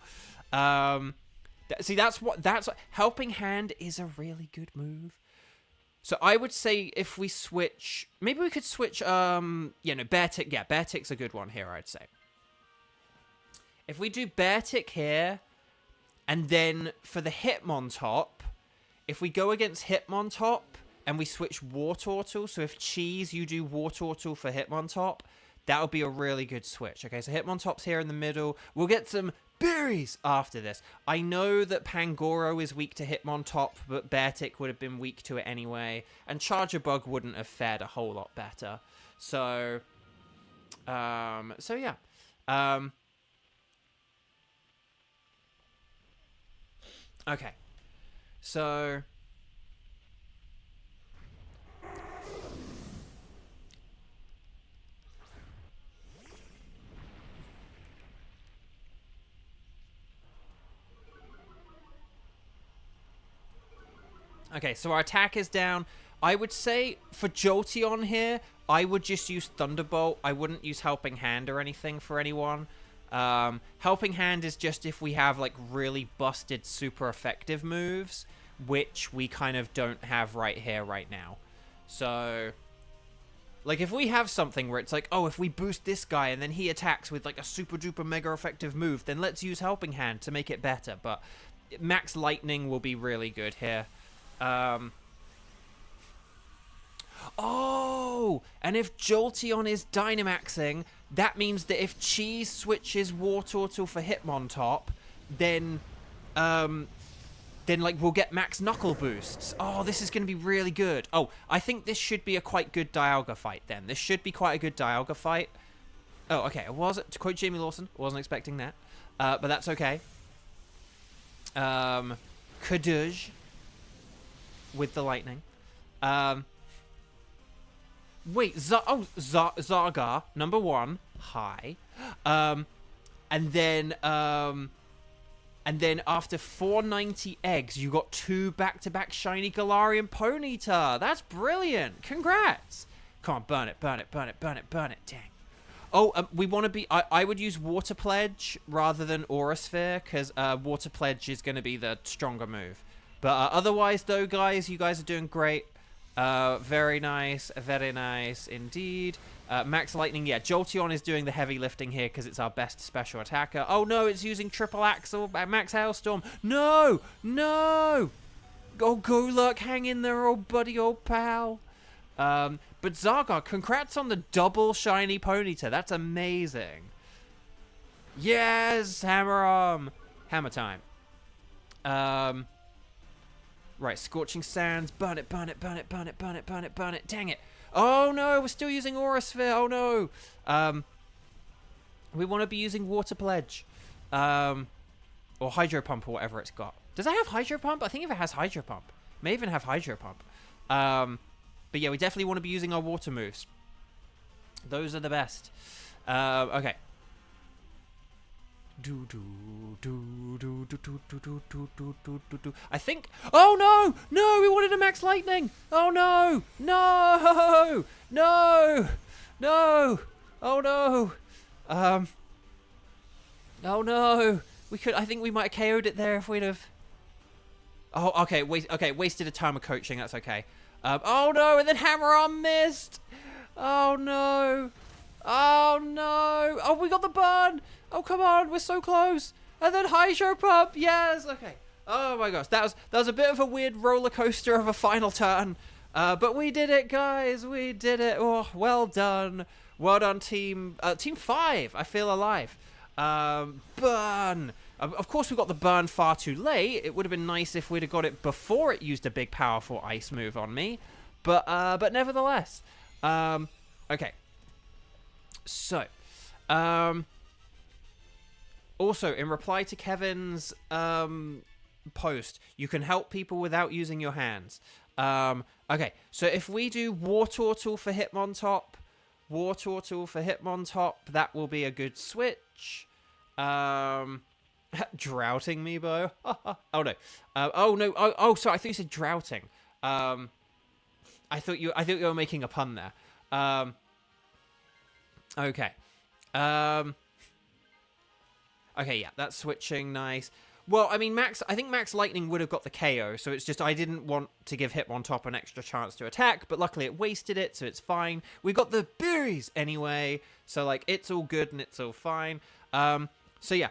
See, that's what Helping Hand is a really good move. So I would say if we switch, maybe we could switch, Beartick. Yeah, Beartick's a good one here, I'd say. If we do Beartick here, and then for the Hitmontop, if we go against Hitmontop and we switch Wartortle, so if Cheese, you do Wartortle for Hitmontop, that would be a really good switch. Okay, so Hitmontop's here in the middle. We'll get some berries after this. I know that Pangoro is weak to Hitmontop, but Beartick would have been weak to it anyway, and Charger Bug wouldn't have fared a whole lot better. So yeah. Okay. So okay, so our attack is down. I would say for Jolteon here, I would just use Thunderbolt. I wouldn't use Helping Hand or anything for anyone. Helping Hand is just if we have, like, really busted super effective moves, which we kind of don't have right here, right now. So, like, if we have something where it's like, oh, if we boost this guy and then he attacks with, like, a super duper mega effective move, then let's use Helping Hand to make it better. But Max Lightning will be really good here. Oh, and if Jolteon is Dynamaxing, that means that if Cheese switches Wartortle for Hitmontop, then like we'll get Max Knuckle boosts. Oh, this is going to be really good. Oh, I think this should be a quite good Dialga fight then. This should be quite a good Dialga fight. Oh, okay. To quote Jamie Lawson, I wasn't expecting that, but that's okay. Kaduj. with the lightning. Wait, Zargar, number 1, hi. And then after 490 eggs, you got 2 back-to-back shiny Galarian Ponyta. That's brilliant. Congrats. Come on, burn it, burn it, burn it, burn it, burn it. Dang. Oh, we want to be... I would use Water Pledge rather than Aura Sphere, because Water Pledge is going to be the stronger move. But otherwise, though, guys, you guys are doing great. Very nice indeed. Max Lightning, yeah, Jolteon is doing the heavy lifting here because it's our best special attacker. Oh no, it's using Triple Axle, Max Hailstorm. No! Oh, Golurk, hang in there, old buddy, old pal. But Zargar, congrats on the double shiny Ponyta. That's amazing. Yes, Hammer time. Right, Scorching Sands. Burn it, burn it, burn it, burn it, burn it, burn it, burn it. Dang it. Oh no, we're still using Aura Sphere. Oh no. We want to be using Water Pledge. Or Hydro Pump or whatever it's got. Does it have Hydro Pump? I think if it has Hydro Pump. May even have Hydro Pump. But yeah, we definitely want to be using our water moves. Those are the best. Okay. I think... Oh, no! No, we wanted a Max Lightning! Oh, no! No! No! No! Oh, no! Oh, no! We could... I think we might have KO'd it there if we'd have... Oh, okay. Wasted a time of coaching. That's okay. Oh, no! And then Hammer Arm missed! Oh, no! Oh, no! Oh, we got the burn! Oh, come on, we're so close. And then Hydro Pump, yes, okay. Oh my gosh, that was a bit of a weird roller coaster of a final turn. But we did it, guys, we did it. Oh, well done. Well done, team 5, I feel alive. Burn. Of course, we got the burn far too late. It would have been nice if we'd have got it before it used a big, powerful ice move on me. But nevertheless. Okay. So, also, in reply to Kevin's post, you can help people without using your hands. Okay, so if we do War Turtle for Hitmontop, that will be a good switch. Droughting me, Bo. Oh no. Oh no. Oh, sorry. I thought you said droughting. I thought you were making a pun there. Okay. Okay, yeah, that's switching, nice. Well, I mean, I think Max Lightning would have got the KO, so it's just I didn't want to give Hitmontop an extra chance to attack, but luckily it wasted it, so it's fine. We got the berries anyway, so, like, it's all good and it's all fine. So, yeah.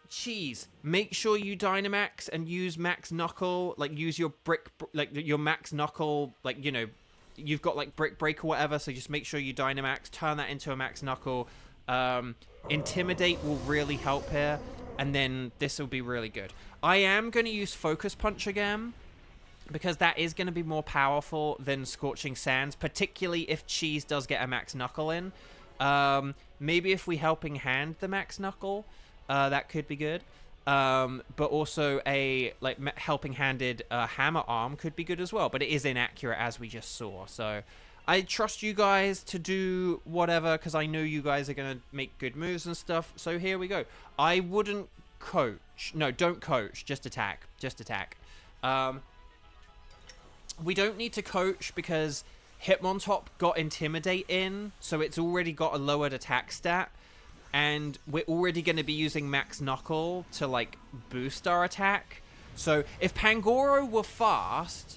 Cheese. Make sure you Dynamax and use Max Knuckle, like, use your your Max Knuckle, like, you know, you've got, like, Brick Break or whatever, so just make sure you Dynamax, turn that into a Max Knuckle. Intimidate will really help here, and then this will be really good. I am going to use Focus Punch again, because that is going to be more powerful than Scorching Sands, particularly if Cheese does get a Max Knuckle in. Maybe if we Helping Hand the Max Knuckle, that could be good. But also a Helping Handed Hammer Arm could be good as well, but it is inaccurate as we just saw, so... I trust you guys to do whatever, because I know you guys are going to make good moves and stuff. So here we go. I wouldn't coach. No, don't coach. Just attack. Just attack. We don't need to coach because Hitmontop got Intimidate in, so it's already got a lowered attack stat. And we're already going to be using Max Knuckle to, like, boost our attack. So if Pangoro were fast...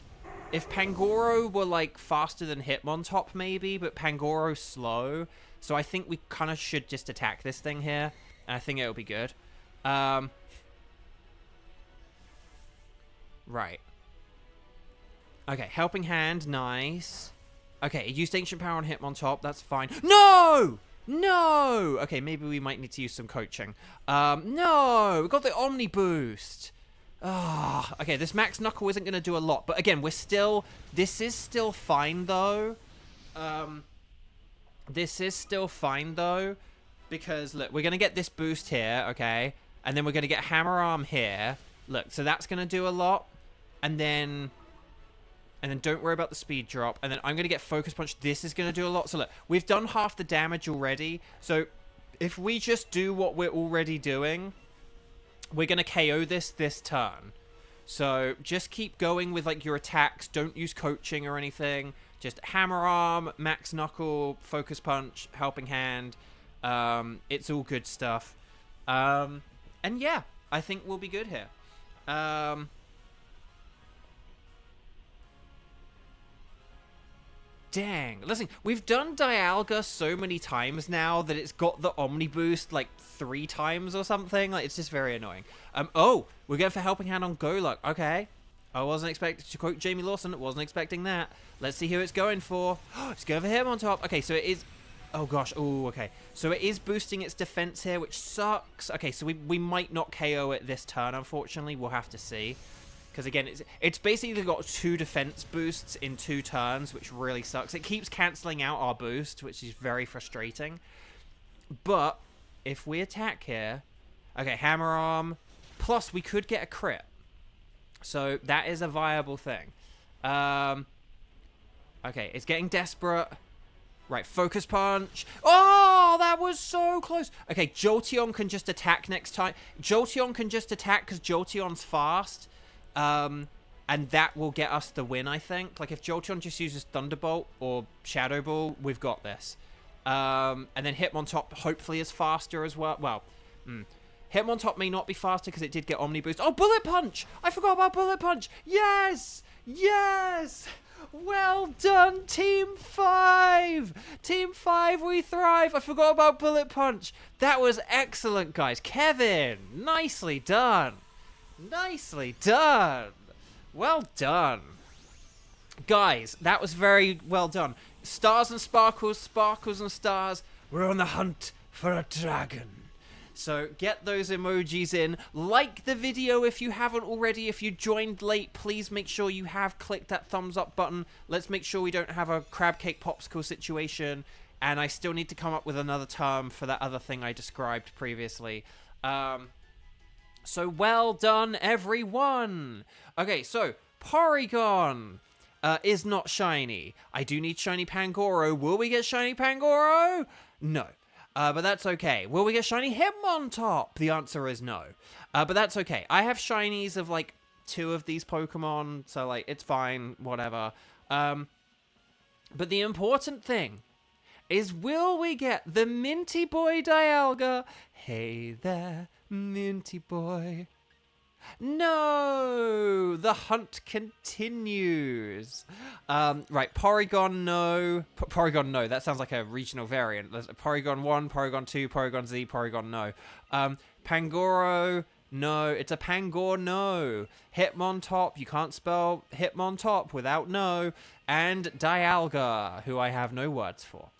If Pangoro were, like, faster than Hitmontop, maybe, but Pangoro's slow, so I think we kind of should just attack this thing here, and I think it'll be good. Right. Okay, Helping Hand, nice. Okay, it used Ancient Power on Hitmontop, that's fine. No! No! Okay, maybe we might need to use some coaching. No! We got the Omni Boost! Ah, okay, this Max Knuckle isn't going to do a lot. But again, this is still fine, though. This is still fine, though. Because, look, we're going to get this boost here, okay? And then we're going to get Hammer Arm here. Look, so that's going to do a lot. And then... And then don't worry about the speed drop. And then I'm going to get Focus Punch. This is going to do a lot. So look, we've done half the damage already. So if we just do what we're already doing, we're going to KO this turn. So just keep going with like your attacks. Don't use coaching or anything. Just Hammer Arm, Max Knuckle, Focus Punch, Helping Hand. It's all good stuff. And yeah, I think we'll be good here. Dang. Listen, we've done Dialga so many times now that it's got the Omni Boost like 3 times or something. Like, it's just very annoying. Oh, we're going for Helping Hand on Goluk. Okay. I wasn't expecting, to quote Jamie Lawson, wasn't expecting that. Let's see who it's going for. It's going for him on top. Okay, so it is... Oh, gosh. Oh, okay. So it is boosting its defense here, which sucks. Okay, so we might not KO it this turn, unfortunately. We'll have to see. Because, again, it's basically got 2 defense boosts in 2 turns, which really sucks. It keeps cancelling out our boost, which is very frustrating. But if we attack here... Okay, Hammer Arm. Plus, we could get a crit. So that is a viable thing. Okay, it's getting desperate. Right, Focus Punch. Oh, that was so close. Okay, Jolteon can just attack next time. Jolteon can just attack because Jolteon's fast. And that will get us the win, I think. Like, if Jolteon just uses Thunderbolt or Shadow Ball, we've got this. And then Hitmontop hopefully is faster as well. Well, Hitmontop may not be faster because it did get Omni Boost. Oh, Bullet Punch! I forgot about Bullet Punch! Yes! Yes! Well done, Team 5! Team 5, we thrive! I forgot about Bullet Punch. That was excellent, guys. Kevin, nicely done. Nicely done. Well done. Guys, that was very well done. Stars and sparkles, sparkles and stars. We're on the hunt for a dragon. So get those emojis in. Like the video if you haven't already. If you joined late, please make sure you have clicked that thumbs up button. Let's make sure we don't have a crab cake popsicle situation. And I still need to come up with another term for that other thing I described previously. So well done, everyone. Okay, so Porygon is not shiny. I do need shiny Pangoro. Will we get shiny Pangoro? No. But that's okay. Will we get shiny Hitmontop? The answer is no. But that's okay. I have shinies of, like, 2 of these Pokemon, so, like, it's fine, whatever. But the important thing is, will we get the Minty Boy Dialga? Hey there, Minty Boy. No! The hunt continues. Right, Porygon, no. Porygon, no. That sounds like a regional variant. There's Porygon 1, Porygon 2, Porygon Z, Porygon, no. Pangoro, no. It's a Pangor, no. Hitmontop, you can't spell Hitmontop without no. And Dialga, who I have no words for.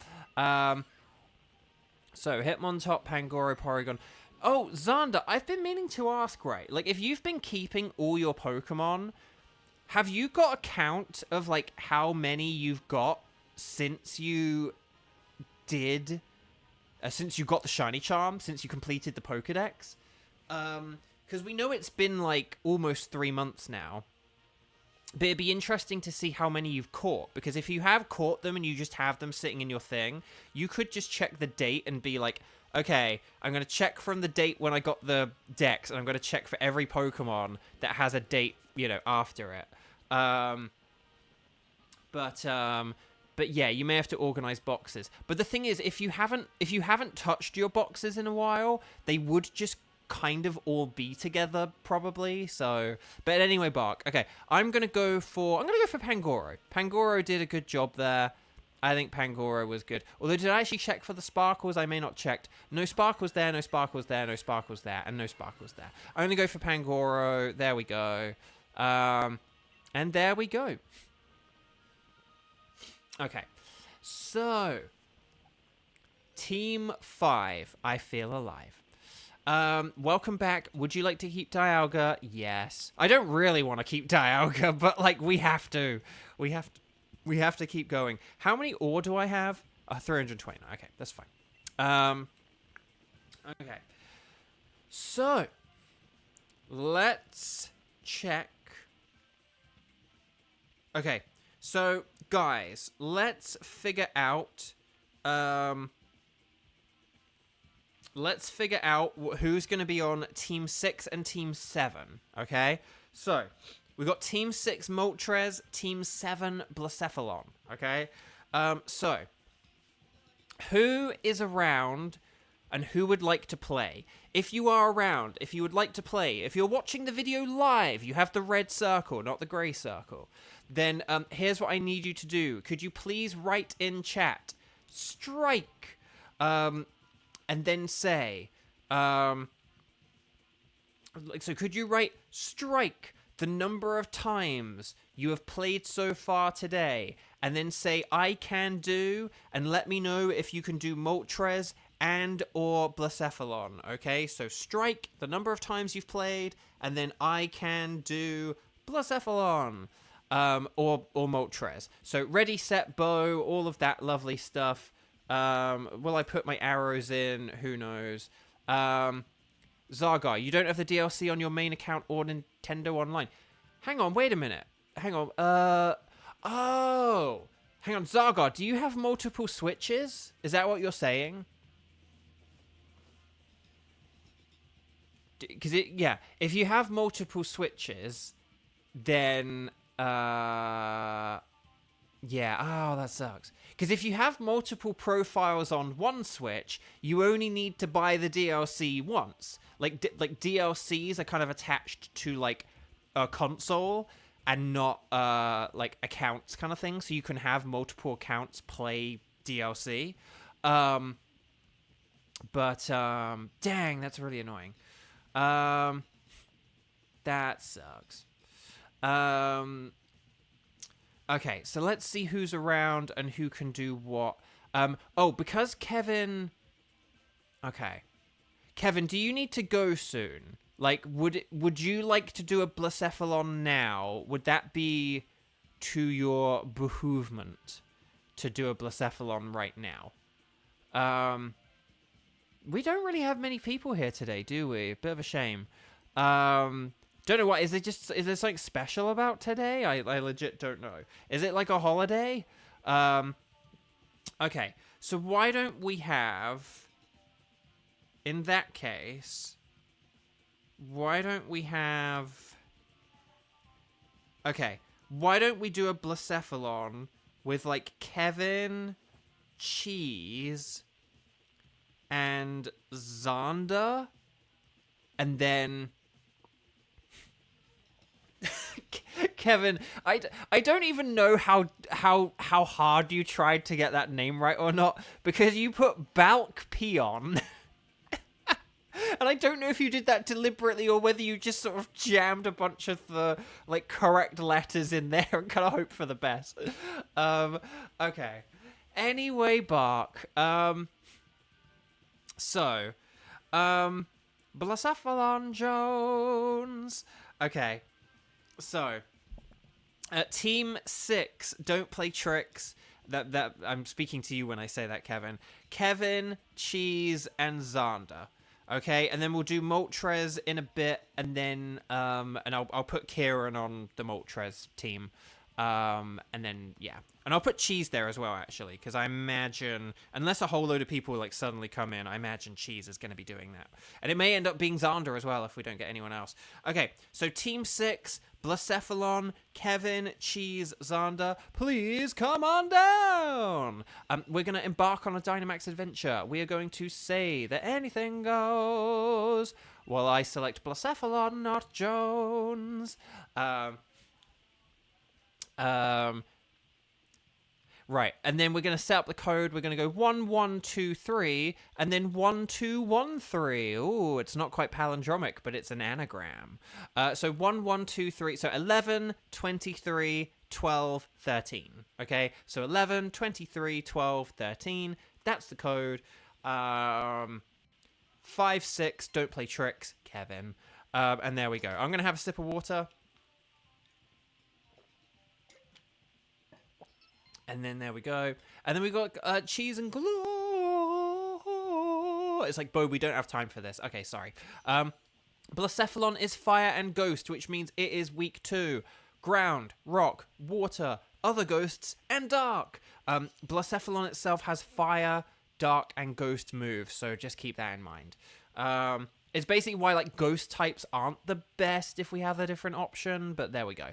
So, Hitmontop, Pangoro, Porygon... Oh, Xander, I've been meaning to ask, right? Like, if you've been keeping all your Pokemon, have you got a count of, like, how many you've got since you did... since you got the Shiny Charm, since you completed the Pokedex? Because we know it's been, like, almost 3 months now. But it'd be interesting to see how many you've caught. Because if you have caught them and you just have them sitting in your thing, you could just check the date and be like... Okay, I'm going to check from the date when I got the Dex, and I'm going to check for every Pokemon that has a date, you know, after it. But yeah, you may have to organize boxes. But the thing is, if you haven't touched your boxes in a while, they would just kind of all be together, probably. So, but anyway, Bark. Okay, I'm going to go for Pangoro. Pangoro did a good job there. I think Pangoro was good. Although, did I actually check for the sparkles? I may not checked. No sparkles there, no sparkles there, no sparkles there, and no sparkles there. I'm going to go for Pangoro. There we go. And there we go. Okay. So, Team 5, I feel alive. Welcome back. Would you like to keep Dialga? Yes. I don't really want to keep Dialga, but, like, we have to. We have to keep going. How many ore do I have? 329. Okay, that's fine. Okay. So, let's check. Okay, So, guys, let's figure out... let's figure out who's going to be on Team 6 and Team 7, okay? So, we've got Team 6 Moltres, Team 7 Blacephalon, okay? So, who is around and who would like to play? If you are around, if you would like to play, if you're watching the video live, you have the red circle, not the grey circle, then here's what I need you to do. Could you please write in chat, strike, and then say, so could you write, strike, the number of times you have played so far today, and then say, I can do, and let me know if you can do Moltres and or Blacephalon, okay? So strike, the number of times you've played, and then I can do Blacephalon, or Moltres. So ready, set, bow, all of that lovely stuff. Will I put my arrows in? Who knows? Zargar, you don't have the DLC on your main account or Nintendo Online. Hang on, wait a minute. Hang on. Oh. Hang on, Zargar, do you have multiple Switches? Is that what you're saying? Because yeah, if you have multiple Switches, then, yeah, oh, that sucks. Because if you have multiple profiles on one Switch, you only need to buy the DLC once. Like DLCs are kind of attached to, like, a console and not, like, accounts kind of thing. So you can have multiple accounts play DLC. But, dang, that's really annoying. That sucks. Okay, so let's see who's around and who can do what. Oh, because Kevin... Okay. Kevin, do you need to go soon? Like, would you like to do a Blacephalon now? Would that be to your behoovement to do a Blacephalon right now? We don't really have many people here today, do we? Bit of a shame. Don't know what, is there something special about today? I legit don't know. Is it like a holiday? Okay, so why don't we have, in that case, why don't we do a Blacephalon with, like, Kevin, Cheese, and Xander, and then... Kevin, I don't even know how hard you tried to get that name right or not, because you put Balk Peon. And I don't know if you did that deliberately or whether you just sort of jammed a bunch of the, like, correct letters in there and kind of hope for the best. Okay. Anyway, Bark. So, Blacephalon Jones. Okay. So, Team 6, don't play tricks. That I'm speaking to you when I say that, Kevin. Kevin, Cheese, and Xander. Okay, and then we'll do Moltres in a bit, and then and I'll put Kieran on the Moltres team. And then, yeah. And I'll put Cheese there as well, actually, because I imagine, unless a whole load of people, like, suddenly come in, I imagine Cheese is going to be doing that. And it may end up being Xander as well if we don't get anyone else. Okay, so Team 6, Blacephalon, Kevin, Cheese, Xander, please come on down! We're going to embark on a Dynamax adventure. We are going to say that anything goes while I select Blacephalon, not Jones. Right, and then we're going to set up the code. We're going to go 1123 and then 1213. Ooh, it's not quite palindromic, but it's an anagram. So 1123, so 11, 23, 12, 13. Okay, so 11, 23, 12, 13. That's the code. 5, 6, don't play tricks, Kevin. And there we go. I'm going to have a sip of water. And then there we go. And then we got Cheese and Glow. It's like, Bo, we don't have time for this. Okay, sorry. Blacephalon is fire and ghost, which means it is week 2. Ground, rock, water, other ghosts, and dark. Blacephalon itself has fire, dark, and ghost moves, so just keep that in mind. It's basically why like ghost types aren't the best if we have a different option, but there we go.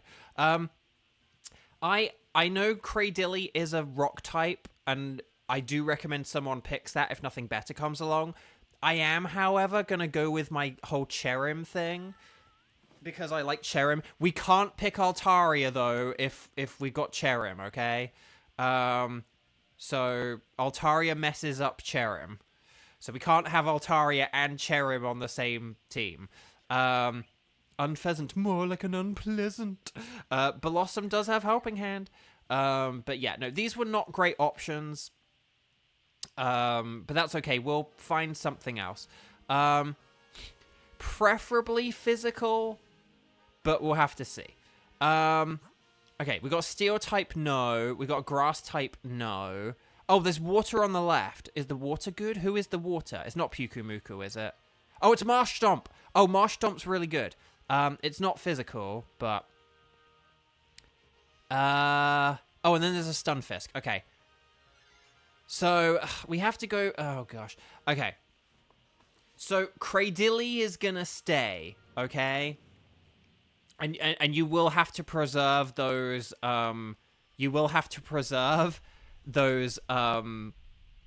I know Cradilly is a rock type, and I do recommend someone picks that if nothing better comes along. I am, however, going to go with my whole Cherim thing, because I like Cherim. We can't pick Altaria, though, if we got Cherim, okay? So Altaria messes up Cherim. So we can't have Altaria and Cherim on the same team. Unpheasant, more like an unpleasant. Blossom does have Helping Hand. But yeah, no, these were not great options. But that's okay. We'll find something else. Preferably physical, but we'll have to see. Okay, we got Steel type, no. We got Grass type, no. Oh, there's water on the left. Is the water good? Who is the water? It's not Pukumuku, is it? Oh, it's Marsh Stomp. Oh, Marsh Stomp's really good. It's not physical, but... Oh, and then there's a Stunfisk. Okay. So, we have to go... Oh, gosh. Okay. So, Cradilly is gonna stay, okay? And you will have to preserve those... You will have to preserve those,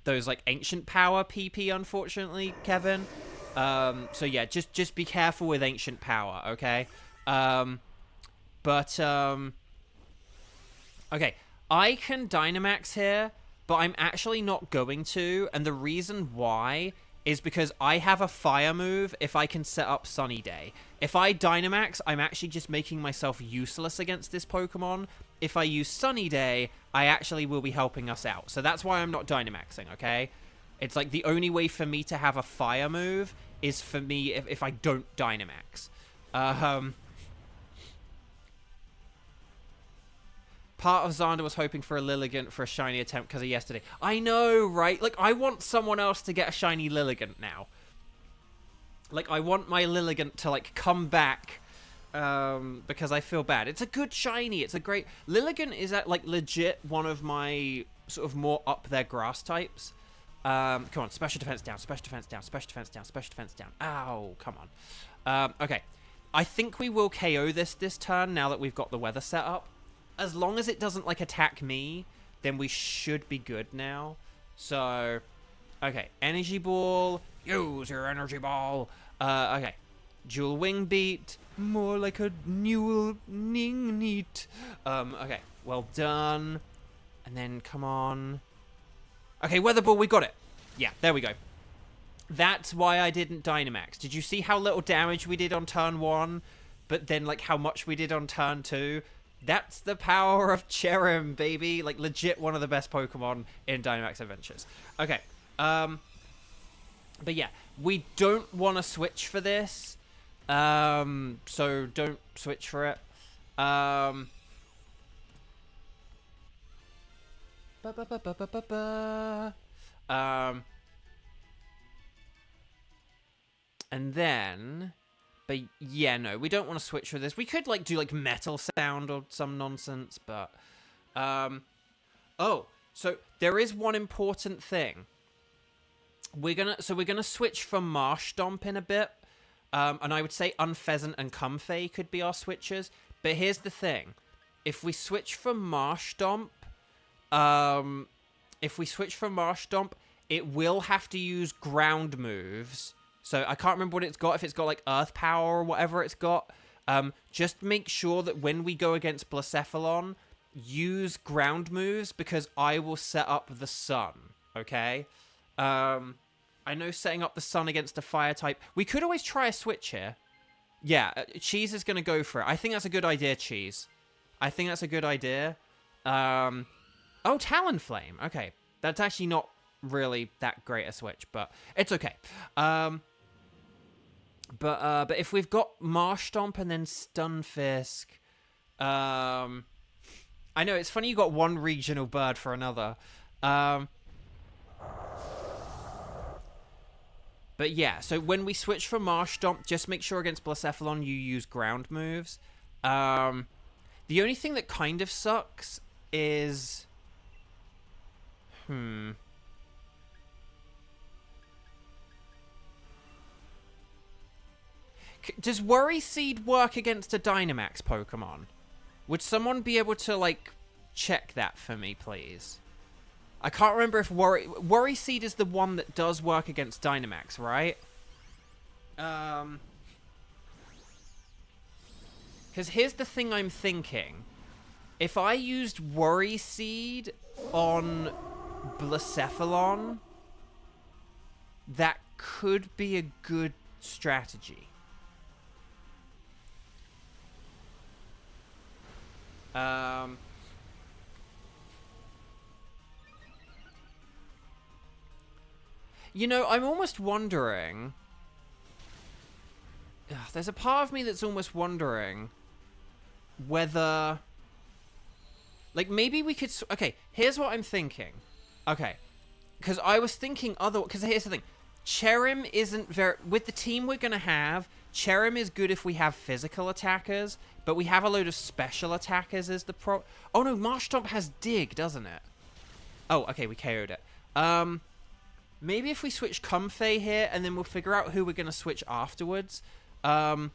like, Ancient Power PP, unfortunately, Kevin. So, yeah, just be careful with Ancient Power, okay? Okay, I can Dynamax here, but I'm actually not going to, and the reason why is because I have a fire move if I can set up Sunny Day. If I Dynamax, I'm actually just making myself useless against this Pokemon. If I use Sunny Day, I actually will be helping us out. So that's why I'm not Dynamaxing, okay? It's like the only way for me to have a fire move is for me if I don't Dynamax. Part of Xander was hoping for a Lilligant for a shiny attempt because of yesterday. I know, right? Like, I want someone else to get a shiny Lilligant now. Like, I want my Lilligant to, like, come back because I feel bad. It's a good shiny. It's a great... Lilligant is, like, legit one of my sort of more up there grass types. Come on, special defense down, special defense down, special defense down, special defense down. Ow, come on. Okay. I think we will KO this turn now that we've got the weather set up. As long as it doesn't, like, attack me, then we should be good now. So, okay. Energy Ball. Use your Energy Ball. Okay. Dual Wing Beat. More like a Newell Ning Neat. Okay. Well done. And then, come on. Okay, Weather Ball, we got it. Yeah, there we go. That's why I didn't Dynamax. Did you see how little damage we did on turn 1? But then, like, how much we did on turn 2? That's the power of Cherim, baby. Like, legit one of the best Pokemon in Dynamax Adventures. Okay. But yeah, we don't want to switch for this. So don't switch for it. And then... But yeah, no, we don't want to switch for this. We could, like, do, like, Metal Sound or some nonsense, but... Oh, so there is one important thing. We're gonna switch from Marsh Stomp in a bit. And I would say Unpheasant and Comfey could be our switches. But here's the thing. If we switch from Marsh Stomp... it will have to use ground moves... So I can't remember what it's got, if it's got like Earth Power or whatever it's got. Just make sure that when we go against Blacephalon, use ground moves because I will set up the Sun, okay? I know setting up the Sun against a Fire type... We could always try a switch here. Yeah, Cheese is going to go for it. I think that's a good idea, Cheese. I think that's a good idea. Oh, Talonflame. Okay, that's actually not really that great a switch, but it's okay. But if we've got Marsh Stomp and then Stunfisk, I know it's funny you got one regional bird for another. But yeah, so when we switch from Marsh Stomp, just make sure against Blacephalon you use ground moves. The only thing that kind of sucks is... Does Worry Seed work against a Dynamax Pokemon? Would someone be able to, like, check that for me, please? I can't remember if Worry Seed is the one that does work against Dynamax, right? Because here's the thing I'm thinking. If I used Worry Seed on Blacephalon, that could be a good strategy. You know, I'm almost wondering... there's a part of me that's almost wondering whether... Like, maybe we could... Okay, here's what I'm thinking. Okay. Because I was thinking other... Because here's the thing. Cherim isn't very... With the team we're going to have, Cherim is good if we have physical attackers, but we have a load of special attackers as the pro... Oh, no, Marshtomp has Dig, doesn't it? Oh, okay, we KO'd it. Maybe if we switch Comfey here, and then we'll figure out who we're going to switch afterwards. The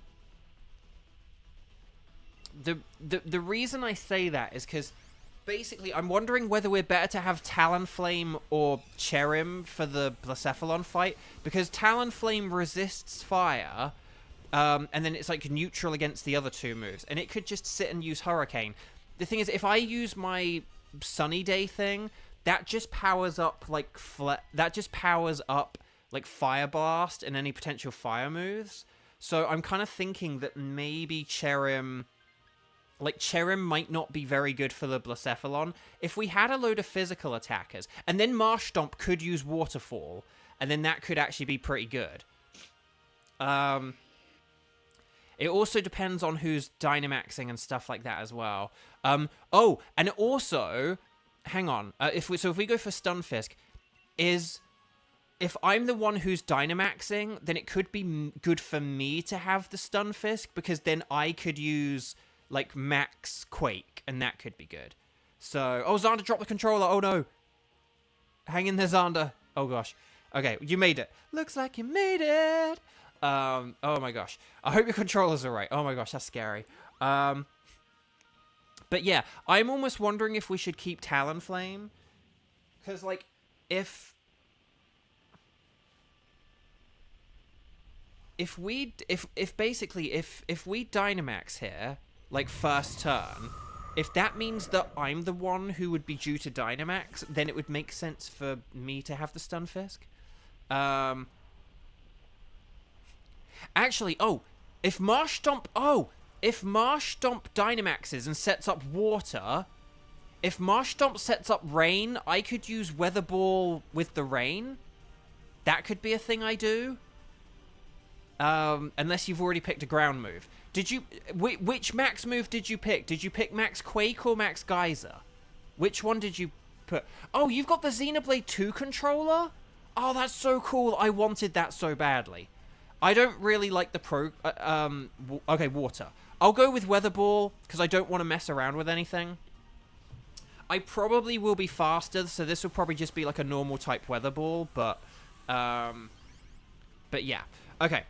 reason I say that is because basically I'm wondering whether we're better to have Talonflame or Cherim for the Blacephalon fight, because Talonflame resists fire, and then it's like neutral against the other two moves, and it could just sit and use Hurricane. The thing is, if I use my Sunny Day thing, that just powers up like Fire Blast and any potential fire moves. So I'm kind of thinking that maybe Cherim might not be very good for the Blacephalon. If we had a load of physical attackers, and then Marshtomp could use Waterfall, and then that could actually be pretty good. It also depends on who's Dynamaxing and stuff like that as well. Oh, and also, hang on. If we go for Stunfisk, if I'm the one who's Dynamaxing, then it could be good for me to have the Stunfisk, because then I could use, like, Max Quake, and that could be good. So, oh, Xander dropped the controller. Oh, no. Hang in there, Xander. Oh, gosh. Okay, you made it. Looks like you made it. Oh, my gosh. I hope your controller's all right. Oh, my gosh, that's scary. But, yeah, I'm almost wondering if we should keep Talonflame. Because, like, if we Dynamax here, like, first turn, if that means that I'm the one who would be due to Dynamax, then it would make sense for me to have the Stunfisk. Actually, if Marshtomp Dynamaxes and sets up Water, if Marshtomp sets up Rain, I could use Weather Ball with the Rain. That could be a thing I do. Unless you've already picked a ground move. Which Max move did you pick? Did you pick Max Quake or Max Geyser? Which one did you put? Oh, you've got the Xenoblade 2 controller? Oh, that's so cool. I wanted that so badly. I don't really like the okay, Water. I'll go with Weather Ball, because I don't want to mess around with anything. I probably will be faster, so this will probably just be like a normal type Weather Ball, but yeah. Okay.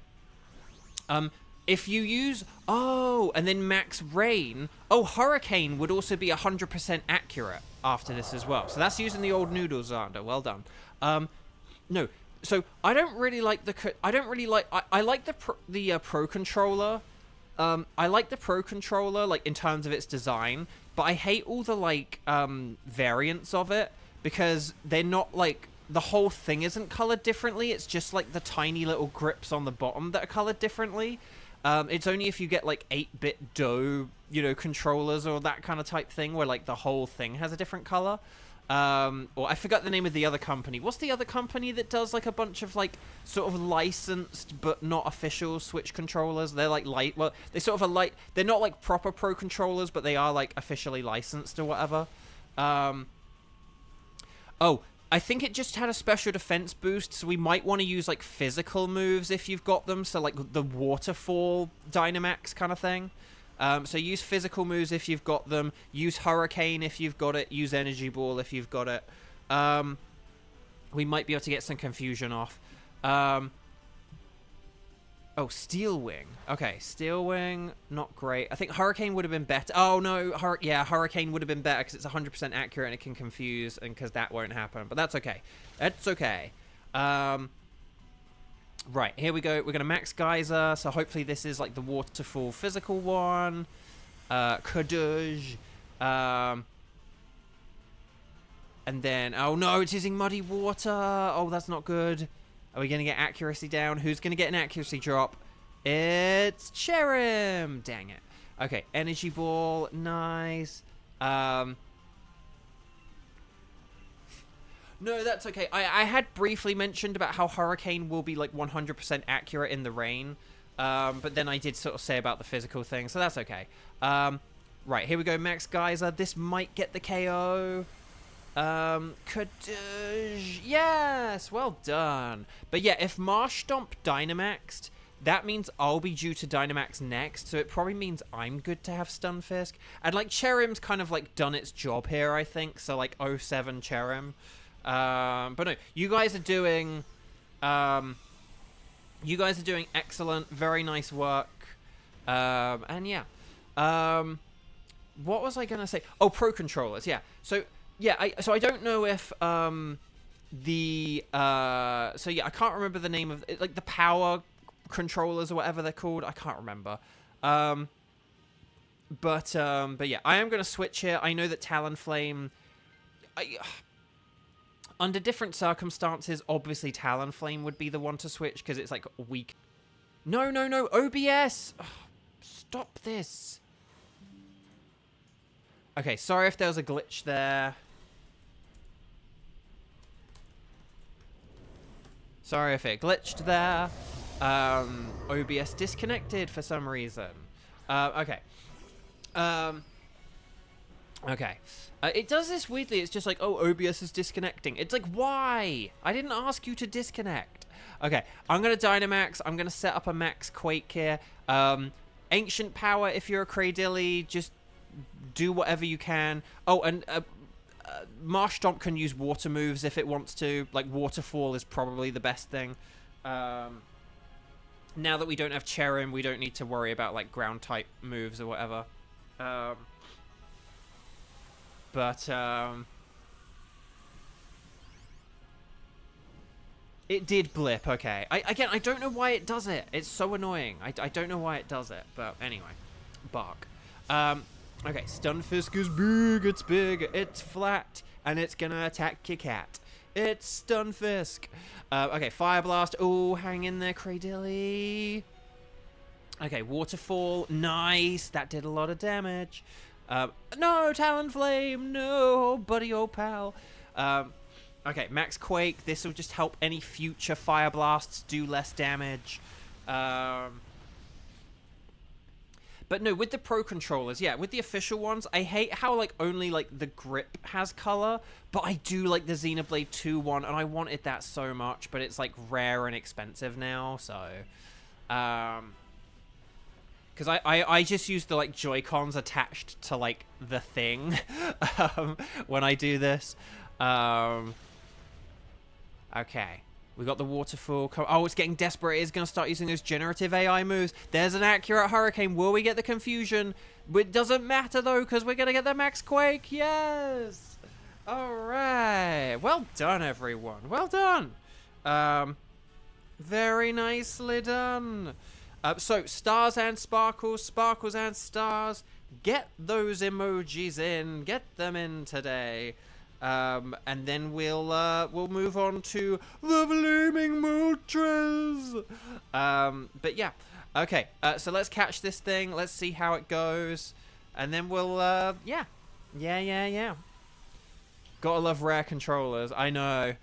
If you use... Oh, and then Max Rain. Oh, Hurricane would also be 100% accurate after this as well. So that's using the old Noodle Xander. Well done. No. So, I don't really like the... I like the Pro Controller. I like the Pro Controller, like, in terms of its design. But I hate all the, like, variants of it. Because they're not, like... The whole thing isn't colored differently. It's just, like, the tiny little grips on the bottom that are colored differently. It's only if you get, like, 8-bit dough, you know, controllers or that kind of type thing where, like, the whole thing has a different color. Or I forgot the name of the other company. What's the other company that does, like, a bunch of, like, sort of licensed but not official Switch controllers? They're, like, well, they sort of are, they're not, like, proper Pro controllers, but they are, like, officially licensed or whatever. Oh, I think it just had a special defense boost, so we might want to use, like, physical moves if you've got them. So, like, the Waterfall Dynamax kind of thing. So use physical moves if you've got them. Use Hurricane if you've got it. Use Energy Ball if you've got it. We might be able to get some confusion off. Oh, Steel Wing. Okay, Steel Wing, not great. I think Hurricane would have been better. Oh, no. Yeah, Hurricane would have been better because it's 100% accurate and it can confuse, and because that won't happen. But that's okay. That's okay. Right, here we go. We're going to max Geyser, so hopefully this is like the Waterfall physical one. Kaduj. And then, oh no, it's using Muddy Water. Oh, that's not good. Are we going to get accuracy down? Who's going to get an accuracy drop? It's Cherim. Dang it. Okay, Energy Ball. Nice. No, that's okay. I had briefly mentioned about how Hurricane will be like 100% accurate in the rain. But then I did sort of say about the physical thing, so that's okay. Right, here we go. Max Geyser. This might get the KO. Kaduj. Yes, well done. But yeah, if Marsh Stomp Dynamaxed, that means I'll be due to Dynamax next, so it probably means I'm good to have Stunfisk. And like Cherim's kind of like done its job here, I think. So like 07 Cherim. But no, you guys are doing excellent, very nice work. And yeah. What was I gonna say? Oh, Pro Controllers, yeah. So yeah, I don't know if so yeah, I can't remember the name of it, like the power controllers or whatever they're called. I can't remember. But yeah, I am gonna switch here. I know that Talonflame, under different circumstances, obviously Talonflame would be the one to switch because it's like weak. No, OBS. Ugh, stop this. Okay, sorry if there was a glitch there. Sorry if it glitched there. OBS disconnected for some reason. Okay. Okay. It does this weirdly. It's just like, oh, OBS is disconnecting. It's like, why? I didn't ask you to disconnect. Okay, I'm going to Dynamax. I'm going to set up a max Quake here. Ancient Power, if you're a Cradilly, just do whatever you can. Oh, and Marsh Stomp can use water moves if it wants to. Like, Waterfall is probably the best thing. Now that we don't have Cherim, we don't need to worry about, like, ground-type moves or whatever. It did blip, okay. Again, I don't know why it does it. It's so annoying. I don't know why it does it, but anyway. Bark. Okay, Stunfisk is big, it's flat, and it's gonna attack your cat. It's Stunfisk. Okay, Fire Blast. Oh, hang in there, Cradilly. Okay, Waterfall. Nice. That did a lot of damage. No, Talonflame. No, buddy, old pal. Okay, Max Quake. This will just help any future Fire Blasts do less damage. But no, with the Pro Controllers, yeah, with the official ones, I hate how, like, only, like, the grip has color, but I do like the Xenoblade 2 one, and I wanted that so much, but it's, like, rare and expensive now, so, because I just use the, like, Joy-Cons attached to, like, the thing, when I do this. Okay. We got the Waterfall. Oh, it's getting desperate. It's going to start using those generative AI moves. There's an accurate Hurricane. Will we get the confusion? It doesn't matter, though, because we're going to get the Max Quake. Yes! All right. Well done, everyone. Well done. Very nicely done. So, stars and sparkles, sparkles and stars. Get those emojis in. Get them in today. And then we'll move on to the Flaming Moltres. But yeah, okay. So let's catch this thing. Let's see how it goes, and then we'll yeah. Gotta love rare controllers. I know.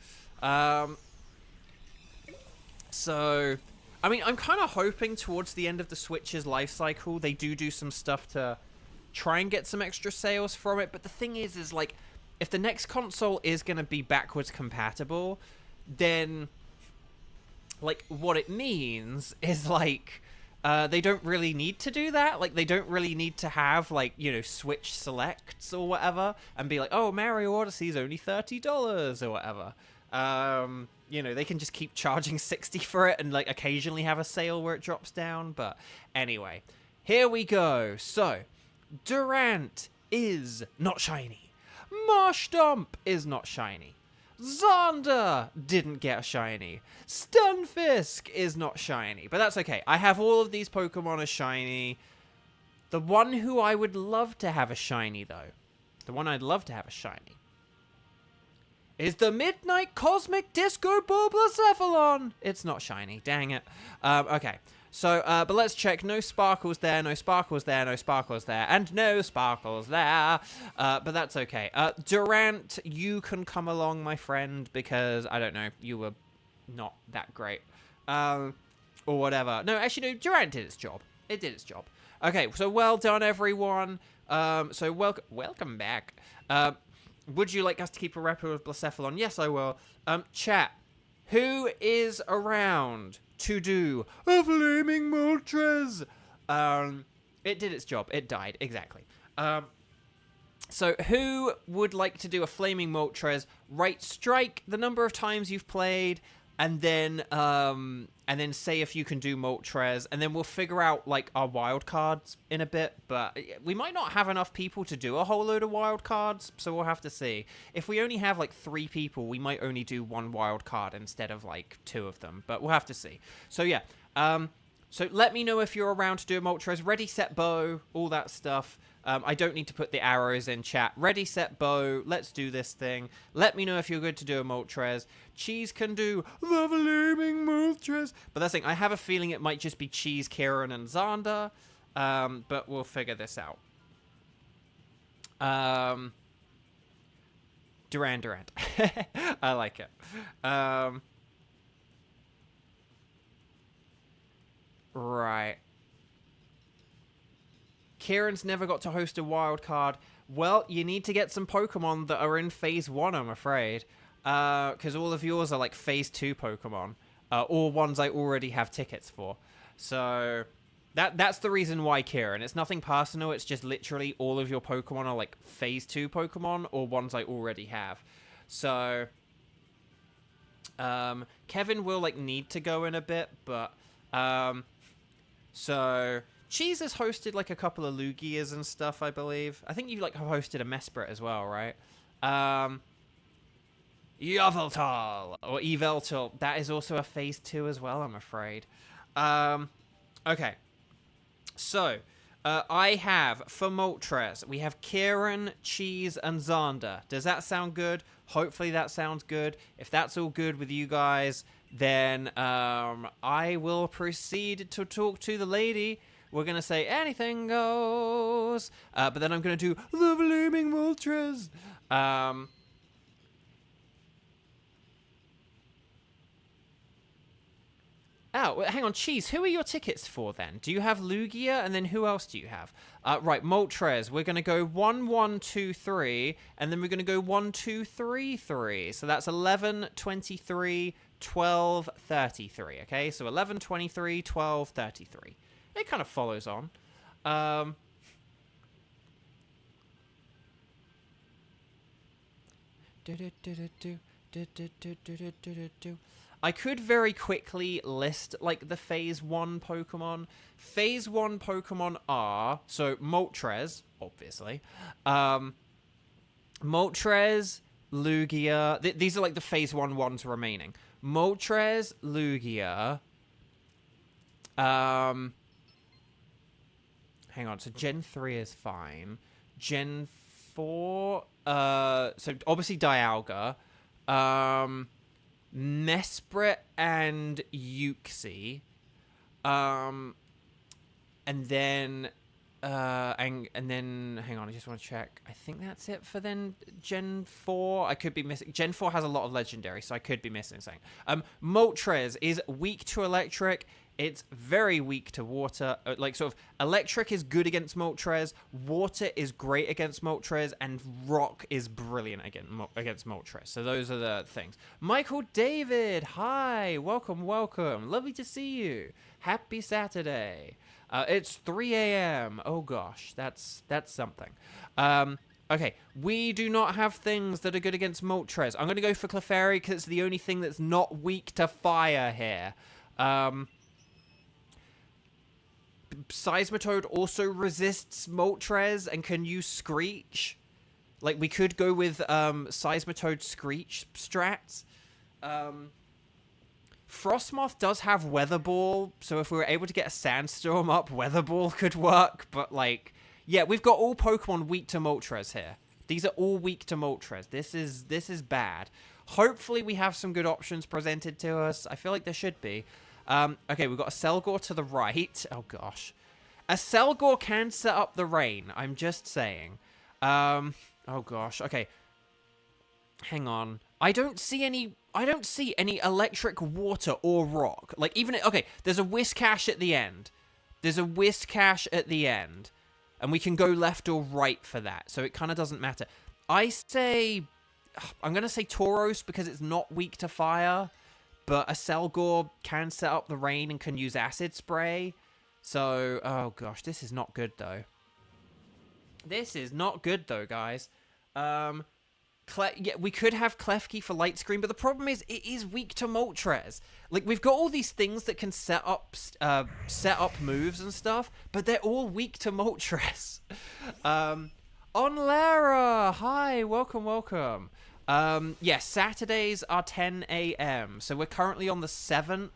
So, I mean, I'm kind of hoping towards the end of the Switch's life cycle, they do some stuff to try and get some extra sales from it. But the thing is like, if the next console is going to be backwards compatible, then, like, what it means is, like, They don't really need to do that. Like, they don't really need to have, like, you know, Switch selects or whatever and be like, oh, Mario Odyssey is only $30 or whatever. You know, they can just keep charging 60 for it and, like, occasionally have a sale where it drops down. But anyway, here we go. So, Durant is not shiny. Marshtomp is not shiny. Zonda didn't get a shiny. Stunfisk is not shiny, but that's okay. I have all of these Pokemon as shiny. The one who I would love to have a shiny, though, the one I'd love to have a shiny, is the Midnight Cosmic Disco Ball Blacephalon. It's not shiny, dang it. Okay, so, but let's check. No sparkles there, no sparkles there, no sparkles there, and no sparkles there. But that's okay. Durant, you can come along, my friend, because, I don't know, you were not that great. Or whatever. No, actually, no, Durant did its job. It did its job. Okay, so well done, everyone. So welcome back. Would you like us to keep a record of Blacephalon? Yes, I will. Chat, who is around to do a flaming Moltres? It did its job. It died. Exactly. So who would like to do a flaming Moltres? Right, strike the number of times you've played, and then say if you can do Moltres, and then we'll figure out, like, our wild cards in a bit, but we might not have enough people to do a whole load of wild cards, so we'll have to see. If we only have, like, 3 people, we might only do 1 wild card instead of, like, 2 of them, but we'll have to see. So, yeah, so let me know if you're around to do a Moltres. Ready, set, bow, all that stuff. I don't need to put the arrows in chat. Ready, set, bow. Let's do this thing. Let me know if you're good to do a Moltres. Cheese can do the flaming Moltres. But that's the thing. I have a feeling it might just be Cheese, Kieran, and Xander. But we'll figure this out. Durant. I like it. Right. Kieran's never got to host a wild card. Well, you need to get some Pokemon that are in Phase 1, I'm afraid. Because all of yours are, like, Phase 2 Pokemon. Or ones I already have tickets for. So, that's the reason why, Kieran. It's nothing personal. It's just literally all of your Pokemon are, like, Phase 2 Pokemon. Or ones I already have. So, Kevin will, like, need to go in a bit. But, so... Cheese has hosted, like, a couple of Lugias and stuff, I believe. I think you, like, have hosted a Mesprit as well, right? Yveltal, or Yveltal. That is also a Phase 2 as well, I'm afraid. Okay. So, I have, for Moltres, we have Kieran, Cheese, and Xander. Does that sound good? Hopefully that sounds good. If that's all good with you guys, then I will proceed to talk to the lady. We're going to say anything goes. But then I'm going to do the flaming Moltres. Oh, hang on, Cheese. Who are your tickets for then? Do you have Lugia? And then who else do you have? Right, Moltres. We're going to go 1, 1, 2, 3. And then we're going to go 1, 2, 3, 3. So that's 11, 23, 12, 33. Okay, so 11, 23, 12, 33. It kind of follows on. I could very quickly list, like, the Phase 1 Pokemon. Phase 1 Pokemon are... So, Moltres, obviously. Moltres, Lugia... these are, like, the Phase 1 ones remaining. Moltres, Lugia... Hang on, so Gen 3 is fine. Gen 4... so, obviously, Dialga. Mesprit and Uxie. And then... and then... Hang on, I just want to check. I think that's it for then Gen 4. I could be missing... Gen 4 has a lot of Legendary, so I could be missing something. Moltres is weak to Electric. It's very weak to water. Like, sort of, electric is good against Moltres, water is great against Moltres, and rock is brilliant against Moltres. So those are the things. Michael David, hi, welcome, welcome. Lovely to see you. Happy Saturday. It's 3 a.m. Oh gosh, that's something. Okay, we do not have things that are good against Moltres. I'm going to go for Clefairy because it's the only thing that's not weak to fire here. Seismitoad also resists Moltres and can use Screech. Like, we could go with Seismitoad Screech strats. Frostmoth does have Weather Ball, so if we were able to get a Sandstorm up, Weather Ball could work, but, like, yeah, we've got all Pokemon weak to Moltres here. These are all weak to Moltres. This is bad. Hopefully we have some good options presented to us. I feel like there should be. Okay, we've got a Selgor to the right. Oh, gosh. A Selgor can set up the rain, I'm just saying. Oh, gosh. Okay. Hang on. I don't see any electric, water, or rock. Like, even... Okay, there's a Whiscash at the end. There's a Whiscash at the end. And we can go left or right for that. So it kind of doesn't matter. I say... I'm going to say Tauros because it's not weak to fire. But a Selgor can set up the rain and can use Acid Spray. So... Oh, gosh. This is not good, though. This is not good, though, guys. Yeah, we could have Klefki for Light Screen, but the problem is it is weak to Moltres. Like, we've got all these things that can set up moves and stuff, but they're all weak to Moltres. Onlara, hi, welcome, welcome. Yeah, Saturdays are 10 a.m., so we're currently on the 7th.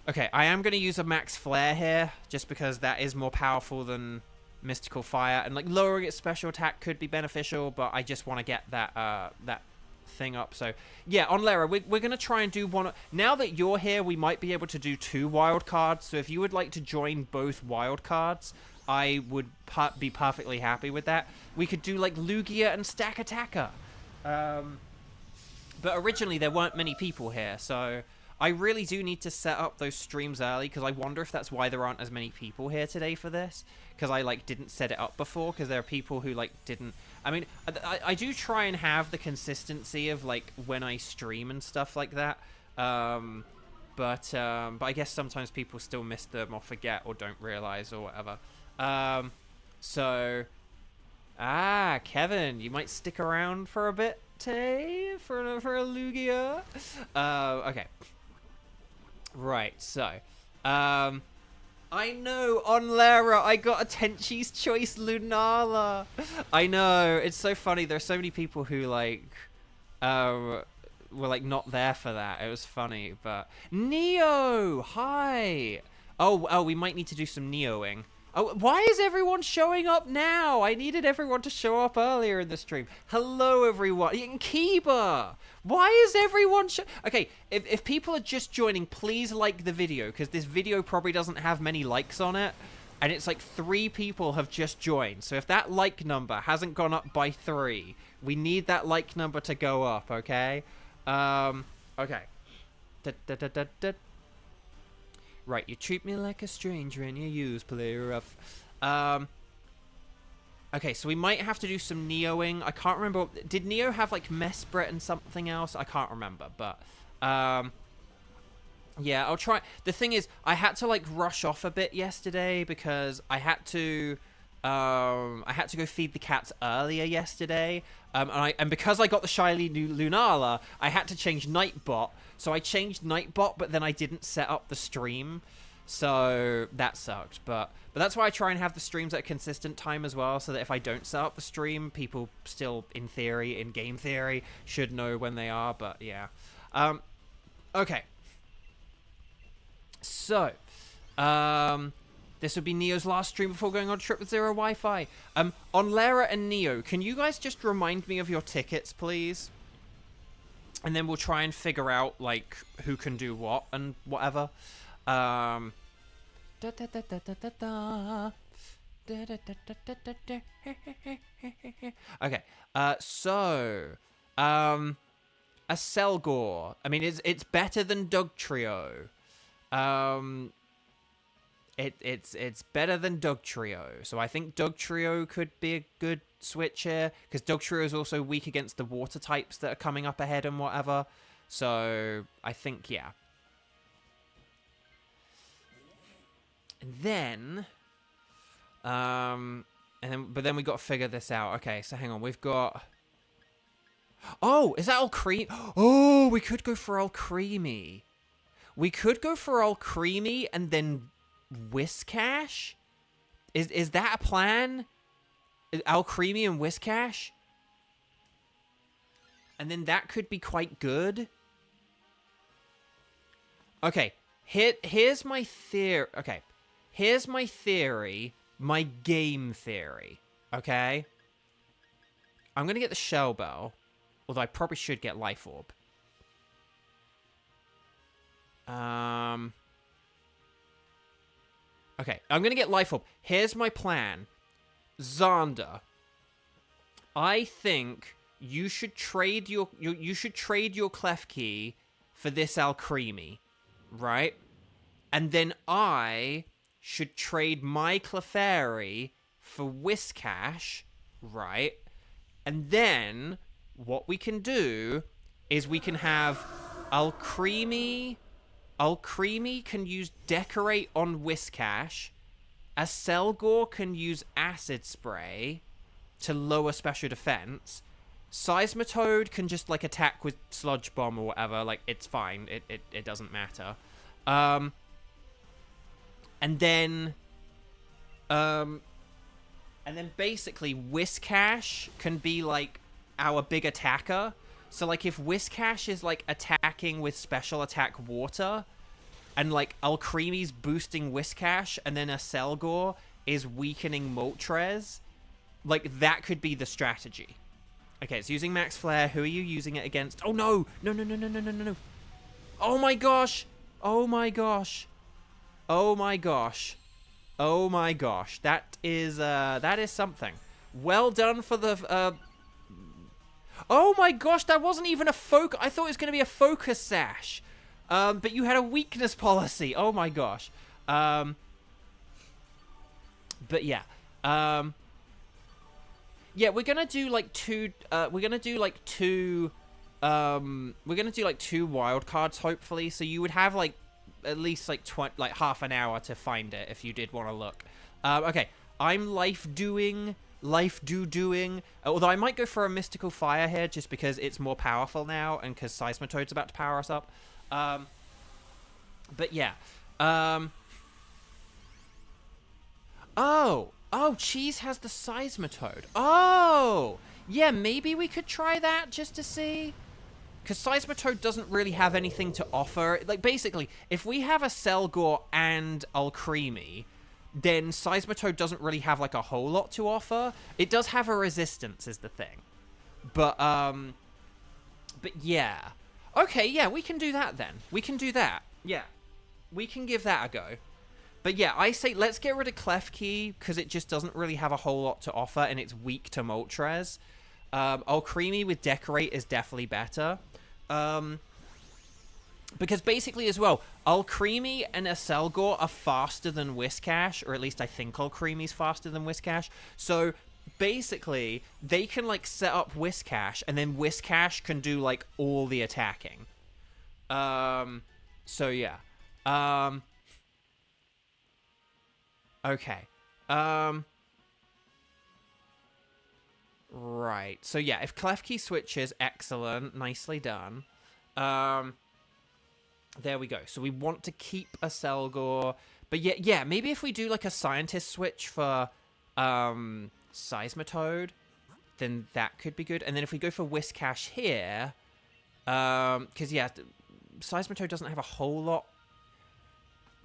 Okay, I am going to use a Max Flare here, just because that is more powerful than Mystical Fire. And, like, lowering its special attack could be beneficial, but I just want to get that that thing up. So, yeah, on Lara, we're going to try and do one... Now that you're here, we might be able to do 2 wild cards. So if you would like to join both wild cards, I would be perfectly happy with that. We could do, like, Lugia and Stack Attacker. But originally, there weren't many people here, so... I really do need to set up those streams early, because I wonder if that's why there aren't as many people here today for this. Because I, like, didn't set it up before, because there are people who, like, didn't... I mean, I do try and have the consistency of, like, when I stream and stuff like that. But I guess sometimes people still miss them or forget or don't realize or whatever. Kevin, you might stick around for a bit today for a Lugia. Okay. Right, so, I know, on Lara, I got a Tenchi's Choice Lunala. I know, it's so funny, there are so many people who, like, were, like, not there for that. It was funny, but... Neo! Hi! Oh, we might need to do some Neoing. Oh, why is everyone showing up now? I needed everyone to show up earlier in the stream. Hello, everyone. Kiba! Why is everyone Okay, if people are just joining, please like the video, because this video probably doesn't have many likes on it. And it's like 3 people have just joined. So if that like number hasn't gone up by 3, we need that like number to go up, okay? Okay. Right, you treat me like a stranger and you use play rough. Okay, so we might have to do some Neoing. I can't remember. Did Neo have, like, Mesprit and something else? I can't remember, but... yeah, I'll try... The thing is, I had to, like, rush off a bit yesterday because I had to go feed the cats earlier yesterday. And because I got the shiny Lunala, I had to change Nightbot. So I changed Nightbot, but then I didn't set up the stream. So that sucked. But that's why I try and have the streams at a consistent time as well, so that if I don't set up the stream, people still, in theory, in game theory, should know when they are. But yeah. Okay. So, this would be Neo's last stream before going on a trip with zero Wi-Fi. On Lara and Neo, can you guys just remind me of your tickets, please? And then we'll try and figure out, like, who can do what and whatever. Okay. So, a Selgor. I mean, it's better than Dugtrio. It's better than Dugtrio. So I think Dugtrio could be a good switch here, because Dugtrio is also weak against the water types that are coming up ahead and whatever. So I think, yeah. And then, but then we got to figure this out. Okay, so hang on, we've got. Oh, is that Alcremie? Oh, we could go for Alcremie. We could go for Alcremie and then Whiscash? Is that a plan? Alcremie and Whiscash? And then that could be quite good. Okay, here's my theory. Okay, here's my theory, my game theory. Okay? I'm going to get the Shell Bell, although I probably should get Life Orb. Okay, I'm going to get Life Orb. Here's my plan. Xander, I think you should trade your Klefki for this Alcremie, right? And then I should trade my Clefairy for Whiscash, right? And then what we can do is we can have Alcremie can use Decorate on Whiscash. A Selgor can use Acid Spray to lower special defense. Seismitoad can just, like, attack with Sludge Bomb or whatever. Like, it's fine. It doesn't matter. And then basically Whiscash can be, like, our big attacker. So, like, if Whiscash is, like, attacking with special attack water, and, like, Alcremie's boosting Whiscash, and then a Selgor is weakening Moltres, like, that could be the strategy. Okay, it's using Max Flare. Who are you using it against? Oh, no! No. Oh, my gosh! Oh, my gosh! Oh, my gosh. Oh, my gosh. That is something. Well done for the, Oh my gosh, that wasn't even a focus. I thought it was going to be a focus sash. But you had a weakness policy. Oh my gosh. But yeah. Yeah, we're going to do like two wild cards hopefully. So you would have like at least like half an hour to find it if you did want to look. Okay. I'm doing. Although I might go for a Mystical Fire here just because it's more powerful now and because Seismitoad's about to power us up. But yeah. Oh, Cheese has the Seismitoad. Oh! Yeah, maybe we could try that just to see. Because Seismitoad doesn't really have anything to offer. Like, basically, if we have a Selgor and Alcremie, then Seismitoad doesn't really have, like, a whole lot to offer. It does have a resistance, is the thing. But yeah. Okay, yeah, we can do that, then. We can do that. Yeah. We can give that a go. But yeah, I say let's get rid of Klefki, because it just doesn't really have a whole lot to offer, and it's weak to Moltres. Alcremie with Decorate is definitely better. Because basically as well, Alcremie and Selgor are faster than Whiscash, or at least I think Alcremie's faster than Whiscash. So basically, they can like set up Whiscash, and then Whiscash can do like all the attacking. So yeah. Okay. Right. So yeah, if Klefki switches, excellent. Nicely done. There we go. So we want to keep a Selgor. But yeah, maybe if we do like a Scientist switch for Seismitoad, then that could be good. And then if we go for Whiscash here, because yeah, Seismitoad doesn't have a whole lot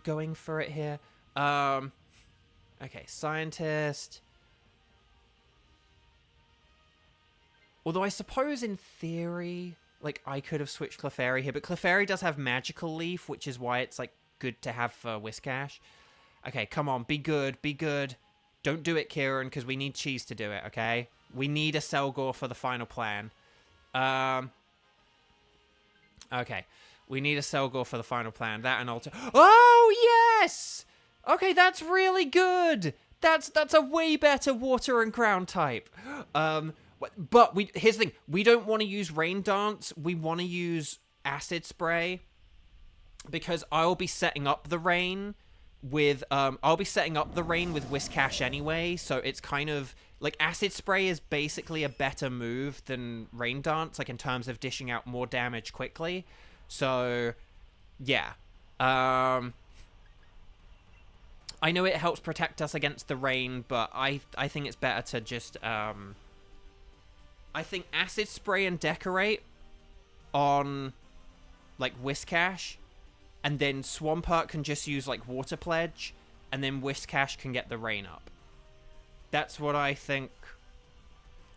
going for it here. Okay, Scientist. Although I suppose in theory, like, I could have switched Clefairy here, but Clefairy does have Magical Leaf, which is why it's, like, good to have for Whiscash. Okay, come on, be good, be good. Don't do it, Kieran, because we need Cheese to do it, okay? We need a Selgor for the final plan. Okay. We need a Selgor for the final plan. That and Alter. Oh, yes! Okay, that's really good. That's a way better water and ground type. But here's the thing. We don't want to use Rain Dance. We want to use Acid Spray. Because I'll be setting up the rain with Whiscash anyway, so it's kind of like Acid Spray is basically a better move than Rain Dance, like in terms of dishing out more damage quickly. So yeah. I know it helps protect us against the rain, but I think it's better to just I think Acid Spray and Decorate on like Whiscash. And then Swampert can just use, like, Water Pledge. And then Whiscash can get the rain up. That's what I think.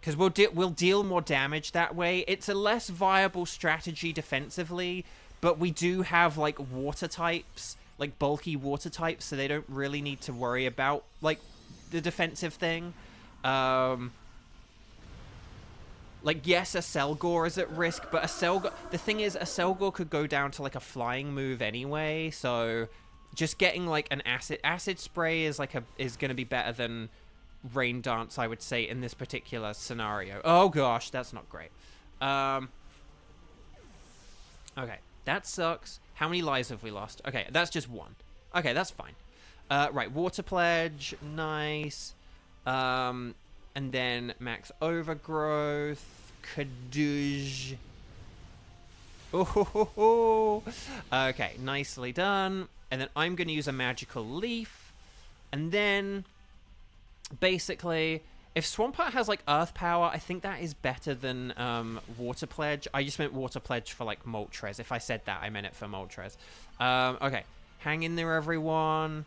Because we'll deal more damage that way. It's a less viable strategy defensively. But we do have, like, water types. Like, bulky water types. So they don't really need to worry about, like, the defensive thing. Like, yes, a Selgor is at risk, but the thing is, a Selgor could go down to, like, a flying move anyway, so just getting, like, an Acid Spray is going to be better than Rain Dance, I would say, in this particular scenario. Oh, gosh, that's not great. Okay, that sucks. How many lives have we lost? Okay, that's just one. Okay, that's fine. Right, Water Pledge, nice. And then Max Overgrowth, Kadoosh. Oh, okay, nicely done. And then I'm going to use a Magical Leaf. And then, basically, if Swampert has, like, Earth Power, I think that is better than Water Pledge. I just meant Water Pledge for, like, Moltres. If I said that, I meant it for Moltres. Okay, hang in there, everyone.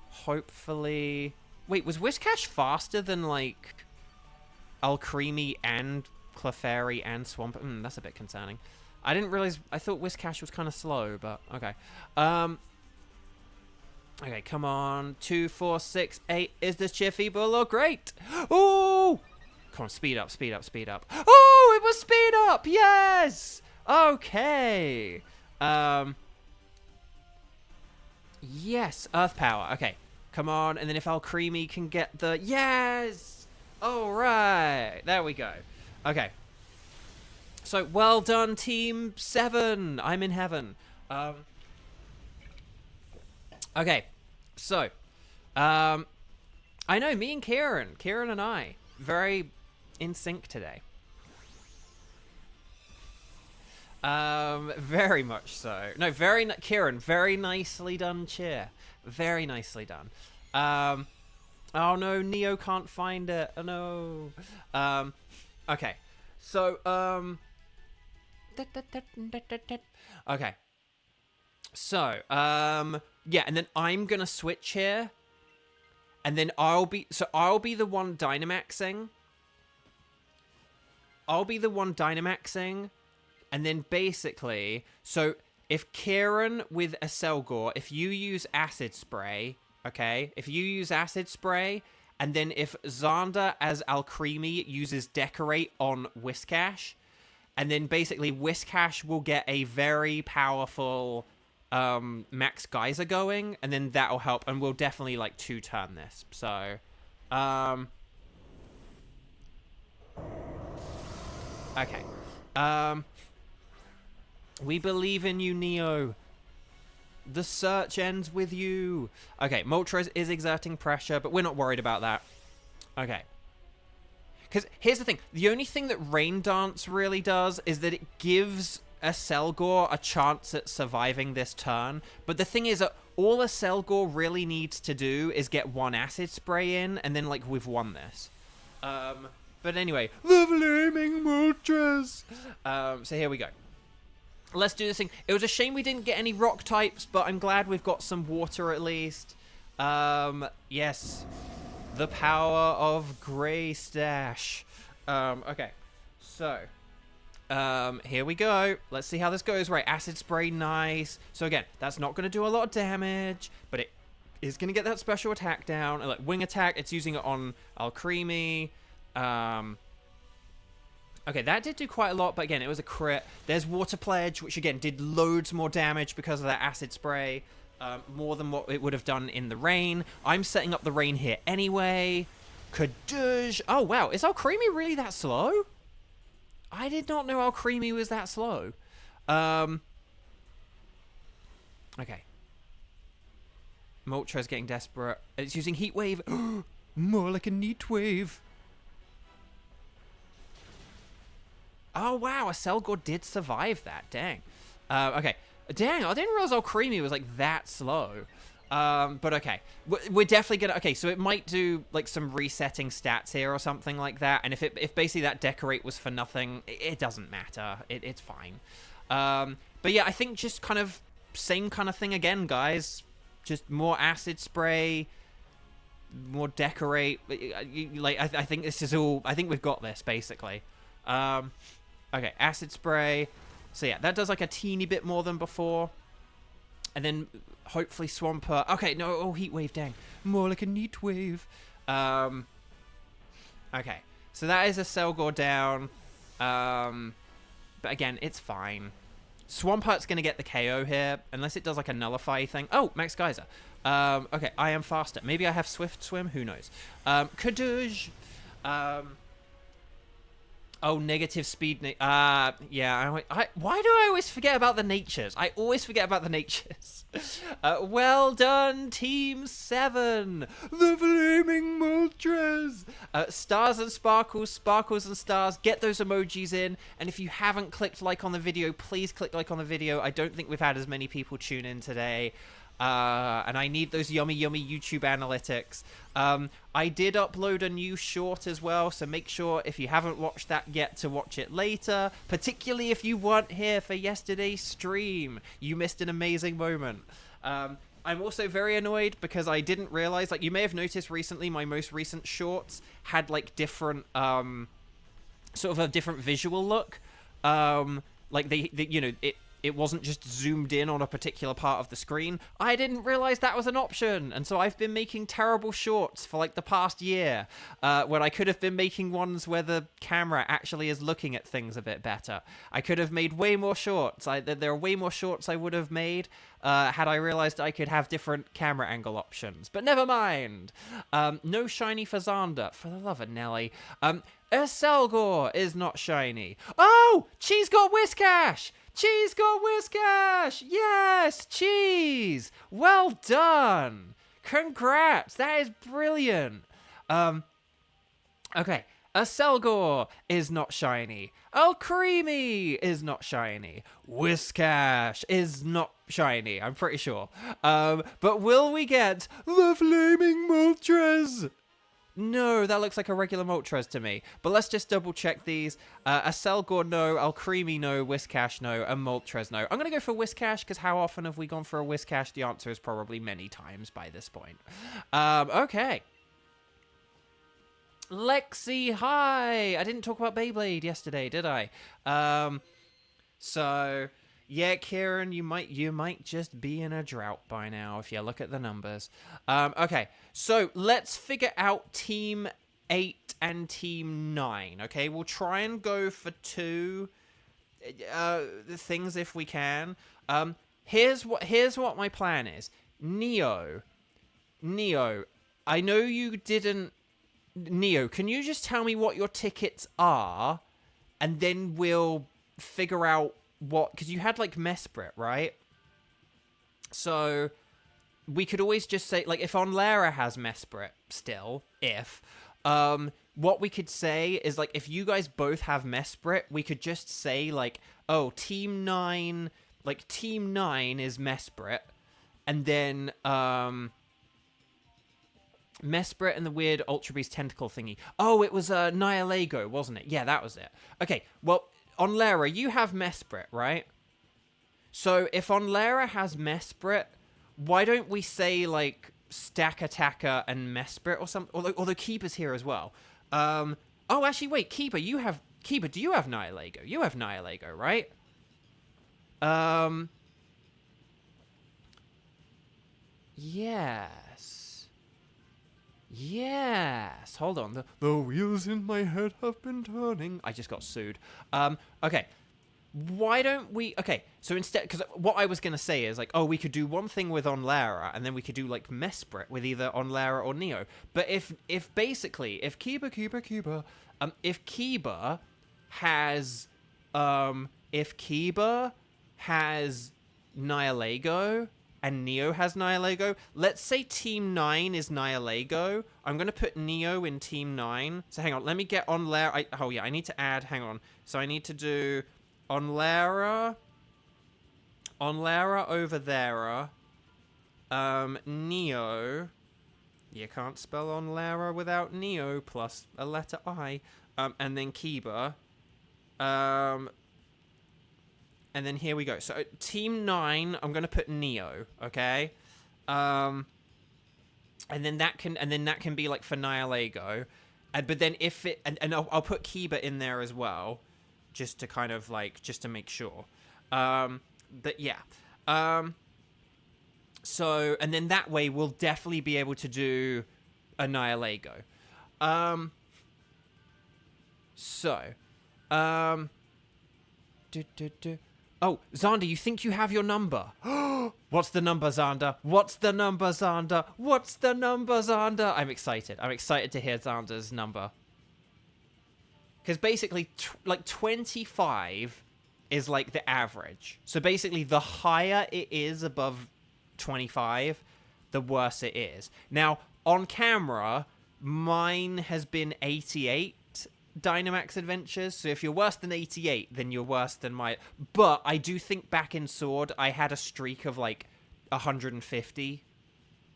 Hopefully... Wait, was Whiscash faster than, like... Alcremie and Clefairy and Swampert. That's a bit concerning. I didn't realize... I thought Whiscash was kind of slow, but... Okay. Okay, come on. 2, 4, 6, 8. Is this cheer feeble or great? Oh! Come on, speed up, speed up, speed up. Oh, it was speed up! Yes! Okay. Yes, Earth Power. Okay, come on. And then if Alcremie can get the... Yes! All right, there we go. Okay. So, well done, Team 7. I'm in heaven. Okay. So, I know, me and Kieran and I, very in sync today. Very much so. No, Kieran, very nicely done cheer. Very nicely done. Oh no, Neo can't find it. Oh no. Okay. So, okay. So, yeah, and then I'm gonna switch here. And then I'll be the one Dynamaxing. And then basically, so if Kieran with a Selgor, if you use Acid Spray, okay? If you use Acid Spray, and then if Xander as Alcremie uses Decorate on Whiscash, and then basically Whiscash will get a very powerful Max Geyser going, and then that'll help, and we'll definitely, like, 2-turn this. So, okay. We believe in you, Neo. The search ends with you. Okay, Moltres is exerting pressure, but we're not worried about that. Okay. Because here's the thing. The only thing that Rain Dance really does is that it gives a Selgor a chance at surviving this turn. But the thing is that all a Selgor really needs to do is get one Acid Spray in, and then, like, we've won this. But anyway, the Flaming Moltres. So here we go. Let's do this thing. It was a shame we didn't get any rock types, but I'm glad we've got some water at least. Yes. The power of Grey Stash. Okay. So, here we go. Let's see how this goes. Right, Acid Spray, nice. So again, that's not going to do a lot of damage, but it is going to get that special attack down. Like, Wing Attack, it's using it on Alcremie. Okay, that did do quite a lot, but again, it was a crit. There's Water Pledge, which again did loads more damage because of that Acid Spray. More than what it would have done in the rain. I'm setting up the rain here anyway. Kadoosh. Oh, wow. Is Alcremie really that slow? I did not know Alcremie was that slow. Okay. Moltres getting desperate. It's using Heat Wave. More like a Neat Wave. Oh, wow. A Selgor did survive that. Dang. Okay. Dang, I didn't realize Alcremie was, like, that slow. But okay. We're definitely gonna... Okay, so it might do, like, some resetting stats here or something like that. And if basically that Decorate was for nothing, it doesn't matter. It's fine. But yeah, I think just kind of same kind of thing again, guys. Just more Acid Spray, more Decorate. Like, I think this is all... I think we've got this, basically. Okay, Acid Spray... So yeah, that does like a teeny bit more than before. And then hopefully Swampert. Okay, no, oh, Heat Wave, dang. More like a Neat Wave. Okay, so that is a Selgor down. But again, it's fine. Swampert's going to get the KO here, unless it does like a Nullify thing. Oh, Max Geyser. Okay, I am faster. Maybe I have Swift Swim, who knows. Kadoosh. Oh, negative speed. Yeah. Why do I always forget about the natures? I always forget about the natures. Well done, Team 7. The Flaming Moltres. Stars and sparkles, sparkles and stars. Get those emojis in. And if you haven't clicked like on the video, please click like on the video. I don't think we've had as many people tune in today. And I need those yummy YouTube analytics. I did upload a new short as well, so make sure if you haven't watched that yet to watch it later, particularly if you weren't here for yesterday's stream. You missed an amazing moment. I'm also very annoyed because I didn't realize, like, you may have noticed recently my most recent shorts had like different sort of a different visual look. Like they you know, it wasn't just zoomed in on a particular part of the screen. I didn't realize that was an option. And so I've been making terrible shorts for like the past year, when I could have been making ones where the camera actually is looking at things a bit better. I could have made way more shorts. There are way more shorts I would have made had I realized I could have different camera angle options. But never mind. No shiny for Xander, for the love of Nelly. A Selgor is not shiny. Oh, Cheese got Whiscash! Cheese got Whiscash! Yes, Cheese! Well done! Congrats! That is brilliant! Okay, a Selgor is not shiny. Alcremie is not shiny. Whiscash is not shiny, I'm pretty sure. But will we get the Flaming Moltres? No, that looks like a regular Moltres to me. But let's just double check these. A Selgor, no. Alcremie, no. Whiscash, no. And Moltres, no. I'm going to go for Whiscash, because how often have we gone for a Whiscash? The answer is probably many times by this point. Okay. Lexi, hi! I didn't talk about Beyblade yesterday, did I? So... yeah, Kieran, you might just be in a drought by now if you look at the numbers. Okay, so let's figure out Team 8 and Team 9, okay? We'll try and go for two things if we can. Here's what my plan is. Neo, I know you didn't... Neo, can you just tell me what your tickets are? And then we'll figure out what, because you had like Mesprit, right? So we could always just say, like, if Onlera has Mesprit still, what we could say is, like, if you guys both have Mesprit, we could just say, like, oh, Team 9 is Mesprit, and then Mesprit and the weird Ultra Beast tentacle thingy. Oh, it was Nihilego, wasn't it? Yeah, that was it. Okay, well, Onlera, you have Mesprit, right? So if Onlera has Mesprit, why don't we say, like, Stack Attacker and Mesprit or something? Although Keeper's here as well. Oh, actually, wait, Keeper, do you have Nihilego? You have Nihilego, right? Yes. Yes. Hold on. The wheels in my head have been turning. I just got sued. Okay. Why don't we... Okay, so instead... Because what I was going to say is, like, oh, we could do one thing with Onlara, and then we could do, like, Mesprit with either Onlara or Neo. But if basically... If Kiba... if Kiba has... if Kiba has Nihilego... and Neo has Nihilego. Let's say Team 9 is Nihilego. I'm going to put Neo in Team 9. So hang on, let me get Onlara. Oh yeah, I need to add, hang on. So I need to do Onlara over there. Neo. You can't spell Onlara without Neo plus a letter I. And then Kiba. And then here we go. So Team 9, I'm gonna put Neo, okay? And then that can be like for Nihilego. But then if it and I'll put Kiba in there as well, just to kind of like just to make sure. But yeah. So and then that way we'll definitely be able to do a Nihilego. Oh, Xander, you think you have your number? What's the number, Xander? What's the number, Xander? What's the number, Xander? I'm excited. I'm excited to hear Xander's number. Because basically, like, 25 is, like, the average. So basically, the higher it is above 25, the worse it is. Now, on camera, mine has been 88. Dynamax Adventures, so if you're worse than 88, then you're worse than my... But I do think back in Sword, I had a streak of, like, 150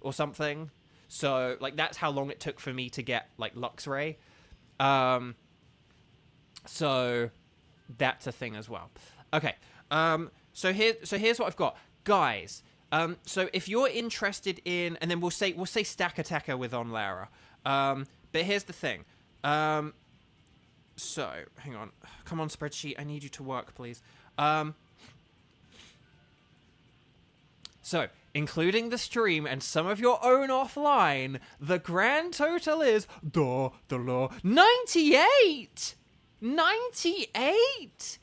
or something. So, like, that's how long it took for me to get, like, Luxray. So, that's a thing as well. Okay, so here's what I've got. Guys, so if you're interested in... And then we'll say Stack Attacker with Onlara. But here's the thing. So, hang on. Come on, spreadsheet. I need you to work, please. So, including the stream and some of your own offline, the grand total is 98! 98!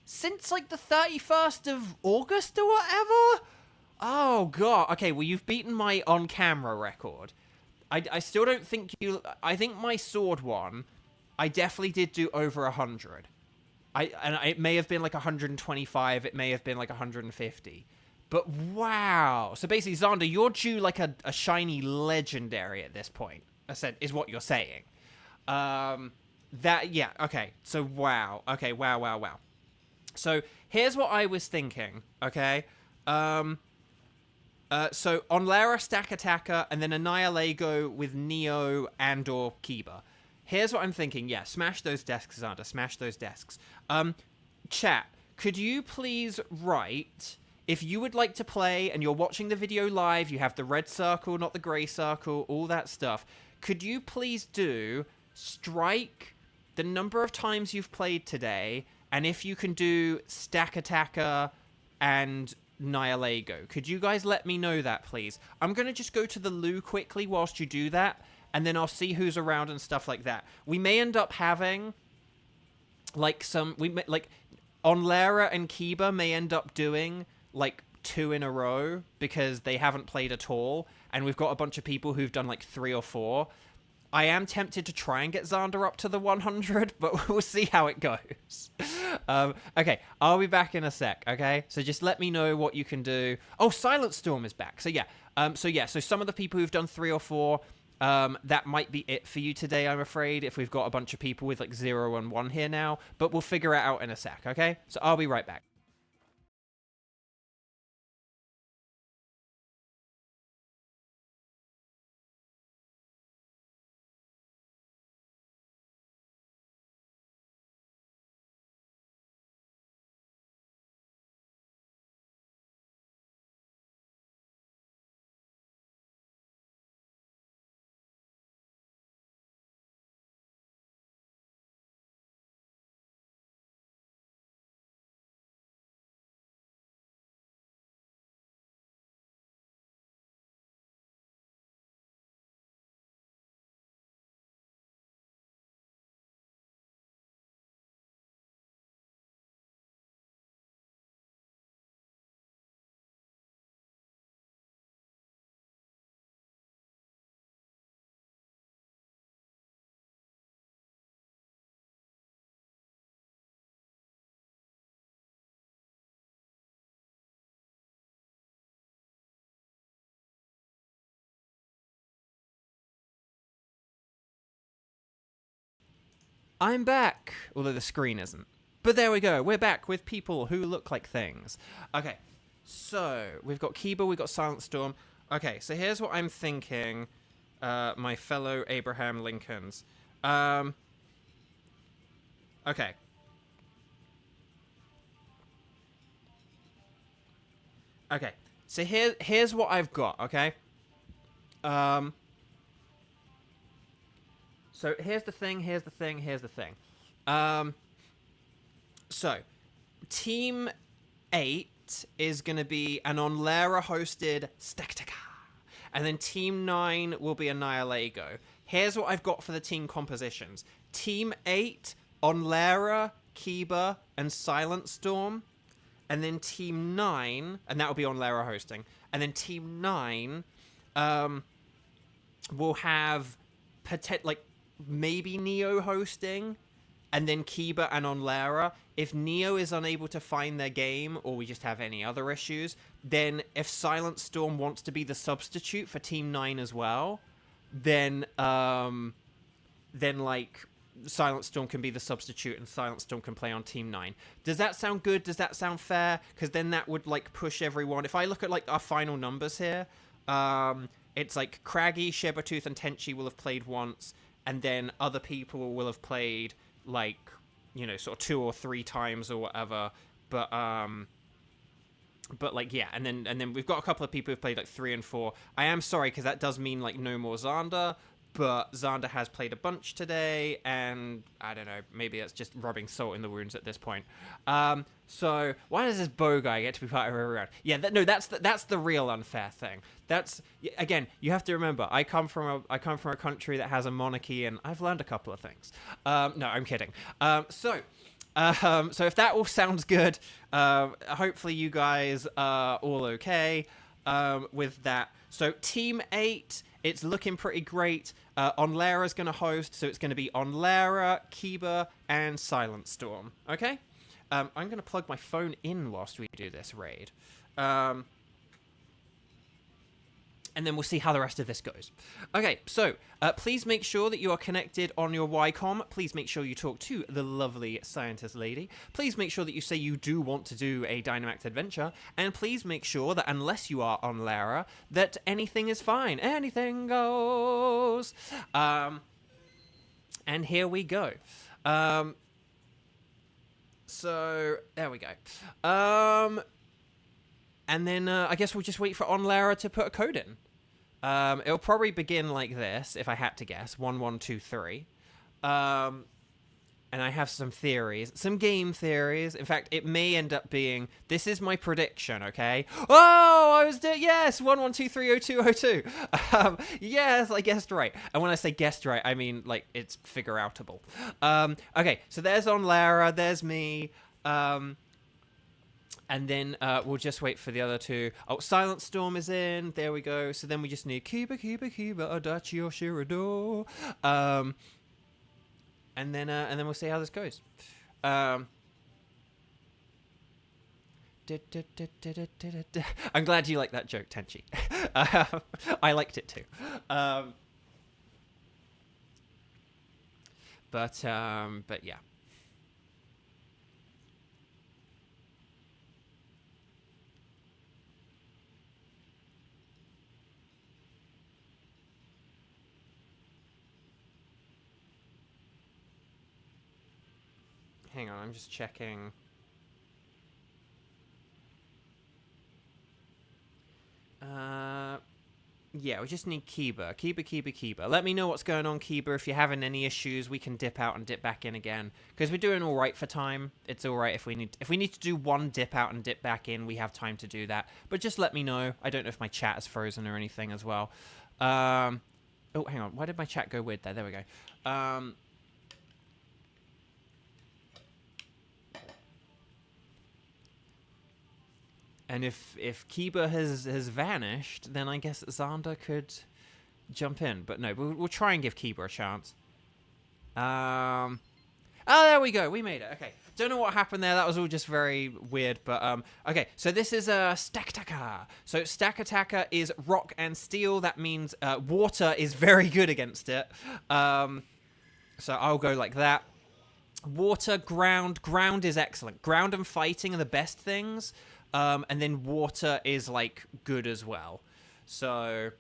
Since, like, the 31st of August or whatever? Oh, God. Okay, well, you've beaten my on-camera record. I still don't think you... I think my sword one... I definitely did do over 100. And it may have been like 125. It may have been like 150. But wow. So basically, Xander, you're due like a shiny legendary at this point. I said, is what you're saying. Yeah, okay. So wow. Okay, wow. So here's what I was thinking, okay? So Onlara, Stack Attacker, and then Nihilego with Neo and or Kiba. Here's what I'm thinking. Yeah, smash those desks, Xander. Smash those desks. Chat, could you please write, if you would like to play and you're watching the video live, you have the red circle, not the grey circle, all that stuff. Could you please strike the number of times you've played today, and if you can do Stack Attacker and Nihilego. Could you guys let me know that, please? I'm going to just go to the loo quickly whilst you do that. And then I'll see who's around and stuff like that. We may end up having, like, Onlara and Kiba may end up doing, like, 2 in a row because they haven't played at all. And we've got a bunch of people who've done, like, 3 or 4. I am tempted to try and get Xander up to the 100, but we'll see how it goes. Okay, I'll be back in a sec, okay? So just let me know what you can do. Oh, Silent Storm is back. So, yeah. So some of the people who've done 3 or 4... that might be it for you today, I'm afraid, if we've got a bunch of people with like 0 and 1 here now, but we'll figure it out in a sec, okay? So I'll be right back. I'm back, although the screen isn't. But there we go. We're back with people who look like things. Okay, so we've got Kiba, we've got Silent Storm. Okay, so here's what I'm thinking, my fellow Abraham Lincolns. Okay. Okay, so here's what I've got, okay? So here's the thing. So, Team 8 is going to be an Onlera-hosted Stakataka. And then Team 9 will be a Nihilego. Here's what I've got for the team compositions. Team 8, Onlera, Kiba, and Silent Storm. And then Team 9, and that will be Onlera hosting. And then Team 9 will have maybe Neo hosting, and then Kiba and Onlera. If Neo is unable to find their game, or we just have any other issues, then if Silent Storm wants to be the substitute for Team 9 as well, then Silent Storm can be the substitute and Silent Storm can play on Team 9. Does that sound good? Does that sound fair? Because then that would push everyone. If I look at our final numbers here, it's Craggy, Sabertooth, and Tenchi will have played once, and then other people will have played sort of 2 or 3 times or whatever. But yeah, and then we've got a couple of people who've played 3 and 4. I am sorry because that does mean no more Xander. But Xander has played a bunch today, and I don't know, maybe that's just rubbing salt in the wounds at this point. So why does this bow guy get to be part of every round? Yeah, that's the real unfair thing. That's, again, you have to remember, I come from a country that has a monarchy, and I've learned a couple of things. No, I'm kidding. So if that all sounds good, hopefully you guys are all okay with that. So Team 8, it's looking pretty great. Onlera's going to host, so it's going to be Onlera, Kiba, and Silent Storm. Okay? I'm going to plug my phone in whilst we do this raid. And then we'll see how the rest of this goes. Okay, so please make sure that you are connected on your Ycom. Please make sure you talk to the lovely scientist lady. Please make sure that you say you do want to do a Dynamax adventure. And please make sure that unless you are on Lara, that anything is fine. Anything goes. And here we go. So, there we go. And then I guess we'll just wait for Onlara to put a code in. It'll probably begin like this, if I had to guess. 1, 1, 2, 3. And I have some theories. Some game theories. In fact, it may end up being... This is my prediction, okay? Oh, I was... Yes! 1, 1, 2, 3, 0, 2, 0, 2. Yes, I guessed right. And when I say guessed right, I mean, it's figure-outable. Okay, so there's Onlara. There's me. And then we'll just wait for the other two. Oh, Silent Storm is in. There we go. So then we just need Kiba, Adachi, or Shirado. And then we'll see how this goes. I'm glad you like that joke, Tenchi. I liked it too. But yeah. Hang on, I'm just checking. Yeah, we just need Kiba. Kiba. Let me know what's going on, Kiba. If you're having any issues, we can dip out and dip back in again. Because we're doing all right for time. It's all right if we need to do one dip out and dip back in, we have time to do that. But just let me know. I don't know if my chat is frozen or anything as well. Oh, hang on. Why did my chat go weird there? There we go. And if Kiba has vanished, then I guess Xander could jump in. But no, we'll try and give Kiba a chance. Oh, there we go. We made it. Okay. Don't know what happened there. That was all just very weird. But, okay. So this is Stakataka. So Stakataka is rock and steel. That means water is very good against it. So I'll go like that. Water, ground. Ground is excellent. Ground and fighting are the best things. And then water is, like, good as well. So,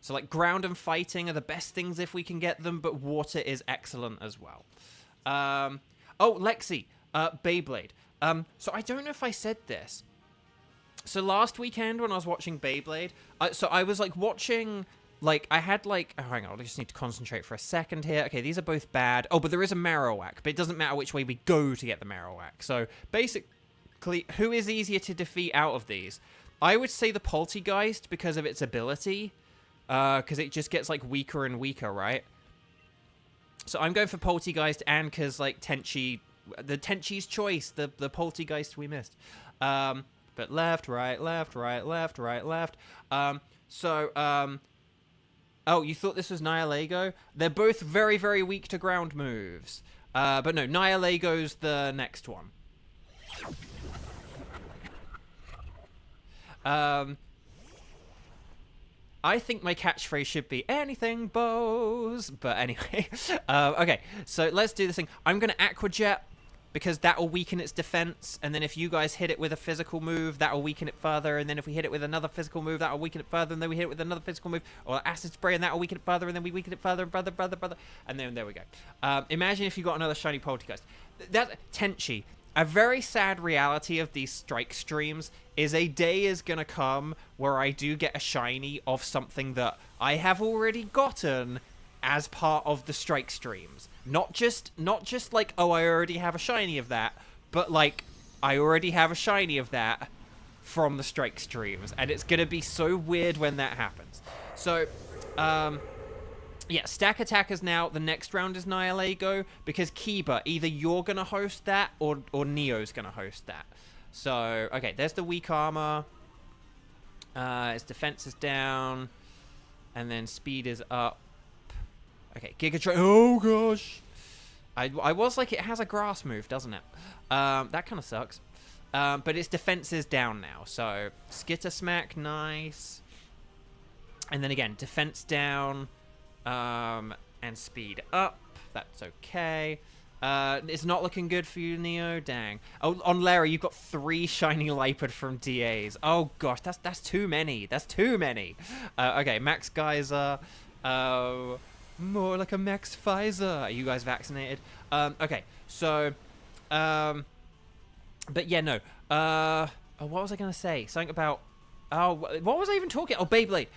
like, ground and fighting are the best things if we can get them, but water is excellent as well. Oh, Lexi, Beyblade. So I don't know if I said this. So last weekend when I was watching Beyblade, so I was, like, watching... Like, I had, like... Oh, hang on, I just need to concentrate for a second here. Okay, these are both bad. Oh, but there is a Marowak, but it doesn't matter which way we go to get the Marowak. So, basically, who is easier to defeat out of these? I would say the Poltergeist because of its ability. Because it just gets, like, weaker and weaker, right? So I'm going for Poltergeist and because, like, Tenchi... The Tenchi's choice, the Poltergeist we missed. But left, right, left, right, left, right, left. Oh, you thought this was Nihilego? They're both very, very weak to ground moves. But no, Nihilego's the next one. I think my catchphrase should be anything bows. But anyway. Okay, so let's do this thing. I'm going to Aqua Jet because that will weaken its defense. And then if you guys hit it with a physical move, that will weaken it further. And then if we hit it with another physical move, that will weaken it further. And then we hit it with another physical move, or Acid Spray, and that will weaken it further. And then we weaken it further, brother. And then there we go. Imagine if you got another shiny Poltergeist. That Tenchi. A very sad reality of these strike streams is a day is going to come where I do get a shiny of something that I have already gotten as part of the strike streams. Not just like, oh, I already have a shiny of that, but like, I already have a shiny of that from the strike streams. And it's going to be so weird when that happens. So, yeah, Stack Attackers now. The next round is Nihilego because Kiba, either you're going to host that or Neo's going to host that. So, okay, there's the weak armor. Its defense is down. And then speed is up. Okay, Giga Train. Oh, gosh. I was like, it has a grass move, doesn't it? That kind of sucks. But its defense is down now. So, Skitter Smack, nice. And then again, defense down. And speed up. That's okay. It's not looking good for you, Neo. Dang. Oh, on Larry, you've got 3 shiny Lipard from DAs. Oh gosh, that's too many. That's too many. Okay, Max Geyser. More like a Max Pfizer. Are you guys vaccinated? Okay, so, but yeah, no. Oh, what was I gonna say? Something about. Oh, what was I even talking? Oh, Beyblade.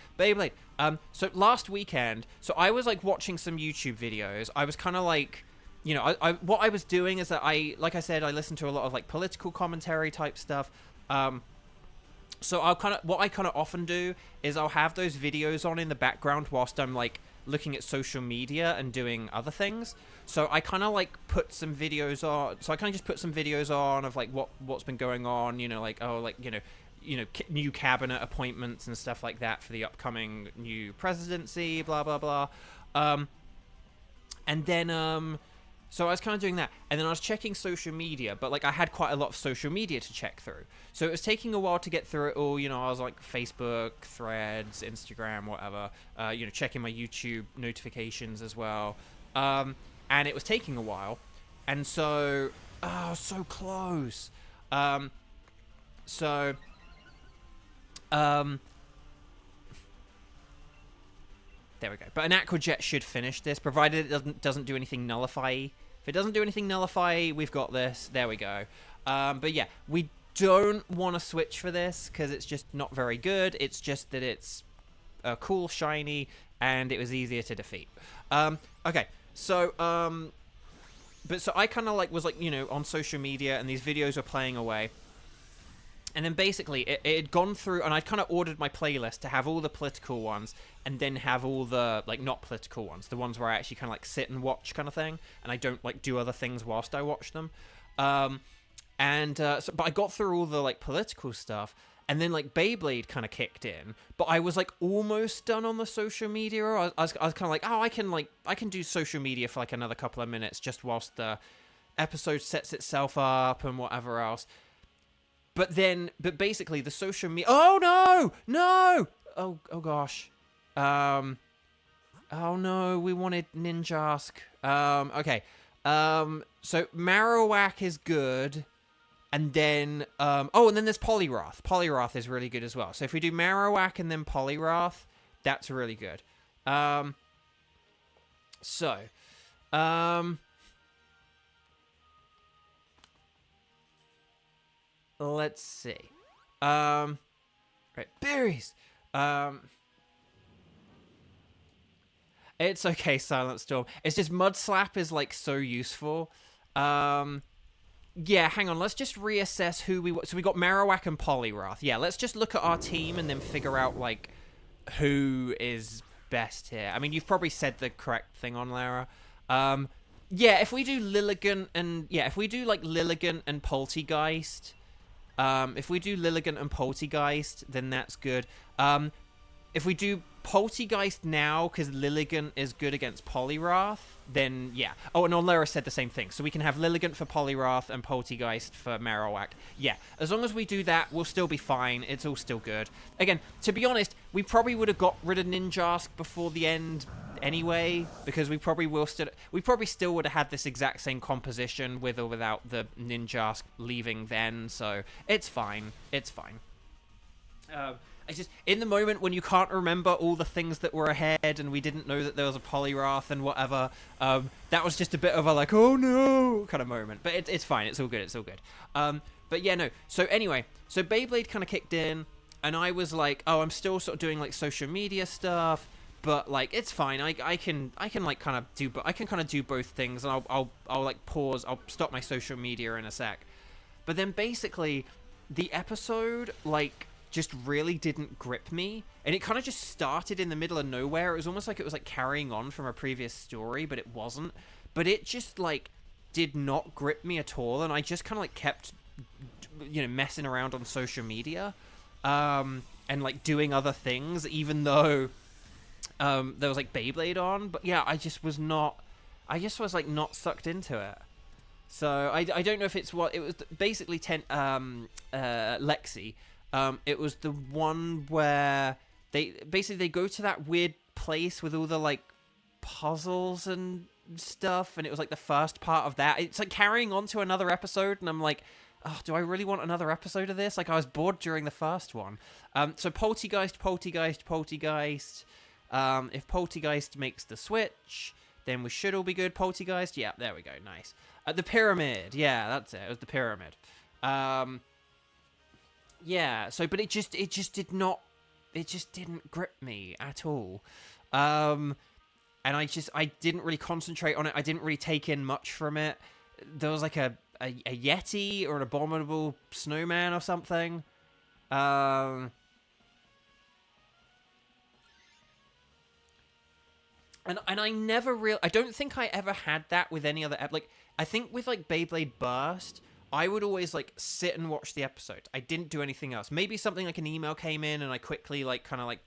So last weekend, so I was like watching some YouTube videos. I was kind of like, you know, what I was doing is that like I said, I listened to a lot of like political commentary type stuff. So what I kind of often do is I'll have those videos on in the background whilst I'm like looking at social media and doing other things. So I kind of like put some videos on. So I kind of just put some videos on of like what's been going on. You know, like new cabinet appointments and stuff like that for the upcoming new presidency, blah, blah, blah. And then, so I was kind of doing that. And then I was checking social media, but like I had quite a lot of social media to check through. So it was taking a while to get through it all. You know, I was like Facebook, Threads, Instagram, whatever, checking my YouTube notifications as well. And it was taking a while. And so, so close. There we go. But an Aqua Jet should finish this, provided it doesn't do anything nullify. If it doesn't do anything nullify, we've got this. There we go. But yeah, we don't want to switch for this because it's just not very good. It's just that it's a cool shiny and it was easier to defeat. Okay, so but so I kind of like was like, you know, on social media and these videos were playing away. And then basically, it had gone through, and I'd kind of ordered my playlist to have all the political ones, and then have all the, like, not political ones, the ones where I actually kind of, like, sit and watch kind of thing, and I don't, like, do other things whilst I watch them. But I got through all the, like, political stuff, and then, like, Beyblade kind of kicked in, but I was, like, almost done on the social media. I was kind of like, oh, I can do social media for, like, another couple of minutes just whilst the episode sets itself up and whatever else. But basically the social media. Oh no! Oh gosh. Oh no, we wanted Ninjask. Okay. So Marowak is good. And then, and then there's Poliwrath. Poliwrath is really good as well. So if we do Marowak and then Poliwrath, that's really good. Let's see. Right, berries. It's okay, Silent Storm. It's just Mud Slap is like so useful. Yeah, hang on. Let's just reassess who we... So we got Marowak and Poliwrath. Yeah, let's just look at our team and then figure out, like, who is best here. I mean, you've probably said the correct thing on Lara. Yeah, if we do Lilligant and... Yeah, if we do, like, Lilligant and Poltegeist... If we do Lilligant and Poltegeist, then that's good. If we do Poltegeist now, because Lilligant is good against Poliwrath, then yeah. Oh, and Onlara said the same thing. So we can have Lilligant for Poliwrath and Poltegeist for Marowak. Yeah, as long as we do that, we'll still be fine. It's all still good. Again, to be honest, we probably would have got rid of Ninjask before the end anyway, because we probably still would have had this exact same composition with or without the Ninjask leaving then. So it's fine. It's fine. It's just, in the moment when you can't remember all the things that were ahead and we didn't know that there was a Poliwrath and whatever, that was just a bit of a like, oh no, kind of moment. But it's fine. It's all good. It's all good. But yeah, no. So anyway, so Beyblade kind of kicked in and I was like, oh, I'm still sort of doing like social media stuff, but like, it's fine. I can like kind of do, but I can kind of do both things and I'll like pause. I'll stop my social media in a sec. But then basically the episode, like, just really didn't grip me, and it kind of just started in the middle of nowhere. It was almost like it was like carrying on from a previous story, but it wasn't. But it just like did not grip me at all, and I just kind of like kept, you know, messing around on social media, and like doing other things, even though there was like Beyblade on. But yeah, I just was like not sucked into it. So I don't know if it's what it was. Basically, Lexi. It was the one where they go to that weird place with all the like puzzles and stuff, and it was like the first part of that. It's like carrying on to another episode, and I'm like, oh, do I really want another episode of this? Like, I was bored during the first one. So Poltegeist. If Poltegeist makes the switch, then we should all be good. Poltegeist, yeah, there we go, nice. The pyramid, yeah, that's it. It was the pyramid. Yeah, so, but it just didn't grip me at all. And I didn't really concentrate on it. I didn't really take in much from it. There was like a Yeti or an abominable snowman or something. And I never really, I don't think I ever had that with any other, like, I think with like Beyblade Burst, I would always like sit and watch the episode. I didn't do anything else. Maybe something like an email came in and I quickly like kind of like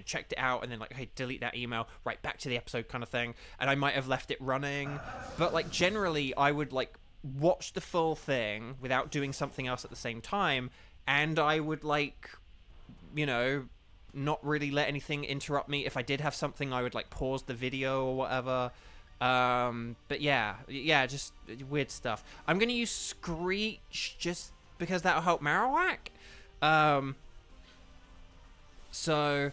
checked it out and then like, hey, delete that email, right back to the episode kind of thing. And I might have left it running, but like generally I would like watch the full thing without doing something else at the same time. And I would like, you know, not really let anything interrupt me. If I did have something, I would like pause the video or whatever. But yeah, just weird stuff. I'm gonna use Screech just because that'll help Marowak. So,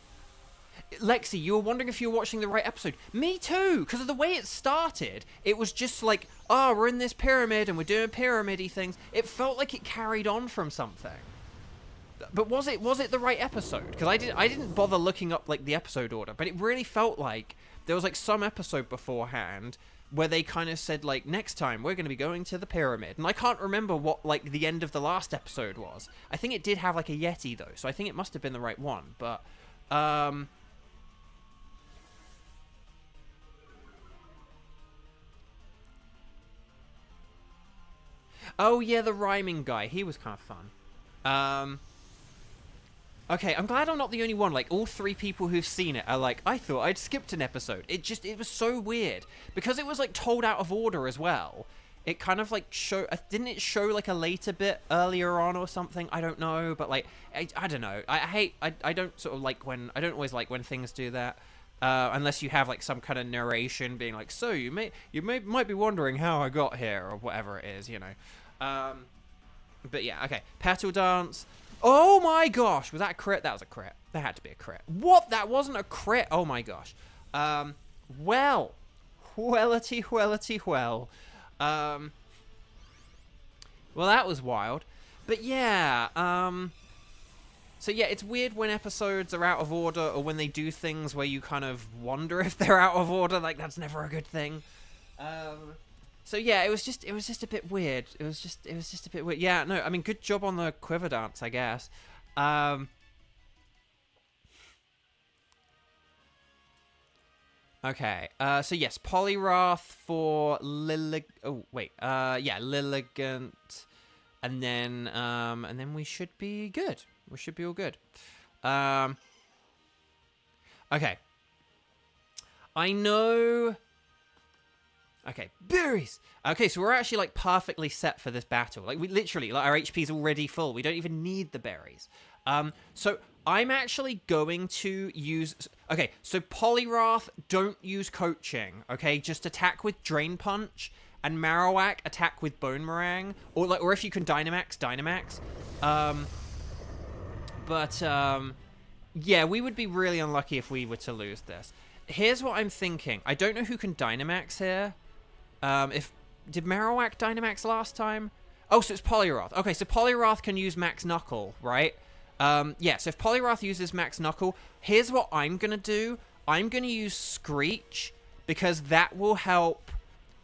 Lexi, you were wondering if you were watching the right episode. Me too, because of the way it started. It was just like, oh, we're in this pyramid and we're doing pyramid-y things. It felt like it carried on from something. But was it the right episode? Because I didn't bother looking up like the episode order, but it really felt like there was like some episode beforehand where they kind of said like, next time we're going to be going to the pyramid. And I can't remember what like the end of the last episode was. I think it did have like a Yeti though, so I think it must have been the right one. But oh yeah, the rhyming guy, he was kind of fun. Okay, I'm glad I'm not the only one. Like, all three people who've seen it are like, I thought I'd skipped an episode. It was so weird. Because it was, like, told out of order as well. It kind of, like, didn't it show, like, a later bit earlier on or something? I don't know, but, like, I don't know. I don't sort of like I don't always like when things do that. unless you have like some kind of narration being like, so might be wondering how I got here or whatever it is, you know. But yeah, okay. Petal Dance. Oh my gosh, was that a crit? That was a crit. That had to be a crit. What? That wasn't a crit? Oh my gosh. Well, wellity well. Well, that was wild. But yeah, so yeah, it's weird when episodes are out of order or when they do things where you kind of wonder if they're out of order. Like, that's never a good thing. So yeah, it was just a bit weird. It was just a bit weird. Yeah, no, I mean, good job on the quiver dance, I guess. Okay, so yes, Polyrath for Lilligant, and then we should be good. We should be all good. Okay. I know. Okay, berries. Okay, so we're actually like perfectly set for this battle. Like, we literally, like, our HP's already full. We don't even need the berries. So I'm actually going to use. Okay, so Polyrath, don't use coaching. Okay, just attack with Drain Punch, and Marowak attack with Boomerang, or if you can Dynamax. Yeah, we would be really unlucky if we were to lose this. Here's what I'm thinking. I don't know who can Dynamax here. Did Marowak Dynamax last time? Oh, so it's Polyrath. Okay, so Polyrath can use Max Knuckle, right? Yeah, so if Polyrath uses Max Knuckle, here's what I'm gonna do. I'm gonna use Screech, because that will help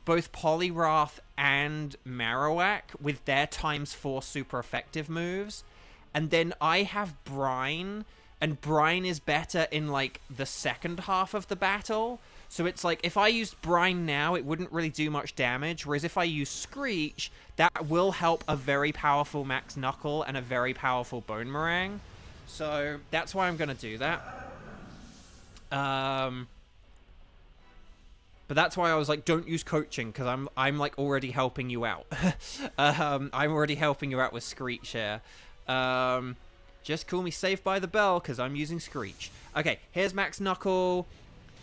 both Polyrath and Marowak with their ×4 super effective moves. And then I have Brine, and Brine is better in, like, the second half of the battle. So it's like, if I used Brine now, it wouldn't really do much damage, whereas if I use Screech, that will help a very powerful Max Knuckle and a very powerful Boomerang. So that's why I'm going to do that. But that's why I was like, don't use coaching, because I'm like already helping you out. I'm already helping you out with Screech here. Just call me Saved by the Bell, because I'm using Screech. Okay, here's Max Knuckle.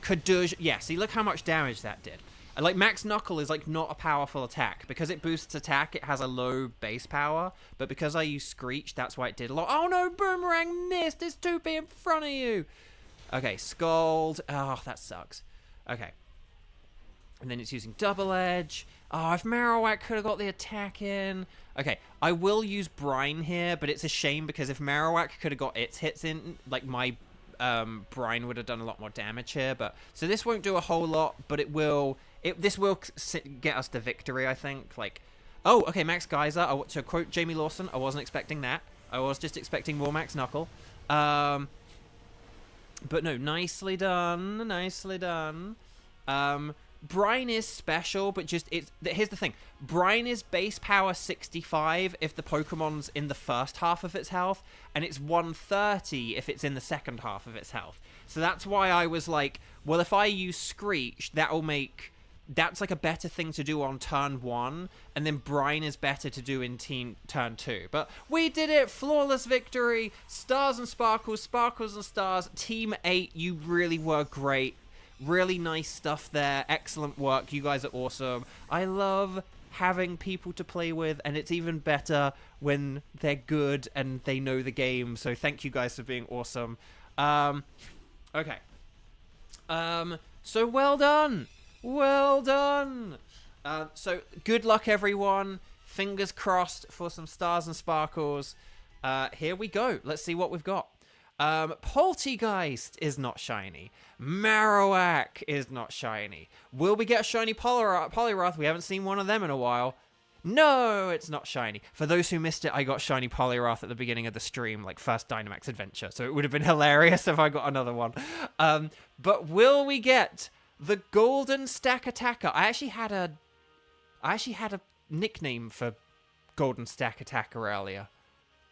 Kaduj. Yeah, see, look how much damage that did. And, like, Max Knuckle is, like, not a powerful attack. Because it boosts attack, it has a low base power. But because I use Screech, that's why it did a lot. Oh, no, Boomerang missed. It's 2p in front of you. Okay, Scald. Oh, that sucks. Okay. And then it's using Double Edge. Oh, if Marowak could have got the attack in. Okay, I will use Brine here, but it's a shame because if Marowak could have got its hits in, like, my Brine would have done a lot more damage here. But so this won't do a whole lot, but it will. This will get us the victory, I think. Like, oh, okay, Max Geyser. To quote Jamie Lawson, I wasn't expecting that. I was just expecting more Max Knuckle. But no, nicely done, nicely done. Brine is special, but here's the thing. Brine is base power 65 if the Pokemon's in the first half of its health, and it's 130 if it's in the second half of its health. So that's why I was like, well, if I use Screech, that's like a better thing to do on turn 1, and then Brine is better to do in turn 2. But we did it! Flawless victory! Stars and Sparkles, Sparkles and Stars, Team 8, you really were great. Really nice stuff there. Excellent work. You guys are awesome. I love having people to play with, and it's even better when they're good and they know the game. So thank you guys for being awesome. Okay. So well done. Well done. So good luck, everyone. Fingers crossed for some Stars and Sparkles. Here we go. Let's see what we've got. Poltegeist is not shiny. Marowak is not shiny. Will we get a shiny Polyrath? We haven't seen one of them in a while. No, it's not shiny. For those who missed it, I got shiny Polyrath at the beginning of the stream, like first Dynamax Adventure, so it would have been hilarious if I got another one. But will we get the Golden Stack Attacker? I actually had a nickname for Golden Stack Attacker earlier.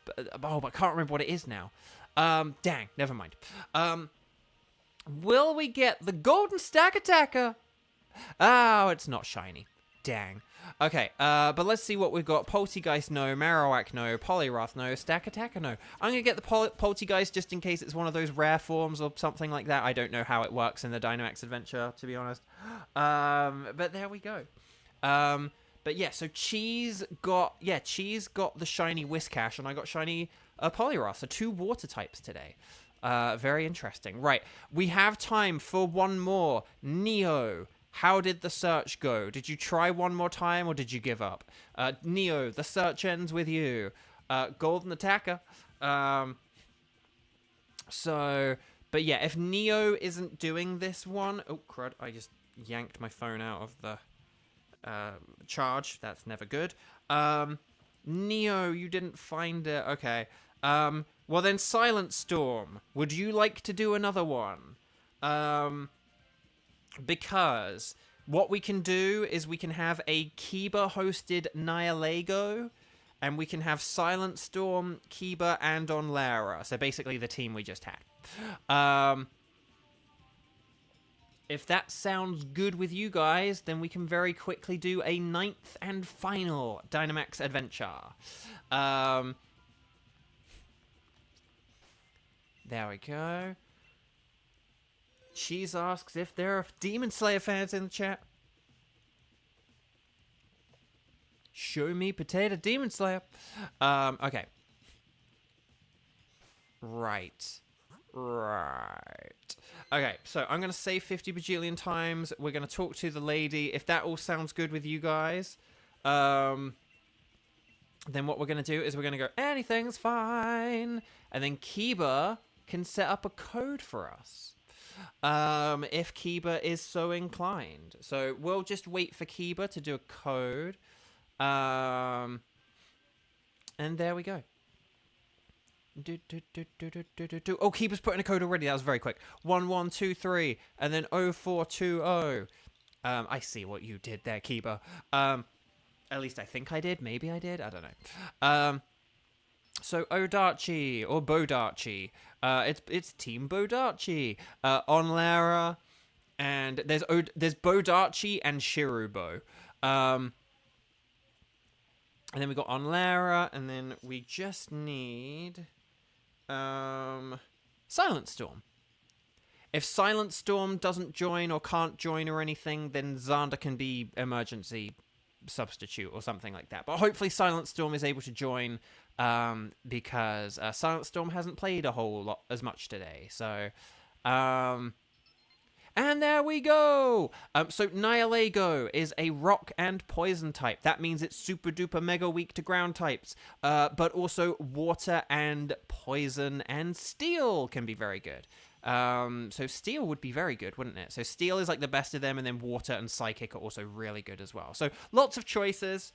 But I can't remember what it is now. Dang, never mind. Will we get the Golden Stack Attacker? Oh, it's not shiny. Dang. Okay, but let's see what we've got. Poltegeist, no. Marowak, no. Poliwrath, no. Stakataka, no. I'm going to get the Poltegeist just in case it's one of those rare forms or something like that. I don't know how it works in the Dynamax Adventure, to be honest. But there we go. But yeah, so Cheese got the shiny Whiscash, and I got shiny Poliwrath. So 2 water types today. Very interesting. Right, we have time for one more. Neo, how did the search go? Did you try one more time, or did you give up? Neo, the search ends with you. Golden Attacker. But yeah, if Neo isn't doing this one... Oh, crud, I just yanked my phone out of the charge. That's never good. Neo, you didn't find it. Okay. Well then, Silent Storm, would you like to do another one? Because what we can do is we can have a Kiba-hosted Nihilego, and we can have Silent Storm, Kiba, and Onlara. So basically the team we just had. If that sounds good with you guys, then we can very quickly do a 9th and final Dynamax Adventure. There we go. Cheese asks if there are Demon Slayer fans in the chat. Show me Potato Demon Slayer. Okay. Right. Okay, so I'm going to say 50 bajillion times. We're going to talk to the lady. If that all sounds good with you guys, then what we're going to do is we're going to go, anything's fine. And then Kiba can set up a code for us. If Kiba is so inclined. So we'll just wait for Kiba to do a code. And there we go. Oh, Kiba's put in a code already. That was very quick. 1123 and then 0420. I see what you did there, Kiba. At least I think I did. Maybe I did. I don't know. So Odachi or Bodachi. It's Team Bodachi. Onlara, and there's Bodachi and Shirubo. And then we got Onlara, and then we just need Silent Storm. If Silent Storm doesn't join or can't join or anything, then Xander can be emergency substitute or something like that. But hopefully Silent Storm is able to join because Silent Storm hasn't played a whole lot as much today. So, and there we go! So Nihilego is a rock and poison type. That means it's super duper mega weak to ground types. But also water and poison and steel can be very good. So steel would be very good, wouldn't it? So steel is like the best of them, and then water and psychic are also really good as well. So lots of choices.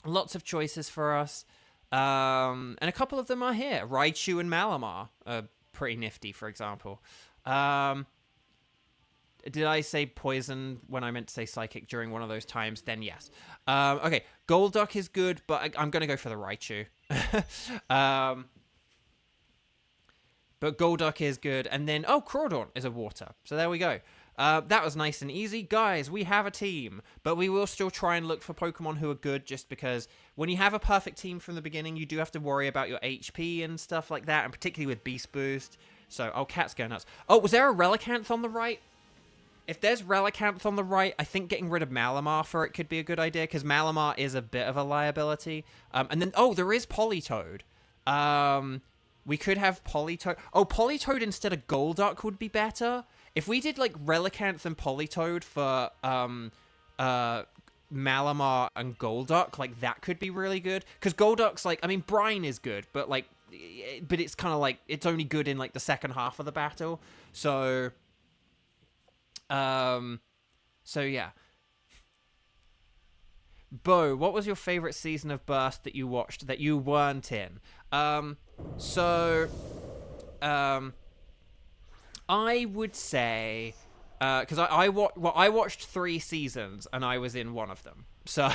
Lots of choices for us. And a couple of them are here. Raichu and Malamar are pretty nifty, for example. Did I say poison when I meant to say psychic during one of those times? Then yes. Okay, Golduck is good, but I'm going to go for the Raichu. But Golduck is good. And then, oh, Crawdaunt is a water. So there we go. That was nice and easy. Guys, we have a team, but we will still try and look for Pokemon who are good, just because when you have a perfect team from the beginning, you do have to worry about your HP and stuff like that, and particularly with Beast Boost. So, oh, Cat's going nuts. Oh, was there a Relicanth on the right? If there's Relicanth on the right, I think getting rid of Malamar for it could be a good idea, because Malamar is a bit of a liability. And then, oh, there is Politoed. We could have Politoed. Oh, Politoed instead of Golduck would be better. If we did, like, Relicanth and Politoed for, Malamar and Golduck, like, that could be really good. Because Golduck's, like, I mean, Brine is good, but, like, but it's kind of, like, it's only good in, like, the second half of the battle. So, yeah. Bo, what was your favorite season of Burst that you watched that you weren't in? I would say, because I watched 3 seasons and I was in one of them. So,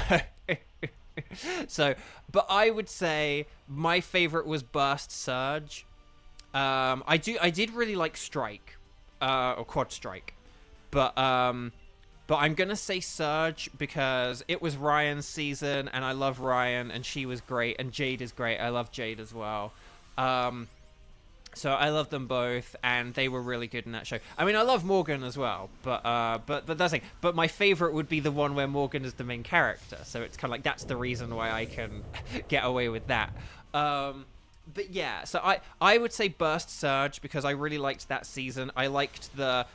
but I would say my favorite was Burst Surge. I did really like Strike, or Quad Strike, but but I'm gonna say Surge because it was Ryan's season, and I love Ryan, and she was great, and Jade is great. I love Jade as well. So I love them both, and they were really good in that show. I mean, I love Morgan as well, but that's like, but my favorite would be the one where Morgan is the main character. So it's kind of like that's the reason why I can get away with that. But yeah, so I would say Burst Surge because I really liked that season. I liked the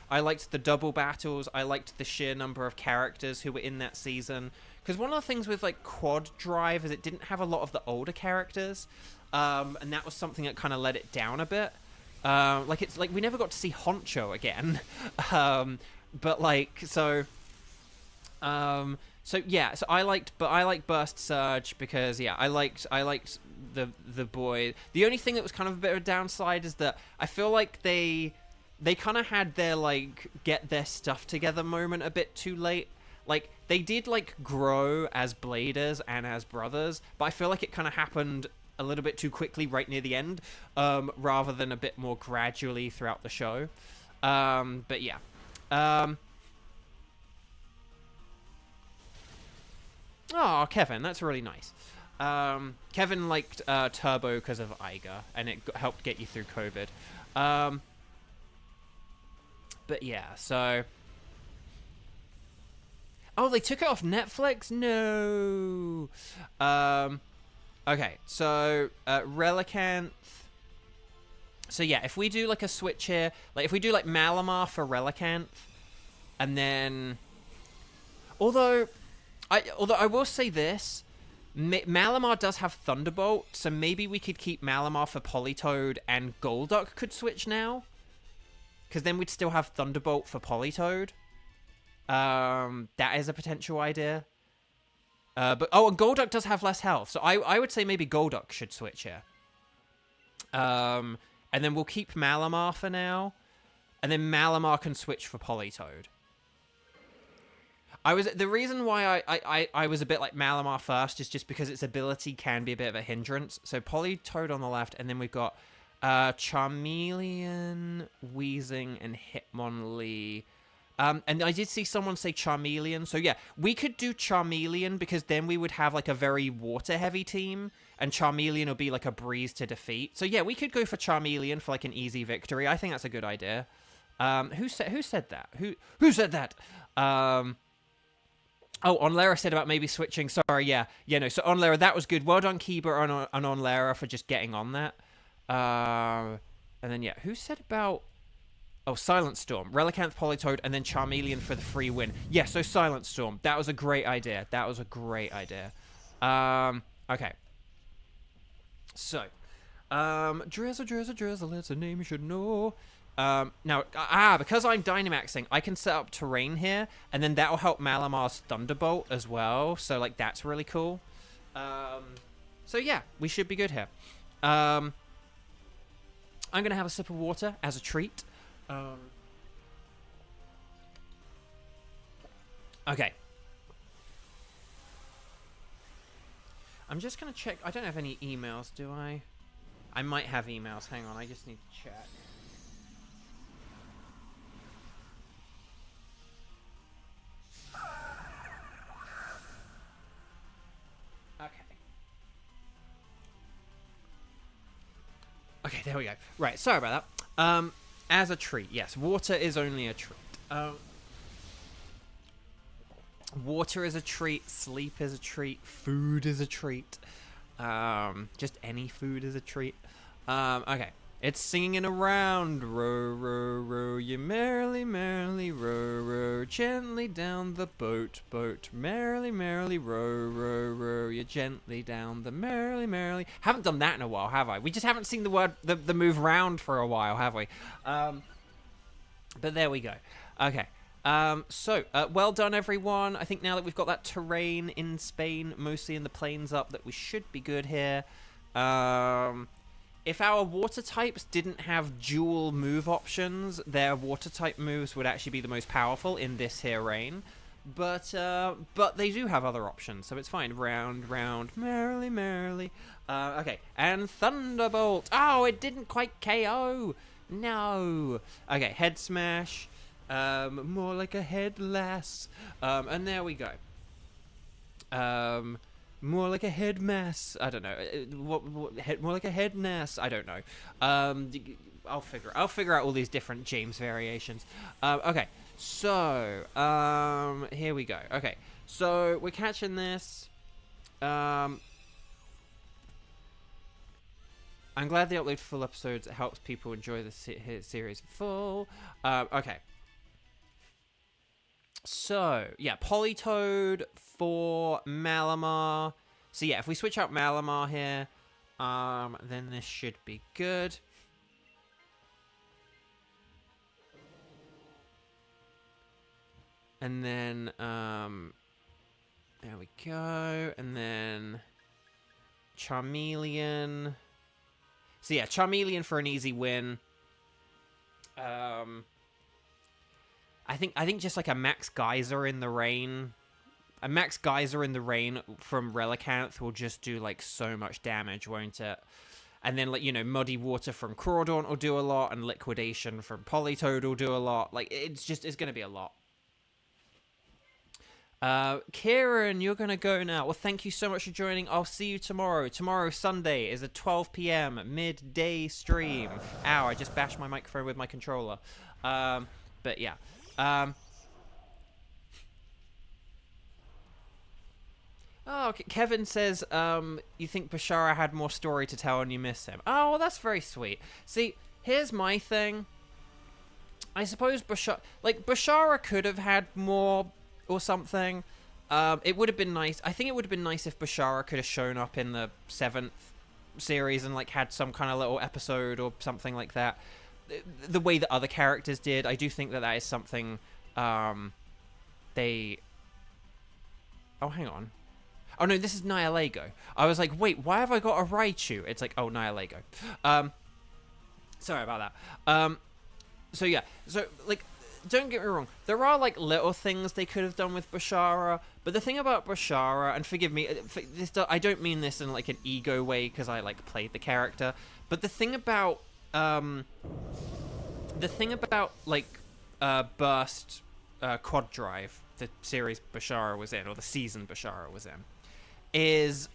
double battles. I liked the sheer number of characters who were in that season. Because one of the things with like Quad Drive is it didn't have a lot of the older characters. And that was something that kind of let it down a bit. Like it's like we never got to see Honcho again. But like so yeah, so I like Burst Surge because yeah, I liked the boy. The only thing that was kind of a bit of a downside is that I feel like they kind of had their like get their stuff together moment a bit too late. Like they did like grow as Bladers and as brothers, but I feel like it kind of happened a little bit too quickly right near the end, rather than a bit more gradually throughout the show. But yeah. Oh, Kevin, that's really nice. Kevin liked Turbo because of Iga, and it helped get you through COVID. But yeah, so... Oh, they took it off Netflix? No. Okay, so Relicanth. So yeah, if we do like a switch here, like if we do like Malamar for Relicanth, and then... Although I will say this, Malamar does have Thunderbolt, so maybe we could keep Malamar for Politoed, and Golduck could switch now, because then we'd still have Thunderbolt for Politoed. That is a potential idea. But and Golduck does have less health, so I would say maybe Golduck should switch here. And then we'll keep Malamar for now, and then Malamar can switch for Politoed. The reason why I was a bit like Malamar first is just because its ability can be a bit of a hindrance. So Politoed on the left, and then we've got Charmeleon, Weezing, and Hitmonlee. And I did see someone say Charmeleon. So yeah, we could do Charmeleon because then we would have like a very water-heavy team, and Charmeleon will be like a breeze to defeat. So yeah, we could go for Charmeleon for like an easy victory. I think that's a good idea. Who said that? Who said that? Oh, Onlera said about maybe switching. Sorry, yeah. No, so Onlera, that was good. Well done, Kiba and Onlera for just getting on that. And then, yeah, who said about... Oh, Silent Storm. Relicanth, Politoed, and then Charmeleon for the free win. Yeah, so Silent Storm. That was a great idea. Okay. So, Drizzle, it's a name you should know. Now, because I'm Dynamaxing, I can set up Terrain here, and then that'll help Malamar's Thunderbolt as well, so, like, that's really cool. So, yeah, we should be good here. I'm gonna have a sip of water as a treat. Okay. I'm just gonna check. I don't have any emails, do I? I might have emails. Hang on, I just need to check. Okay, there we go. Right, sorry about that. As a treat, yes, water is only a treat. Water is a treat, sleep is a treat, food is a treat. Just any food is a treat. Okay. It's singing around, row, row, row, you merrily, merrily, row, row, gently down the boat, boat, merrily, merrily, row, row, row, you gently down the merrily, merrily. Haven't done that in a while, have I? We just haven't seen the move round for a while, have we? But there we go. Okay. So, well done, everyone. I think now that we've got that terrain in Spain, mostly in the plains up, that we should be good here. If our water types didn't have dual move options, their water type moves would actually be the most powerful in this here rain. But they do have other options, so it's fine. Round, round, merrily, merrily. Okay, and Thunderbolt. Oh, it didn't quite KO. No. Okay, Head Smash. More like a head lass. And there we go. More like a head mess. I don't know. More like a head mess. I don't know. I'll figure out all these different James variations. Okay. So, here we go. Okay. So we're catching this. I'm glad they upload full episodes. It helps people enjoy the series full. Okay. So, yeah, Politoed for Malamar. So, yeah, if we switch out Malamar here, then this should be good. And then, there we go. And then Charmeleon. So, yeah, Charmeleon for an easy win. I think just like a Max Geyser in the rain. A Max Geyser in the rain from Relicanth will just do like so much damage, won't it? And then, like, you know, Muddy Water from Crawdaunt will do a lot, and Liquidation from Politoed will do a lot. Like, it's going to be a lot. Kieran, you're going to go now. Well, thank you so much for joining. I'll see you tomorrow. Tomorrow, Sunday, is a 12 p.m. midday stream. Ow, I just bashed my microphone with my controller. But, yeah. Oh, Kevin says, you think Bashara had more story to tell and you miss him. Oh, well, that's very sweet. See, here's my thing. I suppose Bashara could have had more or something. It would have been nice. I think it would have been nice if Bashara could have shown up in the 7th series and, like, had some kind of little episode or something like that. The way that other characters did. I do think that is something, they... Oh, hang on. Oh, no, this is Nihilego. I was like, wait, why have I got a Raichu? It's like, oh, Nihilego. Sorry about that. So, yeah. So, like, don't get me wrong. There are, like, little things they could have done with Bashara. But the thing about Bashara, and forgive me, I don't mean this in, like, an ego way because I, like, played the character. But the thing about, Burst Quad Drive, the series Bashara was in, or the season Bashara was in, is,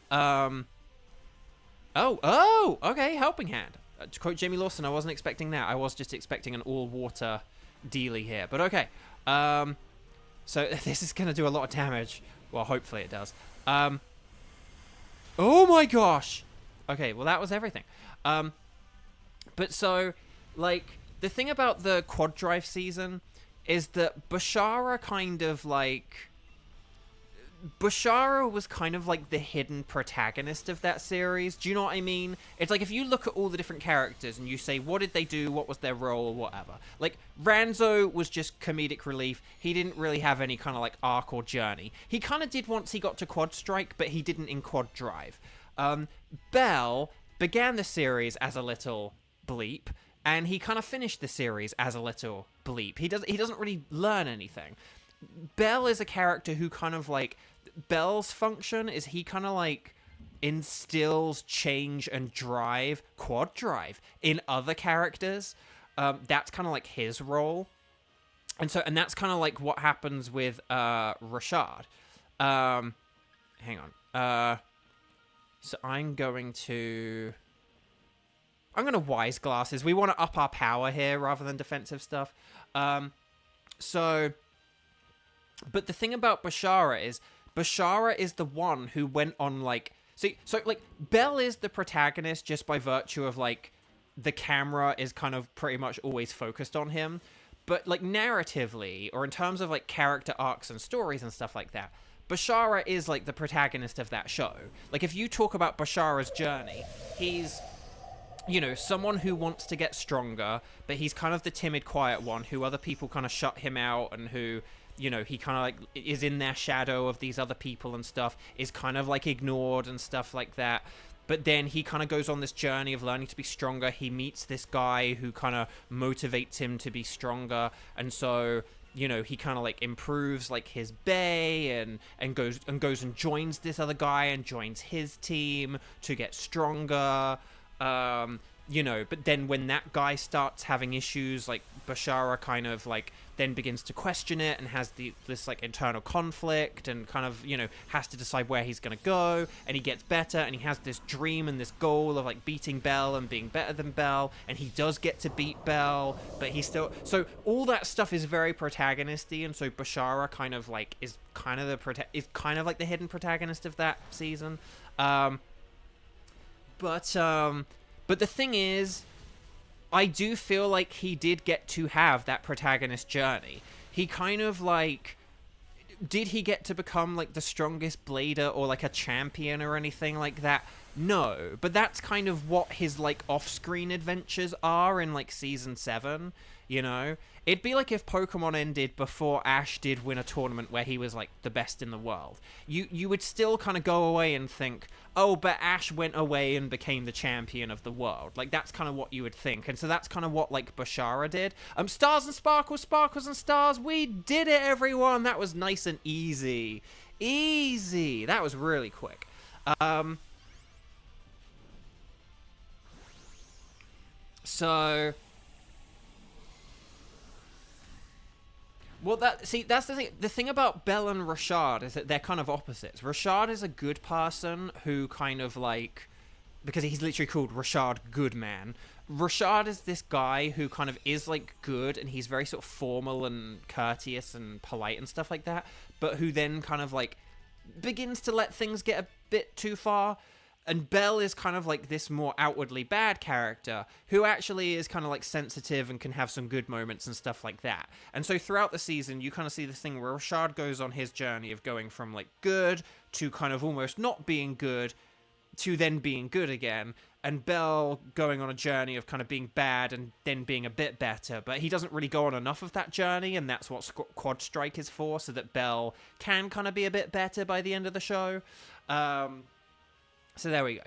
okay, Helping Hand. To quote Jamie Lawson, I wasn't expecting that. I was just expecting an all-water dealy here. But okay. So this is going to do a lot of damage. Well, hopefully it does. Oh my gosh! Okay, well that was everything. But so, like, the thing about the Quad Drive season is that Bashara kind of, like... Bashara was kind of like the hidden protagonist of that series. Do you know what I mean? It's like if you look at all the different characters and you say, what did they do? What was their role? Or whatever. Like, Ranzo was just comedic relief. He didn't really have any kind of, like, arc or journey. He kind of did once he got to Quad Strike, but he didn't in Quad Drive. Bell began the series as a little bleep, and he kind of finished the series as a little bleep. He doesn't really learn anything. Bell is a character who kind of, like, Bell's function is he kind of, like, instills change and drive, Quad Drive, in other characters. That's kind of, like, his role. And that's kind of, like, what happens with, Rashad. Hang on. So I'm going to Wise Glasses. We want to up our power here rather than defensive stuff. But the thing about Bashara is the one who went on, like... So, like, Bell is the protagonist just by virtue of, like, the camera is kind of pretty much always focused on him. But, like, narratively, or in terms of, like, character arcs and stories and stuff like that, Bashara is, like, the protagonist of that show. Like, if you talk about Bashara's journey, he's... you know, someone who wants to get stronger, but he's kind of the timid, quiet one who other people kind of shut him out, and who, you know, he kind of, like, is in their shadow of these other people and stuff, is kind of, like, ignored and stuff like that. But then he kind of goes on this journey of learning to be stronger. He meets this guy who kind of motivates him to be stronger, and so, you know, he kind of, like, improves, like, his bay and goes and joins this other guy and joins his team to get stronger. You know, but then when that guy starts having issues, like, Bashara kind of, like, then begins to question it and has this like internal conflict and kind of, has to decide where he's going to go, and he gets better, and he has this dream and this goal of like beating Bell and being better than Bell, and he does get to beat Bell, but he still, so all that stuff is very protagonisty, and so Bashara kind of like is kind of like the hidden protagonist of that season. But the thing is, I do feel like he did get to have that protagonist journey. He kind of like... Did he get to become like the strongest blader or like a champion or anything like that? No, but that's kind of what his like off-screen adventures are in like season 7, It'd be like if Pokemon ended before Ash did win a tournament where he was like the best in the world. You would still kind of go away and think, oh, but Ash went away and became the champion of the world. Like, that's kind of what you would think. And so that's kind of what like Bashara did. Stars and sparkles, sparkles and stars. We did it, everyone. That was nice and easy. Easy. That was really quick. So... Well, that's the thing. The thing about Bell and Rashad is that they're kind of opposites. Rashad is a good person who kind of like... Because he's literally called Rashad Goodman. Rashad is this guy who kind of is like good, and he's very sort of formal and courteous and polite and stuff like that, but who then kind of like begins to let things get a bit too far. And Belle is kind of like this more outwardly bad character who actually is kind of like sensitive and can have some good moments and stuff like that. And so throughout the season, you kind of see this thing where Rashad goes on his journey of going from like good to kind of almost not being good to then being good again. And Belle going on a journey of kind of being bad and then being a bit better. But he doesn't really go on enough of that journey, and that's what Quad Strike is for, so that Belle can kind of be a bit better by the end of the show. So there we go.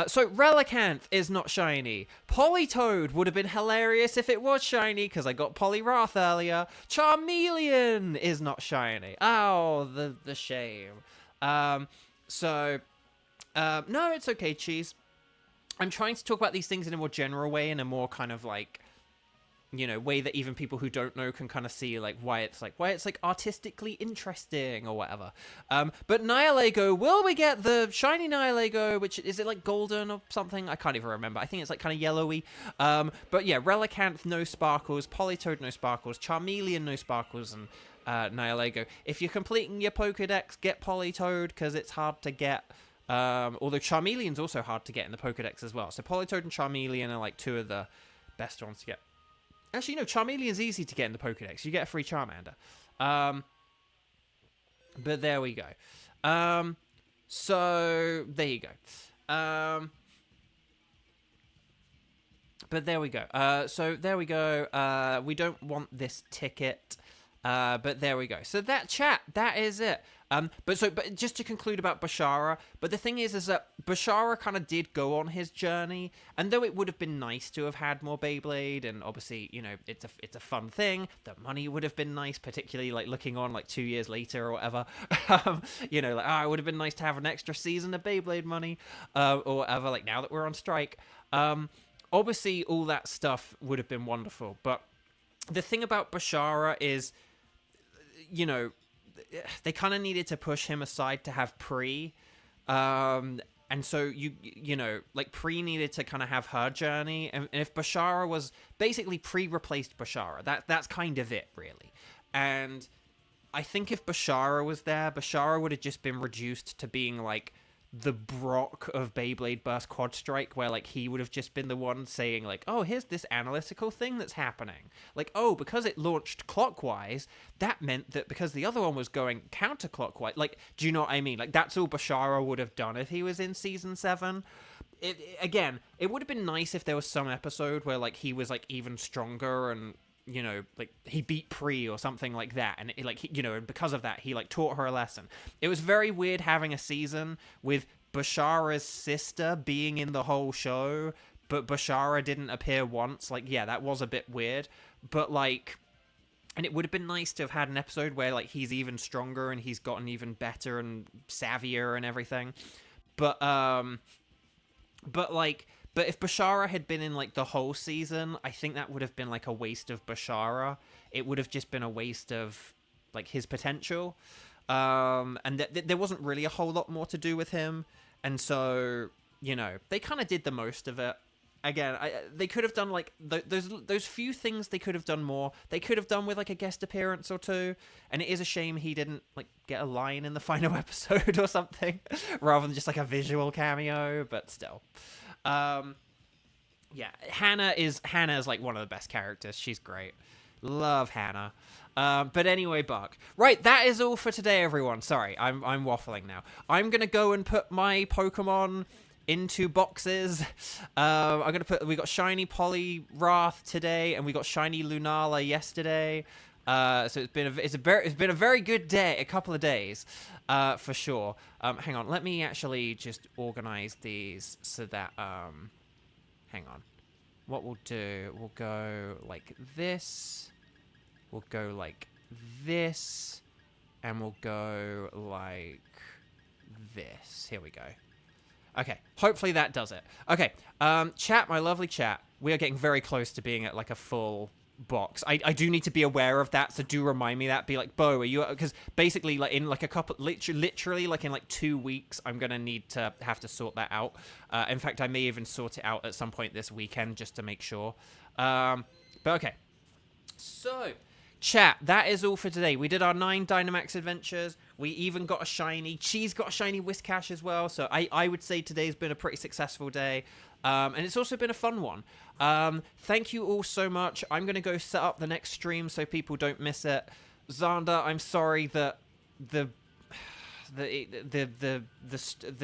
So Relicanth is not shiny. Politoed would have been hilarious if it was shiny, because I got Poliwrath earlier. Charmeleon is not shiny. Oh, the shame. No, it's okay, Cheese. I'm trying to talk about these things in a more general way, in a more kind of like, way that even people who don't know can kind of see like why it's like artistically interesting or whatever. But Nihilego, will we get the shiny Nihilego, which is it like golden or something? I can't even remember. I think it's like kind of yellowy. But yeah, Relicanth, no sparkles. Politoed, no sparkles. Charmeleon, no sparkles. And Nihilego. If you're completing your Pokedex, get Politoed, because it's hard to get. Although Charmeleon's also hard to get in the Pokedex as well. So Politoed and Charmeleon are like two of the best ones to get. Actually, no, Charmeleon's easy to get in the Pokedex. You get a free Charmander. But there we go. So there you go. But there we go. So there we go. We don't want this ticket. But there we go. So that chat, that is it. But just to conclude about Bashara, but the thing is that Bashara kind of did go on his journey, and though it would have been nice to have had more Beyblade, and obviously, it's a fun thing, the money would have been nice, particularly like looking on like 2 years later or whatever, it would have been nice to have an extra season of Beyblade money, or whatever, like now that we're on strike. Obviously all that stuff would have been wonderful, but the thing about Bashara is, they kind of needed to push him aside to have Pre, and so like Pre needed to kind of have her journey, and if Bashara was basically Pre replaced Bashara, that's kind of it really. And I think if Bashara was there, Bashara would have just been reduced to being like the Brock of Beyblade Burst Quad Strike, where like he would have just been the one saying like, oh, here's this analytical thing that's happening, like, oh, because it launched clockwise, that meant that because the other one was going counterclockwise, like, do you know what I mean? Like, that's all Bashara would have done if he was in season 7. It would have been nice if there was some episode where like he was like even stronger, and like he beat Pre or something like that, and and because of that he like taught her a lesson. It was very weird having a season with Bashara's sister being in the whole show, but Bashara didn't appear once. Like, yeah, that was a bit weird, but like, and it would have been nice to have had an episode where like he's even stronger and he's gotten even better and savvier and everything, but But if Bashara had been in like the whole season, I think that would have been like a waste of Bashara. It would have just been a waste of like his potential. And there wasn't really a whole lot more to do with him. And so, you know, they kind of did the most of it. Again, they could have done like those few things. They could have done more. They could have done with like a guest appearance or two. And it is a shame he didn't like get a line in the final episode or something, rather than just like a visual cameo. But still, yeah, Hannah is like one of the best characters. She's great. Love Hannah. But anyway, Buck. Right, that is all for today, everyone. Sorry, I'm waffling now. I'm gonna go and put my Pokemon into boxes. We got shiny Poliwrath today, and we got shiny Lunala yesterday. So it's been a very good day, a couple of days, for sure. Hang on, let me actually just organize these so that hang on. What we'll do, we'll go like this. We'll go like this, and we'll go like this. Here we go. Okay, hopefully that does it. Okay, chat, my lovely chat. We are getting very close to being at like a full box. I do need to be aware of that, so do remind me that. Be like, Bo, are you? Because basically, like in like a couple, literally like in like 2 weeks, I'm gonna need to have to sort that out. In fact, I may even sort it out at some point this weekend just to make sure. But okay, so. Chat, that is all for today. We did our 9 Dynamax adventures. We even got a shiny. Cheese got a shiny Whiscash as well. So I would say today's been a pretty successful day. And it's also been a fun one. Thank you all so much. I'm going to go set up the next stream so people don't miss it. Xander, I'm sorry that the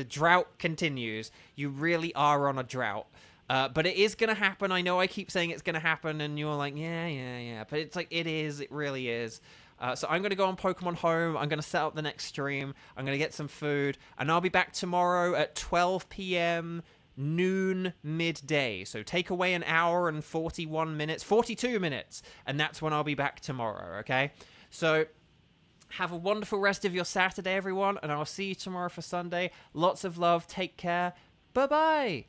drought continues. You really are on a drought. But it is going to happen. I know I keep saying it's going to happen, and you're like, yeah. But it's like, it is. It really is. So I'm going to go on Pokemon Home. I'm going to set up the next stream. I'm going to get some food. And I'll be back tomorrow at 12 p.m., noon, midday. So take away an hour and 42 minutes. And that's when I'll be back tomorrow, okay? So have a wonderful rest of your Saturday, everyone. And I'll see you tomorrow for Sunday. Lots of love. Take care. Bye-bye.